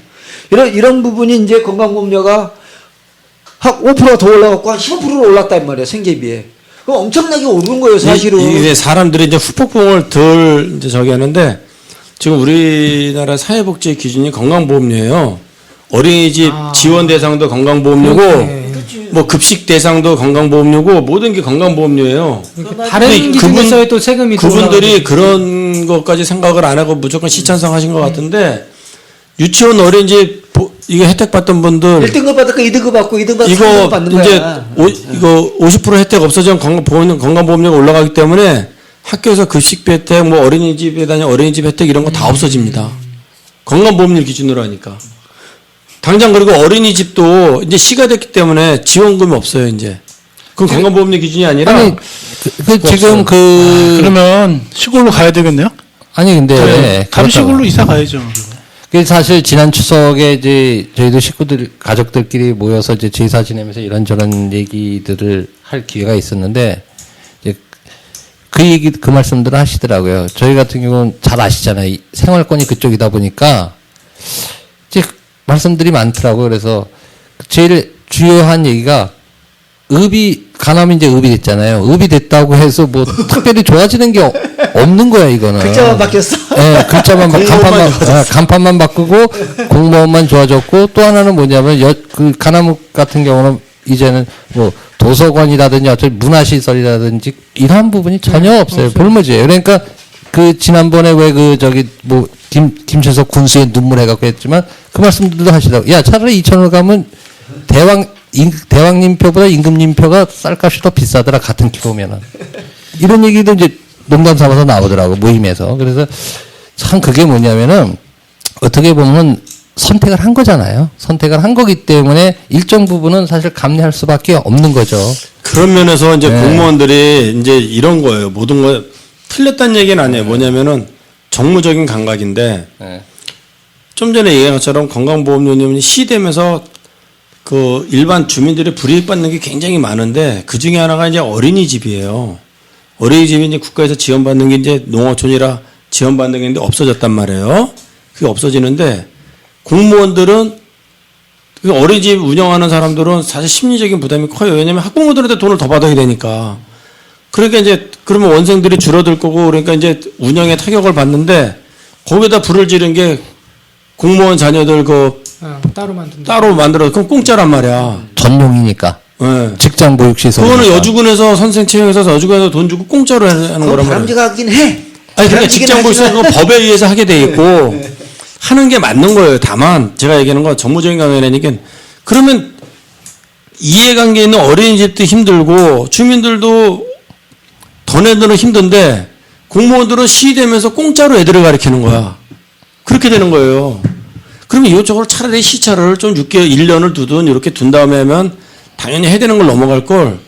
이런 부분이 이제 건강보험료가 한 5%가 더 올라갔고 한 15%로 올랐단 말이야, 생계비에. 그럼 엄청나게 오른 거예요, 사실은. 이게 사람들이 이제 후폭풍을 덜 이제 저기 하는데 지금 우리나라 사회복지 기준이 건강보험료예요. 어린이집 지원 대상도 건강보험료고 네. 뭐 급식 대상도 건강보험료고 모든 게 건강보험료예요. 다른 근데 기준에서의 또 세금이 또 그분들이 올라가고. 그런 것까지 생각을 안 하고 무조건 시찬성하신 것 같은데 유치원 어린이집 이거 혜택 받던 분들 1등급 받을까 2등급 받고 2등급 받고 3등급 이거 받는 이제 거야. 이거 50% 혜택 없어지면 건강보험료가 올라가기 때문에 학교에서 급식비 혜택, 뭐 어린이집에 다니는 어린이집 혜택 이런 거 다 없어집니다. 건강보험료 기준으로 하니까. 당장 그리고 어린이집도 이제 시가 됐기 때문에 지원금이 없어요 이제. 그건 건강보험료 기준이 아니라 아니 지금 그러면 시골로 가야 되겠네요. 아니 근데 다른 그렇다고. 시골로 이사 가야죠. 그 사실 지난 추석에 이제 저희도 식구들 가족들끼리 모여서 이제 제사 지내면서 이런저런 얘기들을 할 기회가 있었는데 이제 그 말씀들을 하시더라고요. 저희 같은 경우는 잘 아시잖아요. 이 생활권이 그쪽이다 보니까 이제 말씀들이 많더라고요. 그래서 제일 주요한 얘기가 간암이 이제 읍이 됐잖아요. 읍이 됐다고 해서 뭐 특별히 좋아지는 게 없는 거야, 이거는. 글자만 바뀌었어. 네, 글자만 간판만 바꾸고 공무원만 좋아졌고 또 하나는 뭐냐면 그 간암읍 같은 경우는 이제는 뭐 도서관이라든지 어떤 문화시설이라든지 이러한 부분이 전혀 없어요. 볼모지예요. 그러니까 그 지난번에 왜 그 저기 뭐 김철석 군수의 눈물 해갖고 했지만 그 말씀들도 하시더라고. 야 차라리 이천을 가면 대왕님표보다 임금님표가 쌀값이 더 비싸더라 같은 키로면은 이런 얘기도 이제 농담 삼아서 나오더라고 모임에서. 그래서 참 그게 뭐냐면은 어떻게 보면 선택을 한 거잖아요. 선택을 한 거기 때문에 일정 부분은 사실 감내할 수밖에 없는 거죠. 그런 면에서 이제 네. 공무원들이 이제 이런 거예요. 모든 거 틀렸다는 얘기는 아니에요. 뭐냐면은 정무적인 감각인데 네. 좀 전에 얘기한 것처럼 건강보험료님이 시되면서 그 일반 주민들이 불이익 받는 게 굉장히 많은데 그 중에 하나가 이제 어린이집이에요. 어린이집이 이제 국가에서 지원받는 게 이제 농어촌이라 지원받는 게 있는데 없어졌단 말이에요. 그게 없어지는데 공무원들은 그 어린이집 운영하는 사람들은 사실 심리적인 부담이 커요. 왜냐하면 학부모들한테 돈을 더 받아야 되니까. 그러니까 이제 그러면 원생들이 줄어들 거고 그러니까 이제 운영에 타격을 받는데 거기다 불을 지른 게 공무원 자녀들 따로 만든다. 따로 만들어 그럼 공짜란 말이야. 전용이니까. 예. 직장 보육시설. 그거는 여주군에서 선생 채용해서 여주군에서 돈 주고 공짜로 하는 거란 말이야. 바람직하긴 해. 아니 그러니까 바람직긴 직장 보육시설 하지만 그거 법에 의해서 하게 돼 있고 하는 게 맞는 거예요. 다만 제가 얘기하는 건 정무적인 강연이니까 그러면 이해관계 있는 어린이집도 힘들고 주민들도 더 내들은 힘든데 공무원들은 시되면서 공짜로 애들을 가르치는 거야. 그렇게 되는 거예요. 그러면 이쪽으로 차라리 시차를 좀 6개월, 1년을 두든 이렇게 둔 다음에 하면 당연히 해야 되는 걸 넘어갈 걸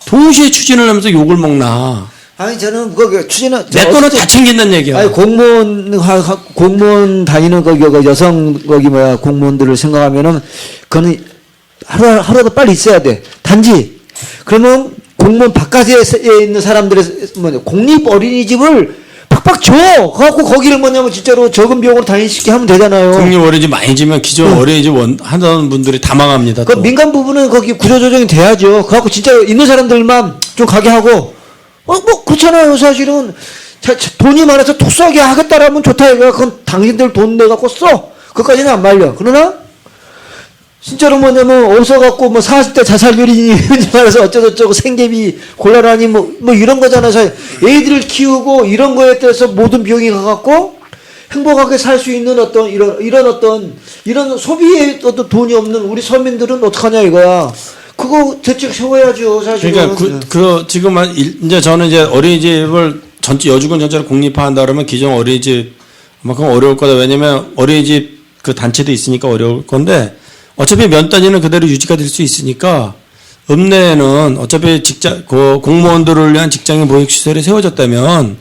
동시에 추진을 하면서 욕을 먹나. 아니 저는 그거 추진은 내 거는 다 챙긴다는 얘기야. 아니 공무원 다니는 거기 여성 거기 공무원들을 생각하면은 그거는 하루라도 빨리 있어야 돼. 단지 그러면 공무원 바깥에 있는 사람들의 공립 어린이집을 팍팍 줘. 그래갖고 거기를 진짜로 적은 비용으로 다닐 수 있게 하면 되잖아요. 공립 어린이집 많이 지면 기존 어린이집 하던 분들이 다 망합니다. 그 또. 민간 부분은 거기 구조조정이 돼야죠. 그래갖고 진짜 있는 사람들만 좀 가게 하고 그렇잖아요. 사실은 돈이 많아서 특수하게 하겠다라면 좋다 이거야. 그건 당신들 돈 내갖고 써. 그것까지는 안 말려. 그러나 진짜로 어디서 갖고 40대 자살률이 말해서 어쩌고저쩌고 생계비 곤란하니 이런 거잖아요. 애들을 키우고 이런 거에 대해서 모든 비용이 가갖고 행복하게 살 수 있는 이런 소비에 어떤 돈이 없는 우리 서민들은 어떡하냐 이거야. 그거 대책 세워야죠, 사실은. 그러니까 지금 이제 저는 이제 어린이집을 여주군 전체를 공립화한다 그러면 기존 어린이집 그만큼 어려울 거다. 왜냐면 어린이집 그 단체도 있으니까 어려울 건데 어차피 면 단위는 그대로 유지가 될 수 있으니까 읍내에는 어차피 공무원들을 위한 직장인 보육시설이 세워졌다면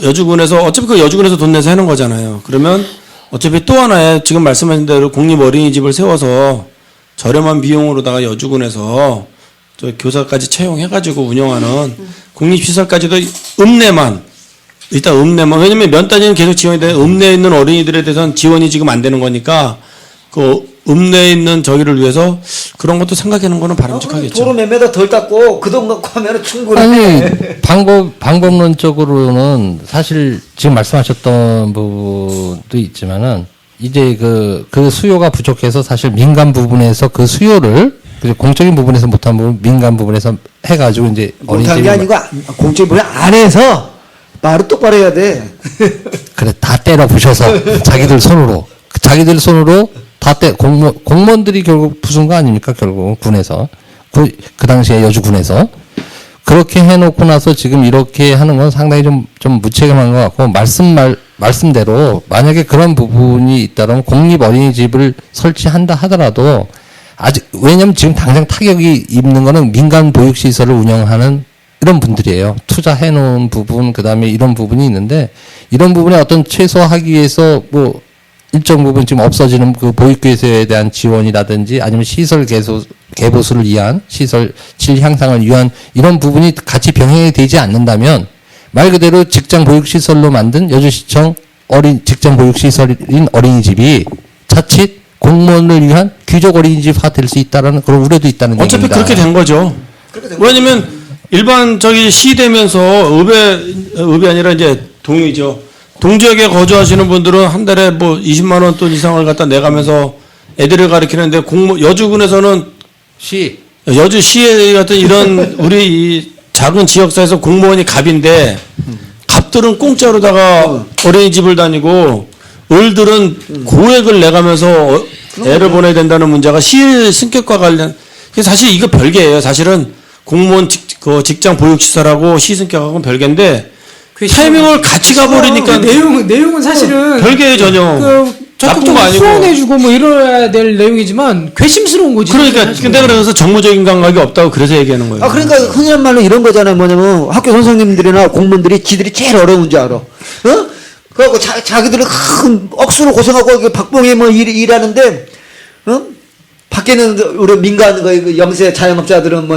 여주군에서 어차피 그 여주군에서 돈 내서 하는 거잖아요. 그러면 어차피 또 하나의 지금 말씀하신 대로 공립 어린이집을 세워서 저렴한 비용으로다가 여주군에서 저 교사까지 채용해가지고 운영하는 공립시설까지도 읍내만 왜냐면 면 단위는 계속 지원이 돼. 읍내에 있는 어린이들에 대해서는 지원이 지금 안 되는 거니까 그 읍내에 있는 저기를 위해서 그런 것도 생각하는 거는 바람직하겠죠. 도로 몇 메다 덜 닦고 그 돈 갖고 하면 충분해. 아니 방법론적으로는 사실 지금 말씀하셨던 부분도 있지만은 이제 그 수요가 부족해서 사실 민간 부분에서 그 수요를 공적인 부분에서 못한 부분 민간 부분에서 해가지고 이제 못한 게 아니고 공적인 부분 안에서 말을 똑바로 해야 돼. 그래 다 때려 부셔서 자기들 손으로 다 공무원들이 결국 부순 거 아닙니까 결국 군에서 그 당시에 여주군에서 그렇게 해놓고 나서 지금 이렇게 하는 건 상당히 좀 무책임한 것 같고 말씀대로 만약에 그런 부분이 있다면 공립 어린이집을 설치한다 하더라도 아직 왜냐면 지금 당장 타격이 입는 거는 민간 보육시설을 운영하는 이런 분들이에요. 투자해 놓은 부분 그다음에 이런 부분이 있는데 이런 부분에 어떤 최소화하기 위해서 일정 부분 지금 없어지는 그 보육교사에 대한 지원이라든지 아니면 시설 개보수를 위한 시설 질 향상을 위한 이런 부분이 같이 병행이 되지 않는다면 말 그대로 직장 보육시설로 만든 여주시청 직장 보육시설인 어린이집이 자칫 공무원을 위한 귀족 어린이집화 될 수 있다라는 그런 우려도 있다는 얘기입니다. 어차피 그렇게 된 거죠. 왜냐면 일반 시 되면서 읍이 아니라 이제 동이죠. 동지역에 거주하시는 분들은 한 달에 20만 원 돈 이상을 갖다 내가면서 애들을 가르치는데 여주군에서는 여주시에 같은 이런 우리 이 작은 지역사에서 공무원이 갑인데 갑들은 공짜로다가 어린이집을 다니고 을들은 고액을 내가면서 애를 보내야 된다는 문제가 시 승격과 관련 사실 이거 별개예요. 사실은 공무원 직장 보육시설하고 시 승격하고는 별개인데 타이밍을 같이 가버리니까 내용은 사실은 별개의 전혀 나쁜 거 아니고 후원해주고 이래야 될 내용이지만 괘씸스러운 거지. 그러니까 근데 그래서 정무적인 감각이 없다고 그래서 얘기하는 거예요. 그러니까 흔한 말로 이런 거잖아요. 뭐냐면 학교 선생님들이나 공무원들이 지들이 제일 어려운 줄 알아. 그래갖고 자기들은 큰 억수로 고생하고 박봉에 일하는데 밖에는 우리 민간 영세 자영업자들은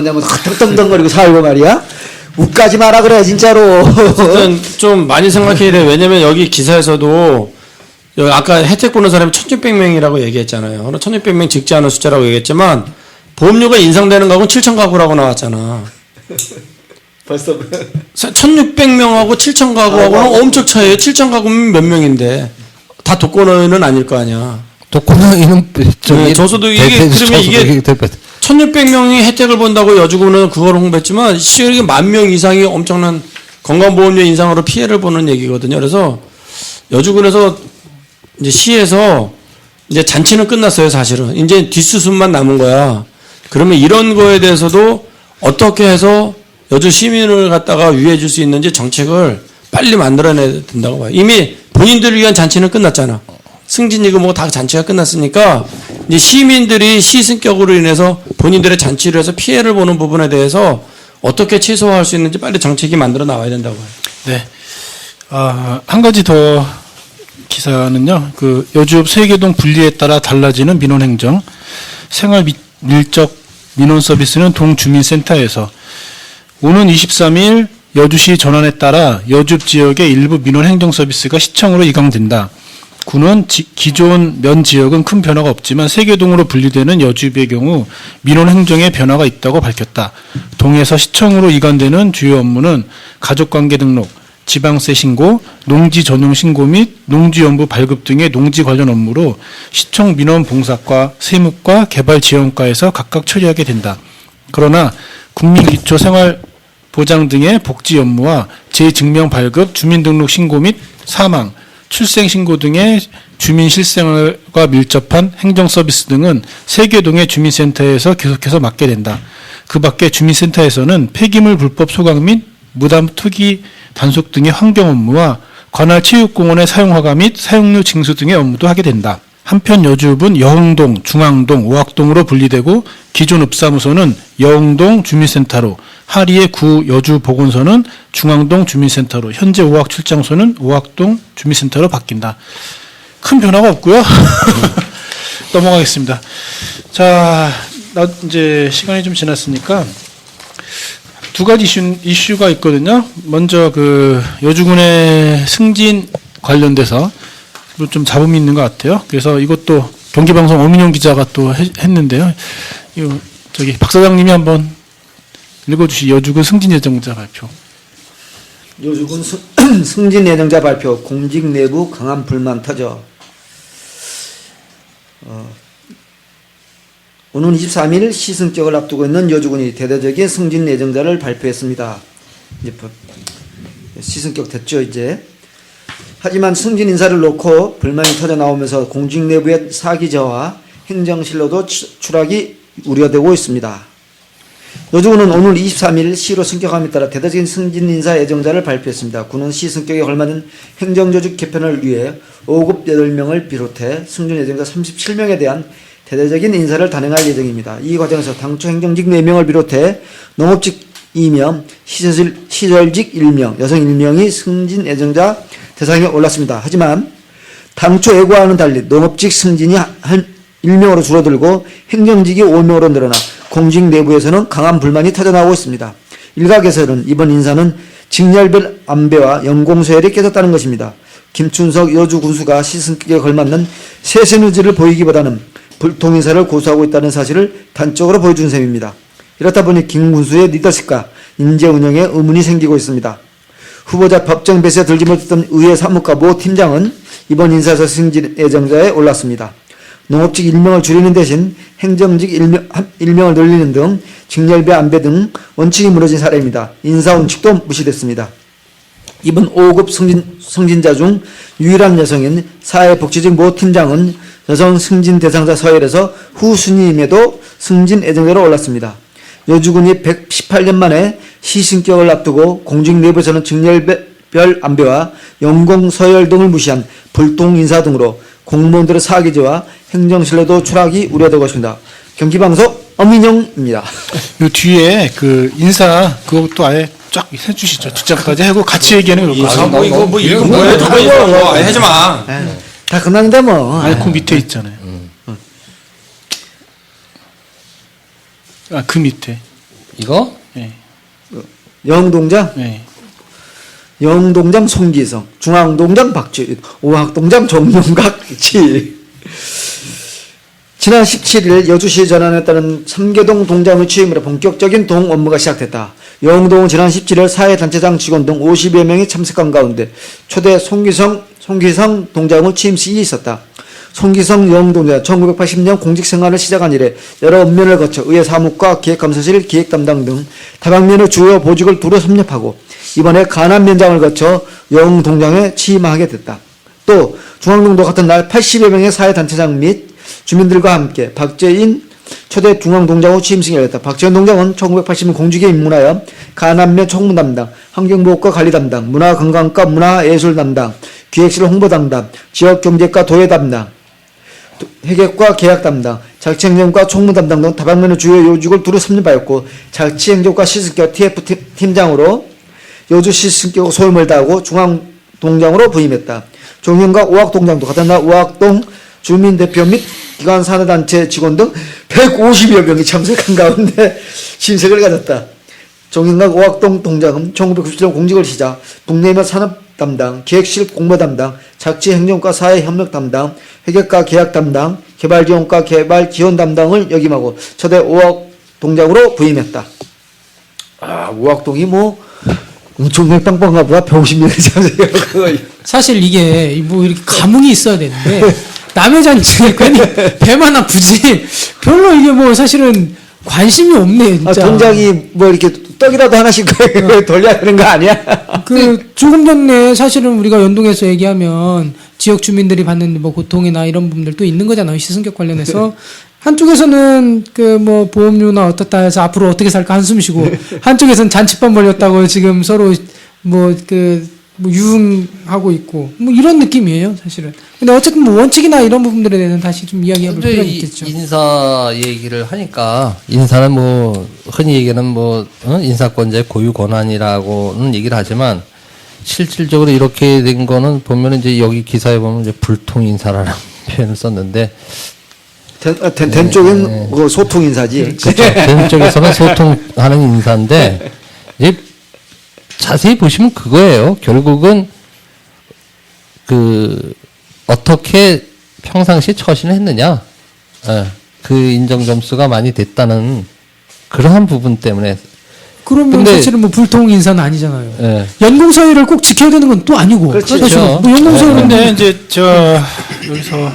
덩덩덩거리고 살고 말이야. 웃가지 마라 그래 진짜로. 어쨌든 좀 많이 생각해야 돼. 왜냐면 여기 기사에서도 여기 아까 혜택 보는 사람이 1,600명이라고 얘기했잖아요. 1,600명 적지 않은 숫자라고 얘기했지만 보험료가 인상되는 가구는 7,000가구라고 나왔잖아. 벌써 1,600명하고 7,000가구하고는 엄청 차이에요. 7,000가구면 몇 명인데 다 독거노인은 아닐 거 아니야. 독거노인은 저소득 이게 그러면 이게 1,600명이 혜택을 본다고 여주군은 그걸 홍보했지만 실제 10,000명 이상이 엄청난 건강보험료 인상으로 피해를 보는 얘기거든요. 그래서 여주군에서 이제 시에서 이제 잔치는 끝났어요. 사실은 이제 뒷수습만 남은 거야. 그러면 이런 거에 대해서도 어떻게 해서 여주 시민을 갖다가 위해 줄 수 있는지 정책을 빨리 만들어내야 된다고 봐요. 이미 본인들을 위한 잔치는 끝났잖아. 승진이고 다 잔치가 끝났으니까 이제 시민들이 시승격으로 인해서 본인들의 잔치를 해서 피해를 보는 부분에 대해서 어떻게 최소화할 수 있는지 빨리 정책이 만들어 나와야 된다고 해요. 네. 한 가지 더 기사는요. 그 여주읍 세계동 분리에 따라 달라지는 민원행정, 생활 밀접 민원 서비스는 동주민센터에서 오는 23일 여주시 전환에 따라 여주읍 지역의 일부 민원행정 서비스가 시청으로 이강된다. 군은 기존 면 지역은 큰 변화가 없지만 세계동으로 분리되는 여주읍의 경우 민원행정에 변화가 있다고 밝혔다. 동에서 시청으로 이관되는 주요 업무는 가족관계 등록, 지방세 신고, 농지 전용 신고 및 농지연부 발급 등의 농지 관련 업무로 시청 민원봉사과, 세무과, 개발지원과에서 각각 처리하게 된다. 그러나 국민기초생활보장 등의 복지 업무와 재증명 발급, 주민등록 신고 및 사망, 출생 신고 등의 주민 실생활과 밀접한 행정 서비스 등은 세계동의 주민센터에서 계속해서 맡게 된다. 그 밖에 주민센터에서는 폐기물 불법 소각 및 무담 투기 단속 등의 환경 업무와 관할 체육공원의 사용허가 및 사용료 징수 등의 업무도 하게 된다. 한편 여주읍은 여흥동, 중앙동, 오학동으로 분리되고 기존 읍사무소는 여흥동 주민센터로, 하리의 구 여주보건소는 중앙동 주민센터로, 현재 오학 출장소는 오학동 주민센터로 바뀐다. 큰 변화가 없고요. 넘어가겠습니다. 자, 이제 시간이 좀 지났으니까 두 가지 이슈가 있거든요. 먼저 그 여주군의 승진 관련돼서 좀 잡음이 있는 것 같아요. 그래서 이것도 경기방송 엄인용 기자가 또 했는데요. 이거 저기 박 사장님이 한번 읽어주시 여주군 승진 예정자 발표. 여주군 승진 예정자 발표. 공직 내부 강한 불만 터져. 오는 23일 시승격을 앞두고 있는 여주군이 대대적인 승진 예정자를 발표했습니다. 이제 시승격 됐죠, 이제. 하지만 승진 인사를 놓고 불만이 터져 나오면서 공직 내부의 사기저하, 행정실로도 추락이 우려되고 있습니다. 여주군은 오늘 23일 시로 승격함에 따라 대대적인 승진 인사 예정자를 발표했습니다. 군은 시 승격에 걸맞는 행정조직 개편을 위해 5급 8명을 비롯해 승진 예정자 37명에 대한 대대적인 인사를 단행할 예정입니다. 이 과정에서 당초 행정직 4명을 비롯해 농업직 2명, 시설직 1명, 여성 1명이 승진 예정자 대상에 올랐습니다. 하지만 당초 예고와는 달리 농업직 승진이 한 1명으로 줄어들고 행정직이 5명으로 늘어나 공직 내부에서는 강한 불만이 터져나오고 있습니다. 일각에서는 이번 인사는 직렬별 안배와 연공서열이 깨졌다는 것입니다. 김춘석 여주군수가 시승격에 걸맞는 세세 의지를 보이기보다는 불통인사를 고수하고 있다는 사실을 단적으로 보여준 셈입니다. 이렇다 보니 김 군수의 리더십과 인재 운영에 의문이 생기고 있습니다. 후보자 법정 배세에 들지 못했던 의회 사무과 모 팀장은 이번 인사에서 승진 예정자에 올랐습니다. 농업직 1명을 줄이는 대신 행정직 1명을 늘리는 등 직렬배 안배 등 원칙이 무너진 사례입니다. 인사 원칙도 무시됐습니다. 이번 5급 승진자 중 유일한 여성인 사회복지직 모 팀장은 여성 승진 대상자 서열에서 후순위임에도 승진 예정자로 올랐습니다. 여주군이 118년 만에 시승격을 앞두고 공직 내부에서는 직렬별 안배와 연공 서열 등을 무시한 불통 인사 등으로 공무원들의 사기죄와 행정신뢰도 추락이 우려되고 있습니다. 경기방송 엄민영입니다. 요 뒤에 그 인사 그것도 아예 쫙 해주시죠. 뒷장까지 하고 같이 얘기하는 거. 이거 뭐야? 누가 이거 하지 마. 다 끝났는데 뭐. 아니 그 밑에 있잖아요. 그 밑에. 이거? 네. 영동장, 네. 영동장 송기성, 중앙동장 박주일, 오학동장 정명각치. 지난 17일 여주시 전환에 따른 삼계동 동장의 취임으로 본격적인 동 업무가 시작됐다. 영동은 지난 17일 사회단체장 직원 등 50여 명이 참석한 가운데 초대 송기성 동장의 취임식이 있었다. 송기성 영동자 1980년 공직생활을 시작한 이래 여러 업면을 거쳐 의회 사무과 기획감사실 기획담당 등 다방면의 주요 보직을 두루 섭렵하고 이번에 간암면장을 거쳐 영동장에 취임하게 됐다. 또 중앙동도 같은 날 80여 명의 사회단체장 및 주민들과 함께 박재인 초대 중앙동장으로 취임식이 열렸다. 박재인 동장은 1980년 공직에 입문하여 간암면 총무 담당, 환경보호과 관리 담당, 문화관광과 문화예술 담당, 기획실 홍보 담당, 지역경제과 도예 담당, 회계과 계약 담당, 자치행정과 총무 담당 등 다방면의 주요 요직을 두루 섭렵하였고 자치행정과 시승교 TF 팀장으로 여주 시승교 소임을 다하고 중앙동장으로 부임했다. 종현과 오학동장도 같은 날 오학동 주민대표 및 기관사회단체 직원 등 150여 명이 참석한 가운데 신색을 가졌다. 정인각 오학동 동장은 1997년 공직을 시작 북내면 산업 담당, 기획실 공모 담당, 자치행정과 사회협력 담당, 회계과 계약 담당, 개발지원과 개발 지원 담당을 역임하고 초대 오학동장으로 부임했다. 아, 오학동이 뭐 엄청 빵빵가 보다 150명이 참석해서 사실 이게 뭐 이렇게 감흥이 있어야 되는데 남의 잔치에 괜히 배만 아프지 별로 이게 뭐 사실은 관심이 없네 진짜. 아, 동장이 뭐 이렇게 떡이라도 하나씩 돌려야 되는 거 아니야? 그 조금 전에 사실은 우리가 연동해서 얘기하면 지역 주민들이 받는 뭐 고통이나 이런 부분들도 있는 거잖아요. 시승격 관련해서 한쪽에서는 그 뭐 보험료나 어떻다 해서 앞으로 어떻게 살까 한숨 쉬고 한쪽에서는 잔치밥 벌렸다고 지금 서로 뭐 유흥하고 있고 뭐 이런 느낌이에요 사실은. 근데 어쨌든 뭐 원칙이나 이런 부분들에 대해서는 다시 좀 이야기해볼 근데 필요가 이 있겠죠. 인사 얘기를 하니까 인사는 뭐 흔히 얘기하는 뭐 인사권자의 고유 권한이라고는 얘기를 하지만 실질적으로 이렇게 된 거는 보면 이제 여기 기사에 보면 이제 불통 인사라는 표현을 썼는데 된 쪽은 그 소통 인사지. 그렇죠. 된 쪽에서는 소통하는 인사인데 이제 자세히 보시면 그거예요. 결국은 그 어떻게 평상시 처신을 했느냐, 그 인정 점수가 많이 됐다는 그러한 부분 때문에. 그러면 근데- 사실은 뭐 불통 인사는 아니잖아요. 예. 연공서열을 꼭 지켜야 되는 건 또 아니고. 그렇죠. 사실은 뭐 연공서열은 근데 이제 저 여기서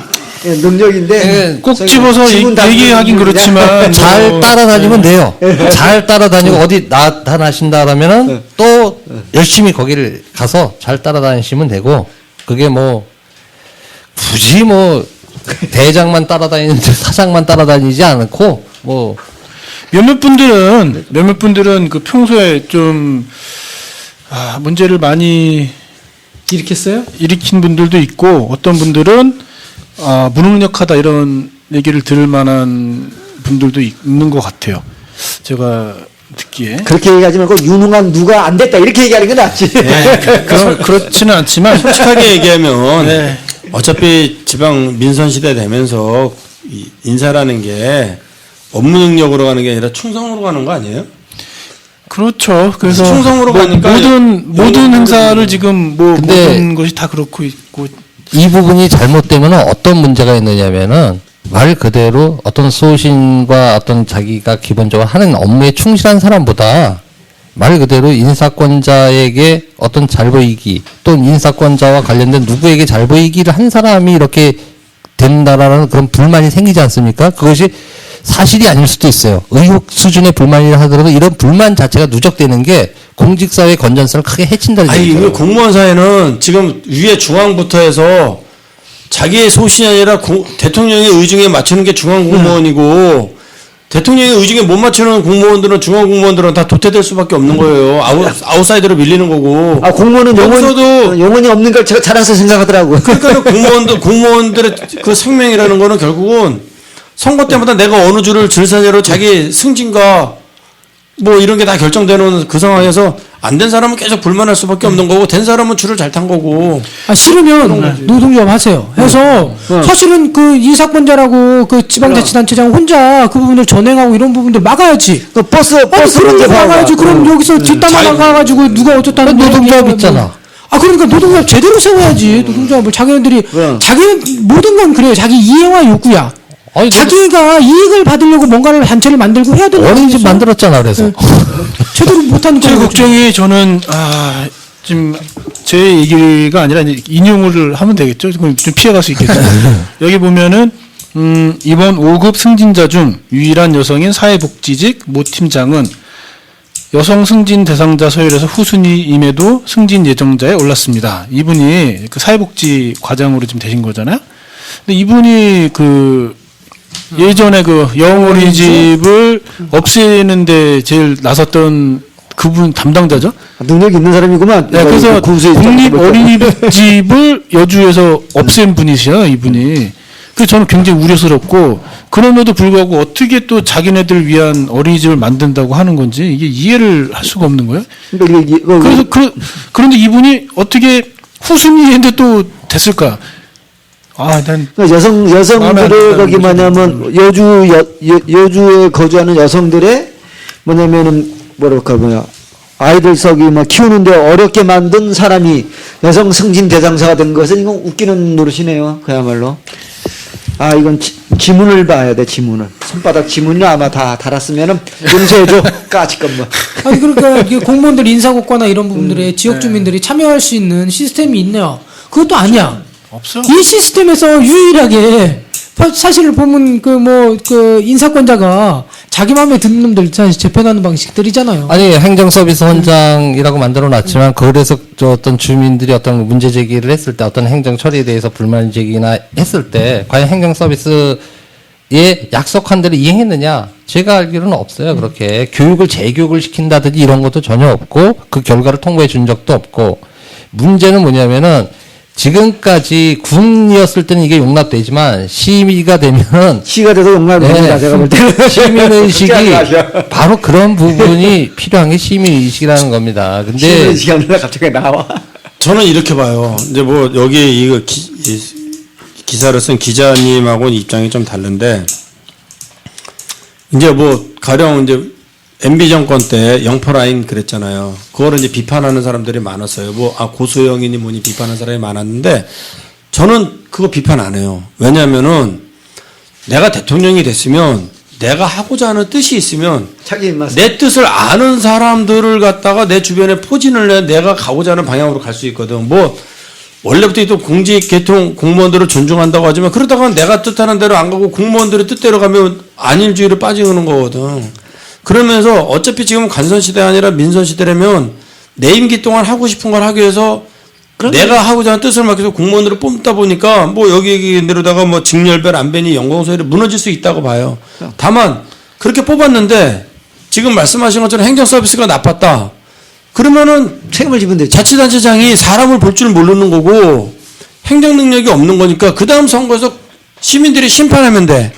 예, 능력인데 꼭 저기 집어서 지분 다스리는 얘기하긴 그냥 그렇지만 잘 뭐 따라다니면 돼요. 잘 따라다니고 어디 나타나신다라면은 또 열심히 거기를 가서 잘 따라다니시면 되고 그게 뭐 굳이 뭐 대장만 따라다니는데 사장만 따라다니지 않고 뭐 몇몇 분들은 그 평소에 좀 문제를 많이 일으켰어요? 일으킨 분들도 있고 어떤 분들은 무능력하다 이런 얘기를 들을 만한 분들도 있는 것 같아요. 제가 듣기에. 그렇게 얘기하지 말고 유능한 누가 안 됐다 이렇게 얘기하는 게 낫지. 그렇지는 않지만 솔직하게 얘기하면 네. 어차피 지방 민선 시대 되면서 이 인사라는 게 업무 능력으로 가는 게 아니라 충성으로 가는 거 아니에요? 그렇죠. 그래서 충성으로 가니까 모든 행사를 지금 뭐 근데- 모든 것이 다 그렇고 있고 이 부분이 잘못되면 어떤 문제가 있느냐면은 말 그대로 어떤 소신과 어떤 자기가 기본적으로 하는 업무에 충실한 사람보다 말 그대로 인사권자에게 어떤 잘 보이기 또는 인사권자와 관련된 누구에게 잘 보이기를 한 사람이 이렇게 된다라는 그런 불만이 생기지 않습니까? 그것이 사실이 아닐 수도 있어요. 의혹 수준의 불만이라 하더라도 이런 불만 자체가 누적되는 게 공직사회 건전성을 크게 해친다는 아니, 얘기죠. 이거 공무원 사회는 지금 위에 중앙부터 해서 자기의 소신이 아니라 대통령의 의중에 맞추는 게 중앙 공무원이고 대통령의 의중에 못 맞추는 공무원들은 중앙 공무원들은 다 도태될 수밖에 없는 거예요. 아웃사이더로 밀리는 거고. 아 공무원은 여기서도 영혼이 없는 걸 제가 자랑해서 생각하더라고. 그러니까 공무원들의 그 생명이라는 거는 결국은 선거 때마다 내가 어느 줄을 질서대로 자기 승진과 뭐 이런 게 다 결정되는 그 상황에서 안 된 사람은 계속 불만할 수밖에 없는 거고 된 사람은 줄을 잘 탄 거고. 싫으면 노동조합 하세요. 해서 사실은 그 인사권자라고 그 지방자치단체장 혼자 그 부분을 전행하고 이런 부분들 막아야지. 그 버스 그런 게 막아야지. 그럼 여기서 뒷담화 나가가지고 누가 어쩌다는 노동조합 얘기하면 있잖아. 그러니까 노동조합 제대로 세워야지. 노동조합을 자기네들이 자기는 모든 건 그래요. 자기 이해와 욕구야. 아니, 자기가 이익을 받으려고 뭔가를 단체를 만들고 해야 되는 어린이집 거죠. 만들었잖아 그래서. 제대로 못하니까. 제 걱정이 저는 지금 제 얘기가 아니라 이제 인용을 하면 되겠죠. 좀 피해갈 수 있겠죠. 여기 보면은 이번 5급 승진자 중 유일한 여성인 사회복지직 모 팀장은 여성 승진 대상자 서열에서 후순위임에도 승진 예정자에 올랐습니다. 이분이 그 사회복지 과장으로 지금 되신 거잖아요. 근데 이분이 그 예전에 그 영어린이집을 없애는데 제일 나섰던 그분 담당자죠. 능력 있는 사람이구만. 네, 그래서 군수에 국립 어린이집을 여주에서 없앤 분이시요, 이분이. 그 저는 굉장히 우려스럽고 그럼에도 불구하고 어떻게 또 자기네들 위한 어린이집을 만든다고 하는 건지 이게 이해를 할 수가 없는 거예요. 그러니까 이거 그래서 그런데 이분이 어떻게 후순위인데 또 됐을까? 난 그러니까 마음에 안 여성들의 든다는 거기 거죠. 뭐냐면 여주에 거주하는 여성들의 뭐냐면은 뭐랄까 아이들 뭐 키우는데 어렵게 만든 사람이 여성 승진 대상자가 된 것은 이건 웃기는 노릇이네요. 그야말로. 이건 지문을 봐야 돼. 지문을. 손바닥 지문이 아마 다 달았으면은 용서해줘. 까짓건 뭐. 아니 그러니까 이게 공무원들 인사고과나 이런 부분들에 지역 주민들이 참여할 수 있는 시스템이 있네요. 그것도 아니야. 없어. 이 시스템에서 유일하게 사실을 보면 그 인사권자가 자기 마음에 드는 놈들 재편하는 방식들이잖아요. 아니 행정 서비스 헌장이라고 만들어 놨지만 그래서 저 어떤 주민들이 어떤 문제 제기를 했을 때 어떤 행정 처리에 대해서 불만 제기나 했을 때 과연 행정 서비스에 약속한 대로 이행했느냐? 제가 알기로는 없어요. 그렇게 교육을 재교육을 시킨다든지 이런 것도 전혀 없고 그 결과를 통보해 준 적도 없고 문제는 뭐냐면은 지금까지 군이었을 때는 이게 용납되지만 시위가 되면은 시가 돼서 용납을 합니다. 제가 볼 때는. 시민의식이 바로 그런 부분이 필요한 게 시민의식이라는 겁니다. 근데 시는 시간을 갑자기 나와. 저는 이렇게 봐요. 이제 뭐 여기 이거 기사를 쓴 기자님하고는 입장이 좀 다른데 이제 뭐 가령 이제 MB 정권 때 영포라인 그랬잖아요. 그거를 이제 비판하는 사람들이 많았어요. 고소영이니 뭐니 비판하는 사람이 많았는데 저는 그거 비판 안 해요. 왜냐면은 내가 대통령이 됐으면 내가 하고자 하는 뜻이 있으면 자기 입맛. 내 뜻을 아는 사람들을 갖다가 내 주변에 포진을 내 내가 가고자 하는 방향으로 갈 수 있거든. 원래부터 또 공직 계통 공무원들을 존중한다고 하지만 그러다가 내가 뜻하는 대로 안 가고 공무원들의 뜻대로 가면 안일주의로 빠지는 거거든. 그러면서 어차피 지금 간선시대 아니라 민선시대라면 내 임기 동안 하고 싶은 걸 하기 위해서 내가 하고자 하는 뜻을 맡겨서 공무원들을 뽑다 보니까 여기 얘기한 대로다가 직렬별 안배니 연공소일이 무너질 수 있다고 봐요. 다만 그렇게 뽑았는데 지금 말씀하신 것처럼 행정 서비스가 나빴다. 그러면은 책임을 지면 되죠. 자치단체장이 사람을 볼 줄 모르는 거고 행정 능력이 없는 거니까 그 다음 선거에서 시민들이 심판하면 돼.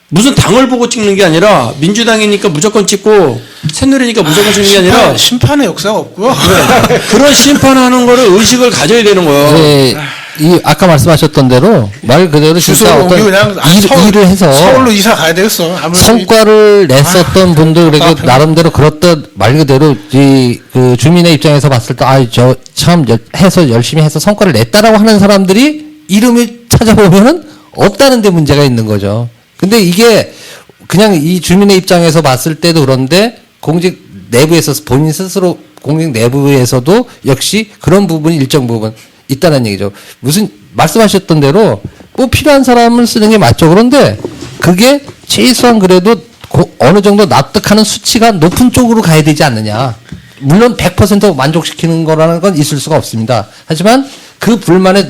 무슨 당을 보고 찍는 게 아니라 민주당이니까 무조건 찍고 새누리니까 무조건 찍는 게 아니라 심판의 역사가 없고요. 그런 심판하는 거를 의식을 가져야 되는 거예요. 이제 이 아까 말씀하셨던 대로 말 그대로 진짜 주소를 어떤 옮기고 그냥 일을 해서 서울로 이사 가야 되겠어. 아무래도 성과를 냈었던 분들 그리고 답답해. 나름대로 그렇던 말 그대로 그 주민의 입장에서 봤을 때 저 참 해서 열심히 해서 성과를 냈다라고 하는 사람들이 이름을 찾아보면은 없다는 데 문제가 있는 거죠. 근데 이게 그냥 이 주민의 입장에서 봤을 때도 그런데 공직 내부에서 본인 스스로 공직 내부에서도 역시 그런 부분이 일정 부분 있다는 얘기죠. 무슨 말씀하셨던 대로 필요한 사람을 쓰는 게 맞죠. 그런데 그게 최소한 그래도 어느 정도 납득하는 수치가 높은 쪽으로 가야 되지 않느냐. 물론 100% 만족시키는 거라는 건 있을 수가 없습니다. 하지만 그 불만의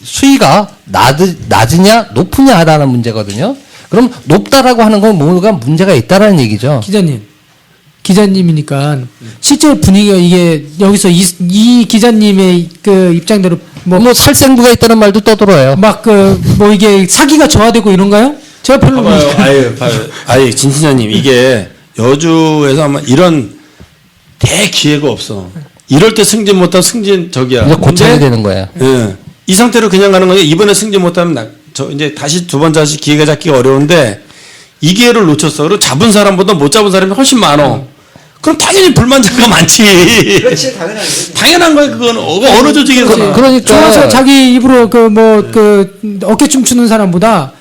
수위가 낮으냐 높으냐라는 문제거든요. 그럼 높다라고 하는 건 뭔가 문제가 있다라는 얘기죠. 기자님이니까 실제 분위기가 이게 여기서 이 기자님의 그 입장대로 살생부가 있다는 말도 떠들어요. 이게 사기가 저하되고 이런가요? 제가 별로 봐요. 진신자님 이게 여주에서 아마 이런 대기회가 없어. 이럴 때 승진 못하면 승진 저기야. 이제 고쳐야 되는 거예요. 예. 이 상태로 그냥 가는 거예요. 이번에 승진 못하면 이제 다시 두 번 다시 기회가 잡기가 어려운데 이 기회를 놓쳤어. 그리고 잡은 사람보다 못 잡은 사람이 훨씬 많어. 그럼 당연히 불만자가 많지. 그렇지, 당연하지. 당연한 거야. 그건 어느 조직에서. 그러니까 좋아서 자기 입으로 어깨 춤추는 사람보다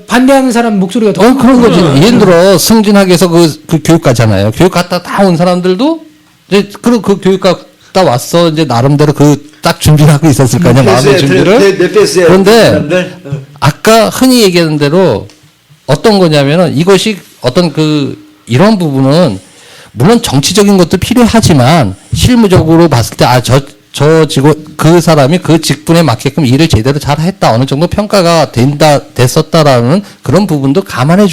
반대하는 사람 목소리가 더 그런 거지. 예를 들어 승진하기 위해서 그 교육 가잖아요. 교육 갔다 다 온 사람들도 이제 그 교육 갔다 왔어. 이제 나름대로 딱 준비를 하고 있었을 거 아니야. 마음의 준비를. 그런데 아까 흔히 얘기하는 대로 어떤 거냐면은 이것이 어떤 이런 부분은 물론 정치적인 것도 필요하지만 실무적으로 봤을 때 그 사람이 그 직분에 맞게끔 일을 제대로 잘 했다. 어느 정도 평가가 됐었다라는 그런 부분도 감안해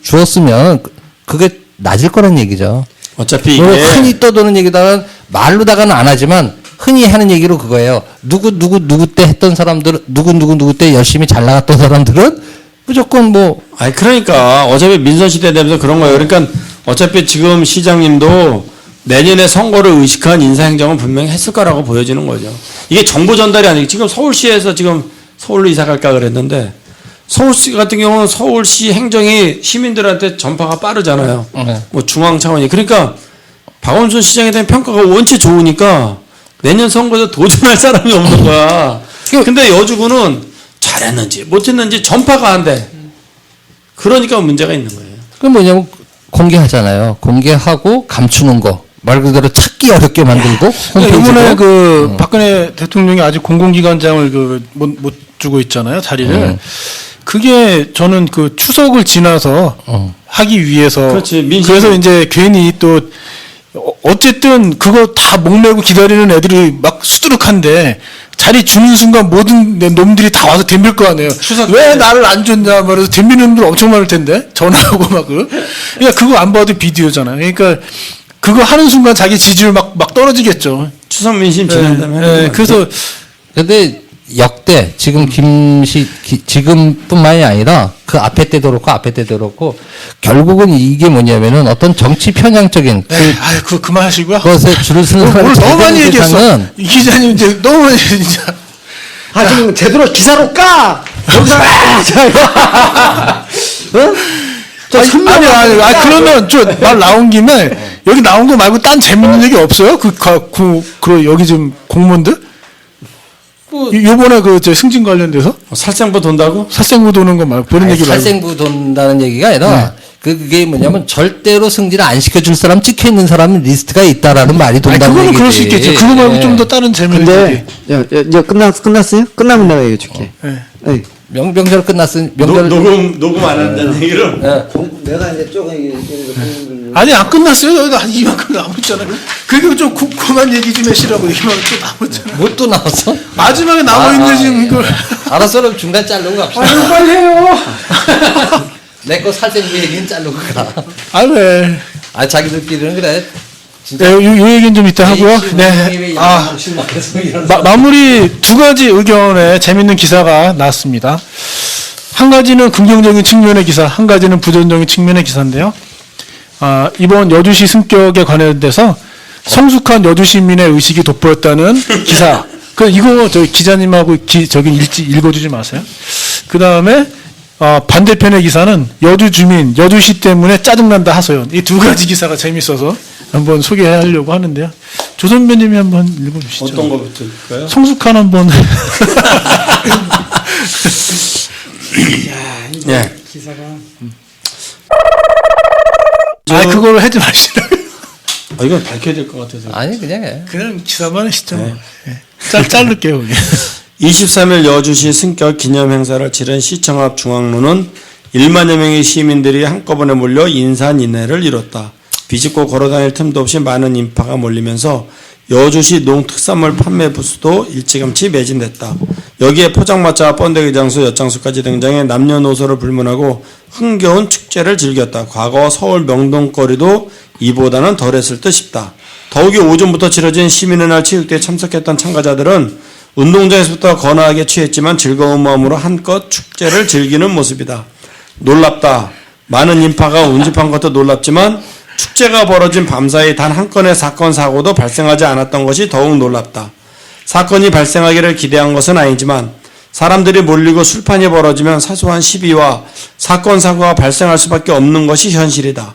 주었으면 그게 낮을 거란 얘기죠. 어차피 흔히 이게 떠도는 얘기다가 말로다가는 안 하지만 흔히 하는 얘기로 그거예요. 누구 때 했던 사람들, 누구 때 열심히 잘 나갔던 사람들은 무조건 뭐 아니 그러니까 어차피 민선 시대 되면서 그런 거예요. 그러니까 어차피 지금 시장님도 내년에 선거를 의식한 인사 행정은 분명히 했을 거라고 보여지는 거죠. 이게 정보 전달이 아니고 지금 서울시에서 지금 서울로 이사 갈까 그랬는데 서울시 같은 경우는 서울시 행정이 시민들한테 전파가 빠르잖아요. 뭐 중앙 차원이. 그러니까 박원순 시장에 대한 평가가 원체 좋으니까 내년 선거에서 도전할 사람이 없는 거야. 근데 여주구는 잘했는지 못했는지 전파가 안 돼. 그러니까 문제가 있는 거예요. 그건 뭐냐면 공개하잖아요. 공개하고 감추는 거. 말 그대로 찾기 어렵게 만들고 이번에 그 박근혜 대통령이 아직 공공기관장을 그 못 주고 있잖아요, 자리를. 그게 저는 그 추석을 지나서 하기 위해서. 그렇지, 민심. 그래서 이제 괜히 또 어쨌든 그거 다 목매고 기다리는 애들이 막 수두룩한데 자리 주는 순간 모든 놈들이 다 와서 덤빌 거 아니에요. 왜 나를 안 줬냐 말해서 덤비는 놈들 엄청 많을 텐데 전화하고 막 그러니까 그거 안 봐도 비디오잖아요. 그러니까 그거 하는 순간 자기 지지율 막 떨어지겠죠. 추석 민심 지난다면. 네, 그래서 근데 역대 지금 지금뿐만이 아니라 그 앞에 때도 그렇고 결국은 이게 뭐냐면은 어떤 정치 편향적인 그만하시고요. 것에 줄을 서는 오늘 너무 많이 얘기했어. 대상은 이 기자님 이제 너무 많이 진짜. 지금 제대로 기사로 까. 여기서 아니 그러면 저 말 나온 김에 여기 나온 거 말고 딴 재밌는 얘기 없어요? 그 여기 지금 공무원들? 요번에 저 승진 관련돼서 살생부 돈다고? 살생부 도는 거 말고 그런 얘기 말고. 살생부 돈다는 얘기가 아니라 그게 뭐냐면 절대로 승진을 안 시켜줄 사람 찍혀 있는 사람 리스트가 있다라는 말이 돈다는 그거는 얘기지. 그럴 수 있겠죠. 그거 말고 좀 더 다른 재밌는 근데 얘기. 이제 끝났어요? 끝나면 내가 얘기해 줄게. 네. 명절 끝났으니 명절 녹음 안 한다는 얘기를. 내가 이제 조금 얘기해 아니 안 끝났어요. 이만큼 남았잖아요. 그게 좀 그만 얘기 좀 해시라고 얘기만 또 남았잖아요. 뭐 또 나왔어? 마지막에 남아 있는 지금 이걸. 알았어, 그럼 중간 자르고 갑시다. 아유 빨리 해요. 내 거 살생부 얘기는 자르고 가. 아 왜? 아 자기들끼리는 그래. 네, 요 얘기는 좀 이따 하고요. 네. 마무리 두 가지 의견의 재밌는 기사가 나왔습니다. 한 가지는 긍정적인 측면의 기사, 한 가지는 부정적인 측면의 기사인데요. 이번 여주시 승격에 관련돼서 성숙한 여주 시민의 의식이 돋보였다는 기사. 이거 저 기자님하고 저기 읽어주지 마세요. 그 다음에 반대편의 기사는 여주 주민, 여주시 때문에 짜증난다 하소연. 이 두 가지 기사가 재밌어서 한번 소개하려고 하는데요. 조 선배님이 한번 읽어주시죠. 어떤 거부터일까요? 성숙한 한번. 예. 기사가 그걸 하지 마시라고. 이건 밝혀야 될 것 같아서. 아니 그냥 해. 그냥 기사만 하시죠. 네. 자를게요. 그게. 23일 여주시 승격 기념 행사를 치른 시청 앞 중앙로는 1만여 명의 시민들이 한꺼번에 몰려 인산인해를 이뤘다. 비집고 걸어다닐 틈도 없이 많은 인파가 몰리면서 여주시 농특산물 판매 부스도 일찌감치 매진됐다. 여기에 포장마차와 번데기 장수, 엿장수까지 등장해 남녀노소를 불문하고 흥겨운 축제를 즐겼다. 과거 서울 명동거리도 이보다는 덜했을 듯 싶다. 더욱이 오전부터 치러진 시민의 날 체육대회에 참석했던 참가자들은 운동장에서부터 거나하게 취했지만 즐거운 마음으로 한껏 축제를 즐기는 모습이다. 놀랍다. 많은 인파가 운집한 것도 놀랍지만 축제가 벌어진 밤사이 단 한 건의 사건 사고도 발생하지 않았던 것이 더욱 놀랍다. 사건이 발생하기를 기대한 것은 아니지만 사람들이 몰리고 술판이 벌어지면 사소한 시비와 사건 사고가 발생할 수밖에 없는 것이 현실이다.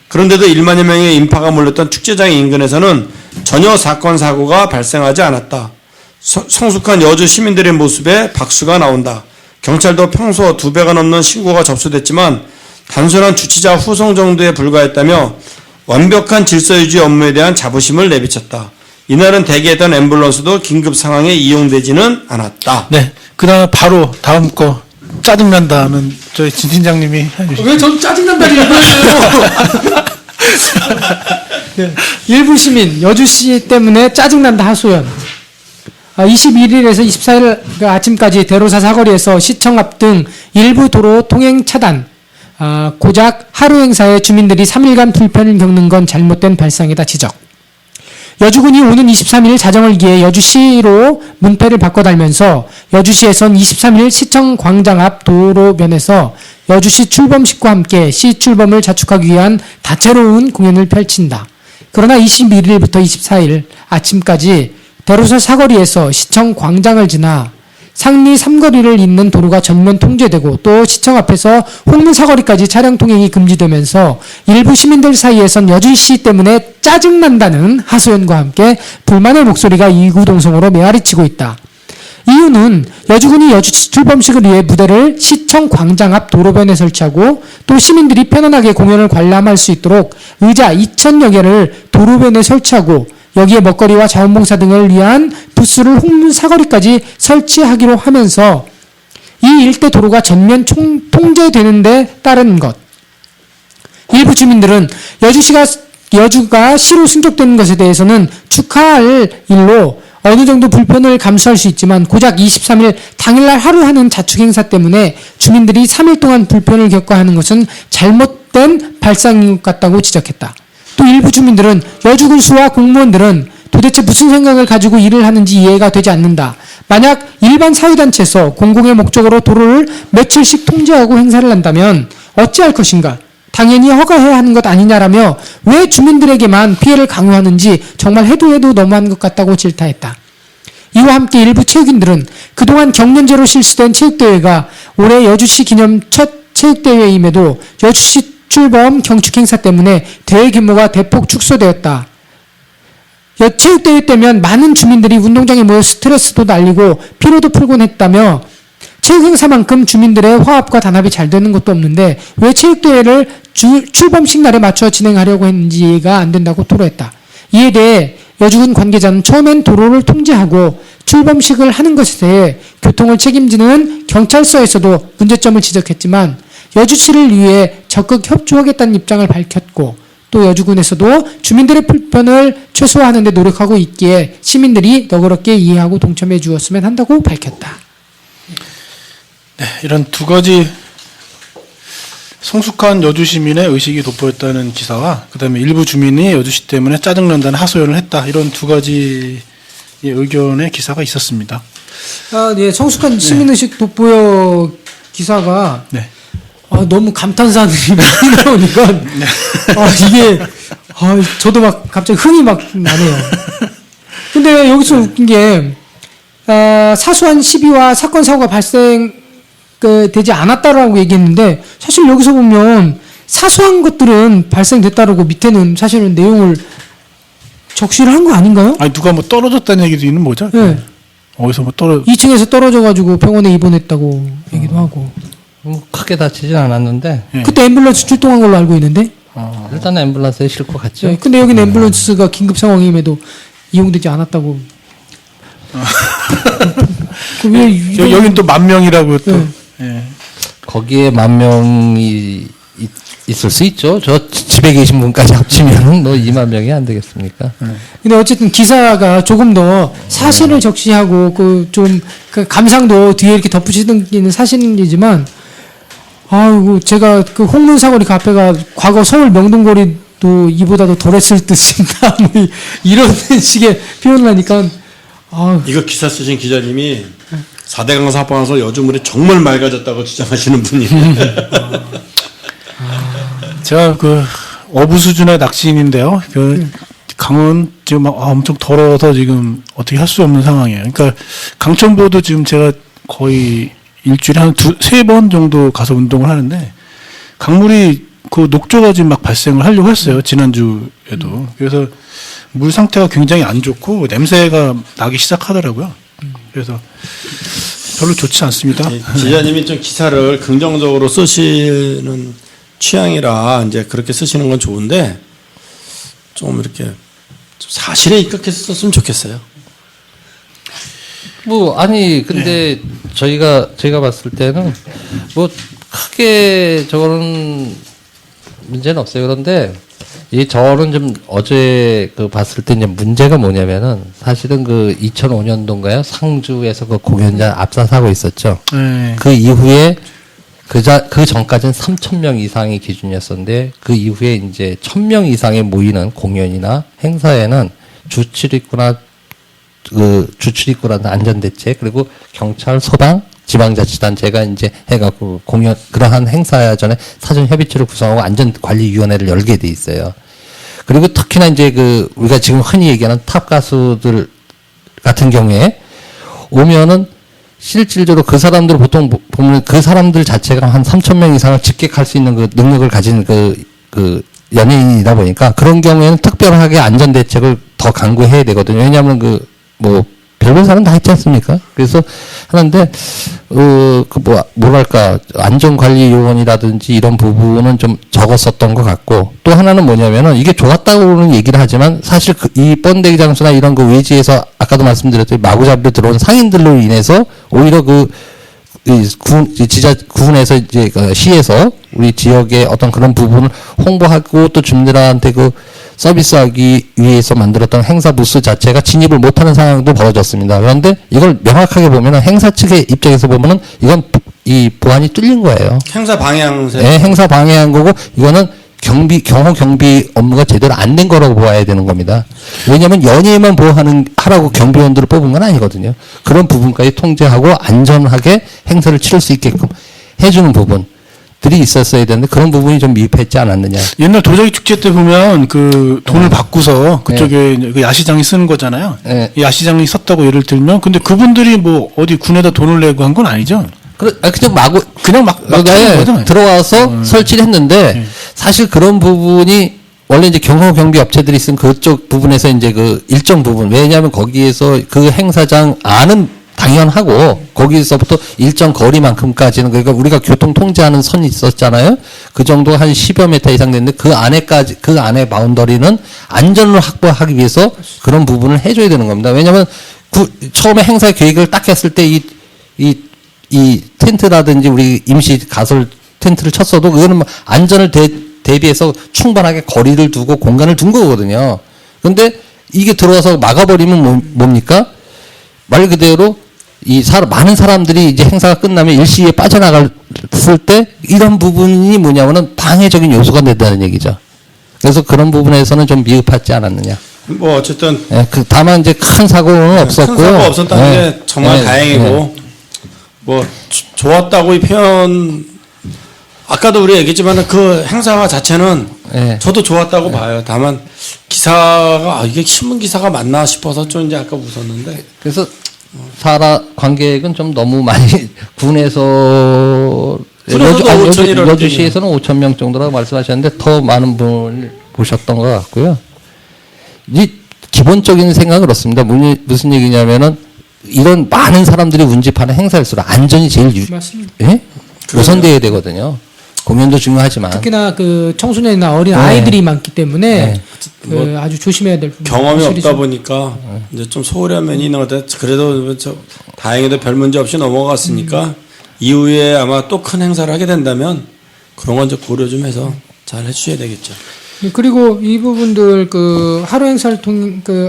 그런데도 1만여 명의 인파가 몰렸던 축제장 인근에서는 전혀 사건 사고가 발생하지 않았다. 성숙한 여주 시민들의 모습에 박수가 나온다. 경찰도 평소 2배가 넘는 신고가 접수됐지만 단순한 주치자 후송 정도에 불과했다며 완벽한 질서 유지 업무에 대한 자부심을 내비쳤다. 이날은 대기했던 앰뷸런스도 긴급 상황에 이용되지는 않았다. 네. 그다음에 바로 다음 거 짜증난다는 저희 진 팀장님이 해주시죠. 왜 전 짜증난다고 얘기해요? 일부 시민 여주시 때문에 짜증난다 하소연. 21일에서 24일 아침까지 대로사 사거리에서 시청 앞 등 일부 도로 통행 차단. 고작 하루 행사에 주민들이 3일간 불편을 겪는 건 잘못된 발상이다 지적. 여주군이 오는 23일 자정을 기해 여주시로 문패를 바꿔 달면서 여주시에선 23일 시청 광장 앞 도로변에서 여주시 출범식과 함께 시 출범을 자축하기 위한 다채로운 공연을 펼친다. 그러나 21일부터 24일 아침까지 대로사 사거리에서 시청 광장을 지나 상리 삼거리를 잇는 도로가 전면 통제되고 또 시청 앞에서 홍문 사거리까지 차량 통행이 금지되면서 일부 시민들 사이에선 여주시 때문에 짜증난다는 하소연과 함께 불만의 목소리가 이구동성으로 메아리치고 있다. 이유는 여주군이 여주시 출범식을 위해 무대를 시청 광장 앞 도로변에 설치하고 또 시민들이 편안하게 공연을 관람할 수 있도록 의자 2,000여 개를 도로변에 설치하고 여기에 먹거리와 자원봉사 등을 위한 부스를 홍문 사거리까지 설치하기로 하면서 이 일대 도로가 전면 통제되는 데 따른 것. 일부 주민들은 여주가 시로 승격되는 것에 대해서는 축하할 일로 어느 정도 불편을 감수할 수 있지만 고작 23일 당일날 하루 하는 자축 행사 때문에 주민들이 3일 동안 불편을 겪어야 하는 것은 잘못된 발상인 것 같다고 지적했다. 또 일부 주민들은 여주군수와 공무원들은 도대체 무슨 생각을 가지고 일을 하는지 이해가 되지 않는다. 만약 일반 사회단체에서 공공의 목적으로 도로를 며칠씩 통제하고 행사를 한다면 어찌할 것인가? 당연히 허가해야 하는 것 아니냐라며 왜 주민들에게만 피해를 강요하는지 정말 해도 너무한 것 같다고 질타했다. 이와 함께 일부 체육인들은 그동안 경년제로 실시된 체육대회가 올해 여주시 기념 첫 체육대회임에도 여주시 출범 경축 행사 때문에 대회 규모가 대폭 축소되었다. 체육대회 때면 많은 주민들이 운동장에 모여 스트레스도 날리고 피로도 풀곤 했다며 체육 행사만큼 주민들의 화합과 단합이 잘 되는 것도 없는데 왜 체육대회를 출범식 날에 맞춰 진행하려고 했는지 이해가 안 된다고 토로했다. 이에 대해 여주군 관계자는 처음엔 도로를 통제하고 출범식을 하는 것에 대해 교통을 책임지는 경찰서에서도 문제점을 지적했지만 여주시를 위해 적극 협조하겠다는 입장을 밝혔고 또 여주군에서도 주민들의 불편을 최소화하는 데 노력하고 있기에 시민들이 너그럽게 이해하고 동참해 주었으면 한다고 밝혔다. 네, 이런 두 가지 성숙한 여주 시민의 의식이 돋보였다는 기사와 그다음에 일부 주민이 여주시 때문에 짜증난다는 하소연을 했다. 이런 두 가지 의견의 기사가 있었습니다. 네, 성숙한 시민의식 돋보여 기사가 네. 너무 감탄사들이 많이 나오니까 이게 저도 막 갑자기 흥이 막 나네요. 근데 여기서 웃긴 게 사소한 시비와 사건 사고가 되지 않았다라고 얘기했는데 사실 여기서 보면 사소한 것들은 발생됐다라고 밑에는 사실은 내용을 적시를 한 거 아닌가요? 아니 누가 뭐 떨어졌다는 얘기도 있는 뭐죠? 네. 어디서 뭐 2층에서 떨어져가지고 병원에 입원했다고 얘기도 하고. 크게 다치진 않았는데 네. 그때 앰뷸런스 출동한 걸로 알고 있는데. 일단 앰뷸런스에 싣고 갔죠. 네, 근데 여기는 앰뷸런스가 긴급 상황임에도 이용되지 않았다고. 여긴 또 10,000명이라고 또. 네. 예. 거기에 10,000명이 있을 수 있죠. 저 집에 계신 분까지 합치면 뭐 20,000명이 안 되겠습니까? 근데 어쨌든 기사가 조금 더 사실을 적시하고 그 감상도 뒤에 이렇게 덧붙이는 게 사실이지만 아이고 제가 그 홍문 사거리 그 앞에가 과거 서울 명동거리도 이보다도 덜했을 듯입니다. 뭐 이런 식의 표현을 하니까 이거 기사 쓰신 기자님이 4대 강사 합방에서 요즘으로 정말 맑아졌다고 주장하시는 분이에요. 제가 그 어부 수준의 낚시인인데요. 그 강은 지금 막 엄청 더러워서 지금 어떻게 할 수 없는 상황이에요. 그러니까 강천보도 지금 제가 거의 일주일에 한 2-3번 정도 가서 운동을 하는데 강물이 그 녹조가 지금 막 발생을 하려고 했어요. 지난주에도. 그래서 물 상태가 굉장히 안 좋고 냄새가 나기 시작하더라고요. 그래서 별로 좋지 않습니다. 기자님이 좀 기사를 긍정적으로 쓰시는 취향이라 이제 그렇게 쓰시는 건 좋은데 좀 이렇게 좀 사실에 입각해서 썼으면 좋겠어요. 근데 저희가 봤을 때는 뭐 크게 저거는 문제는 없어요. 그런데 저는 좀 어제 봤을 때 이제 문제가 뭐냐면은 사실은 2005년도인가요? 상주에서 그 공연자 압사 사고 있었죠. 네. 그 이후에 그 전까지는 3,000명 이상이 기준이었었는데 그 이후에 이제 1,000명 이상이 모이는 공연이나 행사에는 주출입구나 그 주출입구라는 안전대책 그리고 경찰, 소방, 지방자치단체가 이제 해갖고 공연 그러한 행사 전에 사전 협의체를 구성하고 안전관리위원회를 열게 돼 있어요. 그리고 특히나 이제 그 우리가 지금 흔히 얘기하는 탑 가수들 같은 경우에 오면은 실질적으로 그 사람들 보통 보면 그 사람들 자체가 한 3,000명 이상을 직객할 수 있는 그 능력을 가진 그 연예인이다 보니까 그런 경우에는 특별하게 안전대책을 더 강구해야 되거든요. 왜냐하면 뭐 별별 사람 다 있지 않습니까? 그래서 하는데 뭐랄까 안전관리 요원이라든지 이런 부분은 좀 적었었던 것 같고 또 하나는 뭐냐면은 이게 좋았다고는 얘기를 하지만 사실 이 번데기 장소나 이런 그 외지에서 아까도 말씀드렸듯이 마구잡이로 들어온 상인들로 인해서 오히려 구군에서 이제 그 시에서 우리 지역의 어떤 그런 부분을 홍보하고 또 주민들한테 서비스하기 위해서 만들었던 행사 부스 자체가 진입을 못하는 상황도 벌어졌습니다. 그런데 이걸 명확하게 보면은 행사 측의 입장에서 보면은 이건 이 보안이 뚫린 거예요. 행사 방해하는 네, 행사 방해한 거고 이거는 경호 경비 업무가 제대로 안 된 거라고 보아야 되는 겁니다. 왜냐하면 연예인만 하라고 경비원들을 뽑은 건 아니거든요. 그런 부분까지 통제하고 안전하게 행사를 치를 수 있게끔 해주는 부분들이 있었어야 되는데 그런 부분이 좀 미흡했지 않았느냐. 옛날 도자기 축제 때 보면 그 돈을 받고서 그쪽에 이제 그 야시장이 쓰는 거잖아요. 네. 이 야시장이 썼다고 예를 들면 근데 그분들이 뭐 어디 군에다 돈을 내고 한 건 아니죠. 그냥 막 치는 거죠. 들어와서 설치를 했는데 사실 그런 부분이 원래 이제 경호 경비 업체들이 있으면 그쪽 부분에서 이제 그 일정 부분 왜냐하면 거기에서 그 행사장 안은 당연하고 거기서부터 일정 거리만큼까지는 그러니까 우리가 교통 통제하는 선이 있었잖아요. 그 정도 한 10여 미터 이상 됐는데 그 안에 바운더리는 안전을 확보하기 위해서 그런 부분을 해줘야 되는 겁니다. 왜냐하면 처음에 행사 계획을 딱 했을 때 이 텐트라든지 우리 임시 가설 텐트를 쳤어도 그거는 뭐 안전을 대비해서 충분하게 거리를 두고 공간을 둔 거거든요. 근데 이게 들어와서 막아버리면 뭡니까? 말 그대로 많은 사람들이 이제 행사가 끝나면 일시에 빠져나갔을 때 이런 부분이 뭐냐면은 방해적인 요소가 된다는 얘기죠. 그래서 그런 부분에서는 좀 미흡하지 않았느냐. 뭐 어쨌든 예, 다만 이제 큰 사고는 없었고요. 큰 사고 없었다는 예, 게 정말 예, 다행이고 뭐 좋았다고 이 표현 아까도 우리 얘기했지만 그 행사 자체는 예. 저도 좋았다고 봐요. 다만 기사가 이게 신문 기사가 맞나 싶어서 좀 이제 아까 웃었는데 그래서 관객은 좀 너무 많이 군에서도 5,000이라고 여주시에서는 5,000명 정도라고 말씀하셨는데 더 많은 분을 보셨던 것 같고요. 이 기본적인 생각은 그렇습니다. 무슨 얘기냐면은 이런 많은 사람들이 운집하는 행사일수록 안전이 제일 맞습니다. 예? 우선돼야 되거든요. 공연도 중요하지만 특히나 그 청소년이나 어린 아이들이 많기 때문에 네. 아주 조심해야 될 부분. 경험이 없다 보니까 이제 좀 소홀한 면이 있는 것 같아요. 그래도 다행히도 별 문제 없이 넘어갔으니까 이후에 아마 또 큰 행사를 하게 된다면 그런 건 좀 고려 좀 해서 잘 해주셔야 되겠죠. 그리고 이 부분들 하루 행사를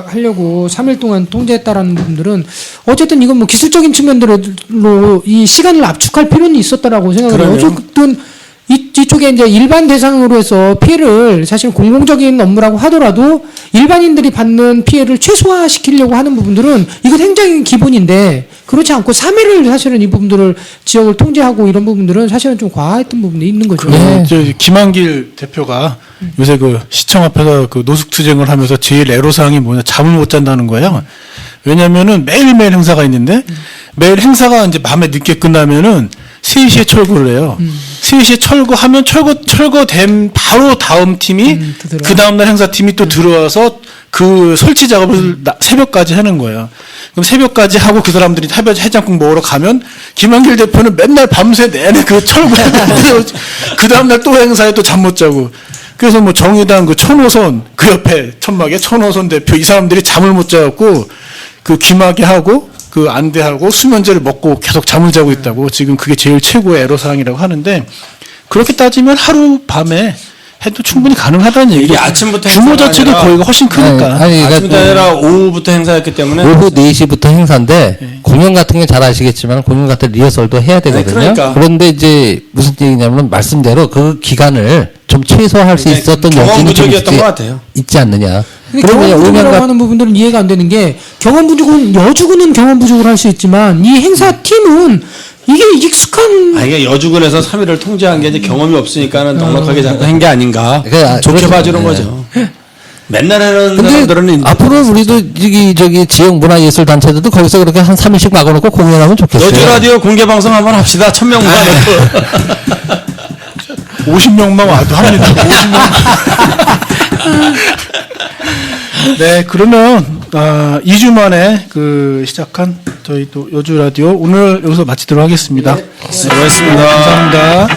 하려고 3일 동안 통제했다라는 부분들은 어쨌든 이건 뭐 기술적인 측면으로 이 시간을 압축할 필요는 있었다라고 생각을 해요. 어쨌든 이쪽에 이제 일반 대상으로 해서 피해를 사실 공공적인 업무라고 하더라도 일반인들이 받는 피해를 최소화시키려고 하는 부분들은 이건 행정의 기본인데 그렇지 않고 3일을 사실은 이 부분들을 지역을 통제하고 이런 부분들은 사실은 좀 과했던 부분이 있는 거죠. 김한길 대표가 요새 그 시청 앞에서 그 노숙투쟁을 하면서 제일 애로사항이 뭐냐 잠을 못 잔다는 거예요. 왜냐면은 매일매일 행사가 있는데 매일 행사가 이제 밤에 늦게 끝나면은 3시에 철거를 해요. 3시에 철거하면 철거된 바로 다음 팀이 그 다음날 행사팀이 또 들어와서 그 설치 작업을 새벽까지 하는 거예요. 그럼 새벽까지 하고 그 사람들이 해장국 먹으러 가면 김한길 대표는 맨날 밤새 내내 그 철거하고 그 다음날 또 행사에 또 잠 못 자고 그래서 뭐 정의당 그 천호선 그 옆에 천막에 천호선 대표 이 사람들이 잠을 못 자갖고 그 귀마개 하고 그 안대하고 수면제를 먹고 계속 잠을 자고 있다고 지금 그게 제일 최고의 애로사항이라고 하는데 그렇게 따지면 하루 밤에 해도 충분히 가능하다는 얘기죠. 이게 아침부터 규모 행사가 자체도 아니라- 거기가 훨씬 크니까. 아침부터 아니라 오후부터 행사였기 때문에 오후 4시부터 행사인데 공연 같은 게 잘 아시겠지만 공연 같은 리허설도 해야 되거든요. 그러니까. 그런데 이제 무슨 얘기냐면 말씀대로 그 기간을 좀 최소화할 수 그러니까 있었던 경험 여지는 좀 부족이었던 것 같아요. 있지 않느냐. 근데 그러면 경험 부족이라고 음향 하는 부분들은 이해가 안 되는 게 경험 부족은 여주군은 경험 부족을 할 수 있지만 이 행사 팀은 이게 익숙한 이게 여주군에서 3위를 통제한 게 이제 경험이 없으니까는 넉넉하게 한 게 아닌가. 좋게 그렇죠. 봐주는 네. 거죠. 맨날 하는 근데 사람들은 앞으로 우리도 저기 지역 문화예술 단체들도 거기서 그렇게 한 3일씩 막아놓고 공연하면 좋겠어요. 여주 라디오 공개 방송 한번 합시다. 1,000명 모아놓고. 50명만 와도 합니다. 50명. 네, 그러면 2주 만에 시작한 저희 또 여주 라디오 오늘 여기서 마치도록 하겠습니다. 수고했습니다. 감사합니다.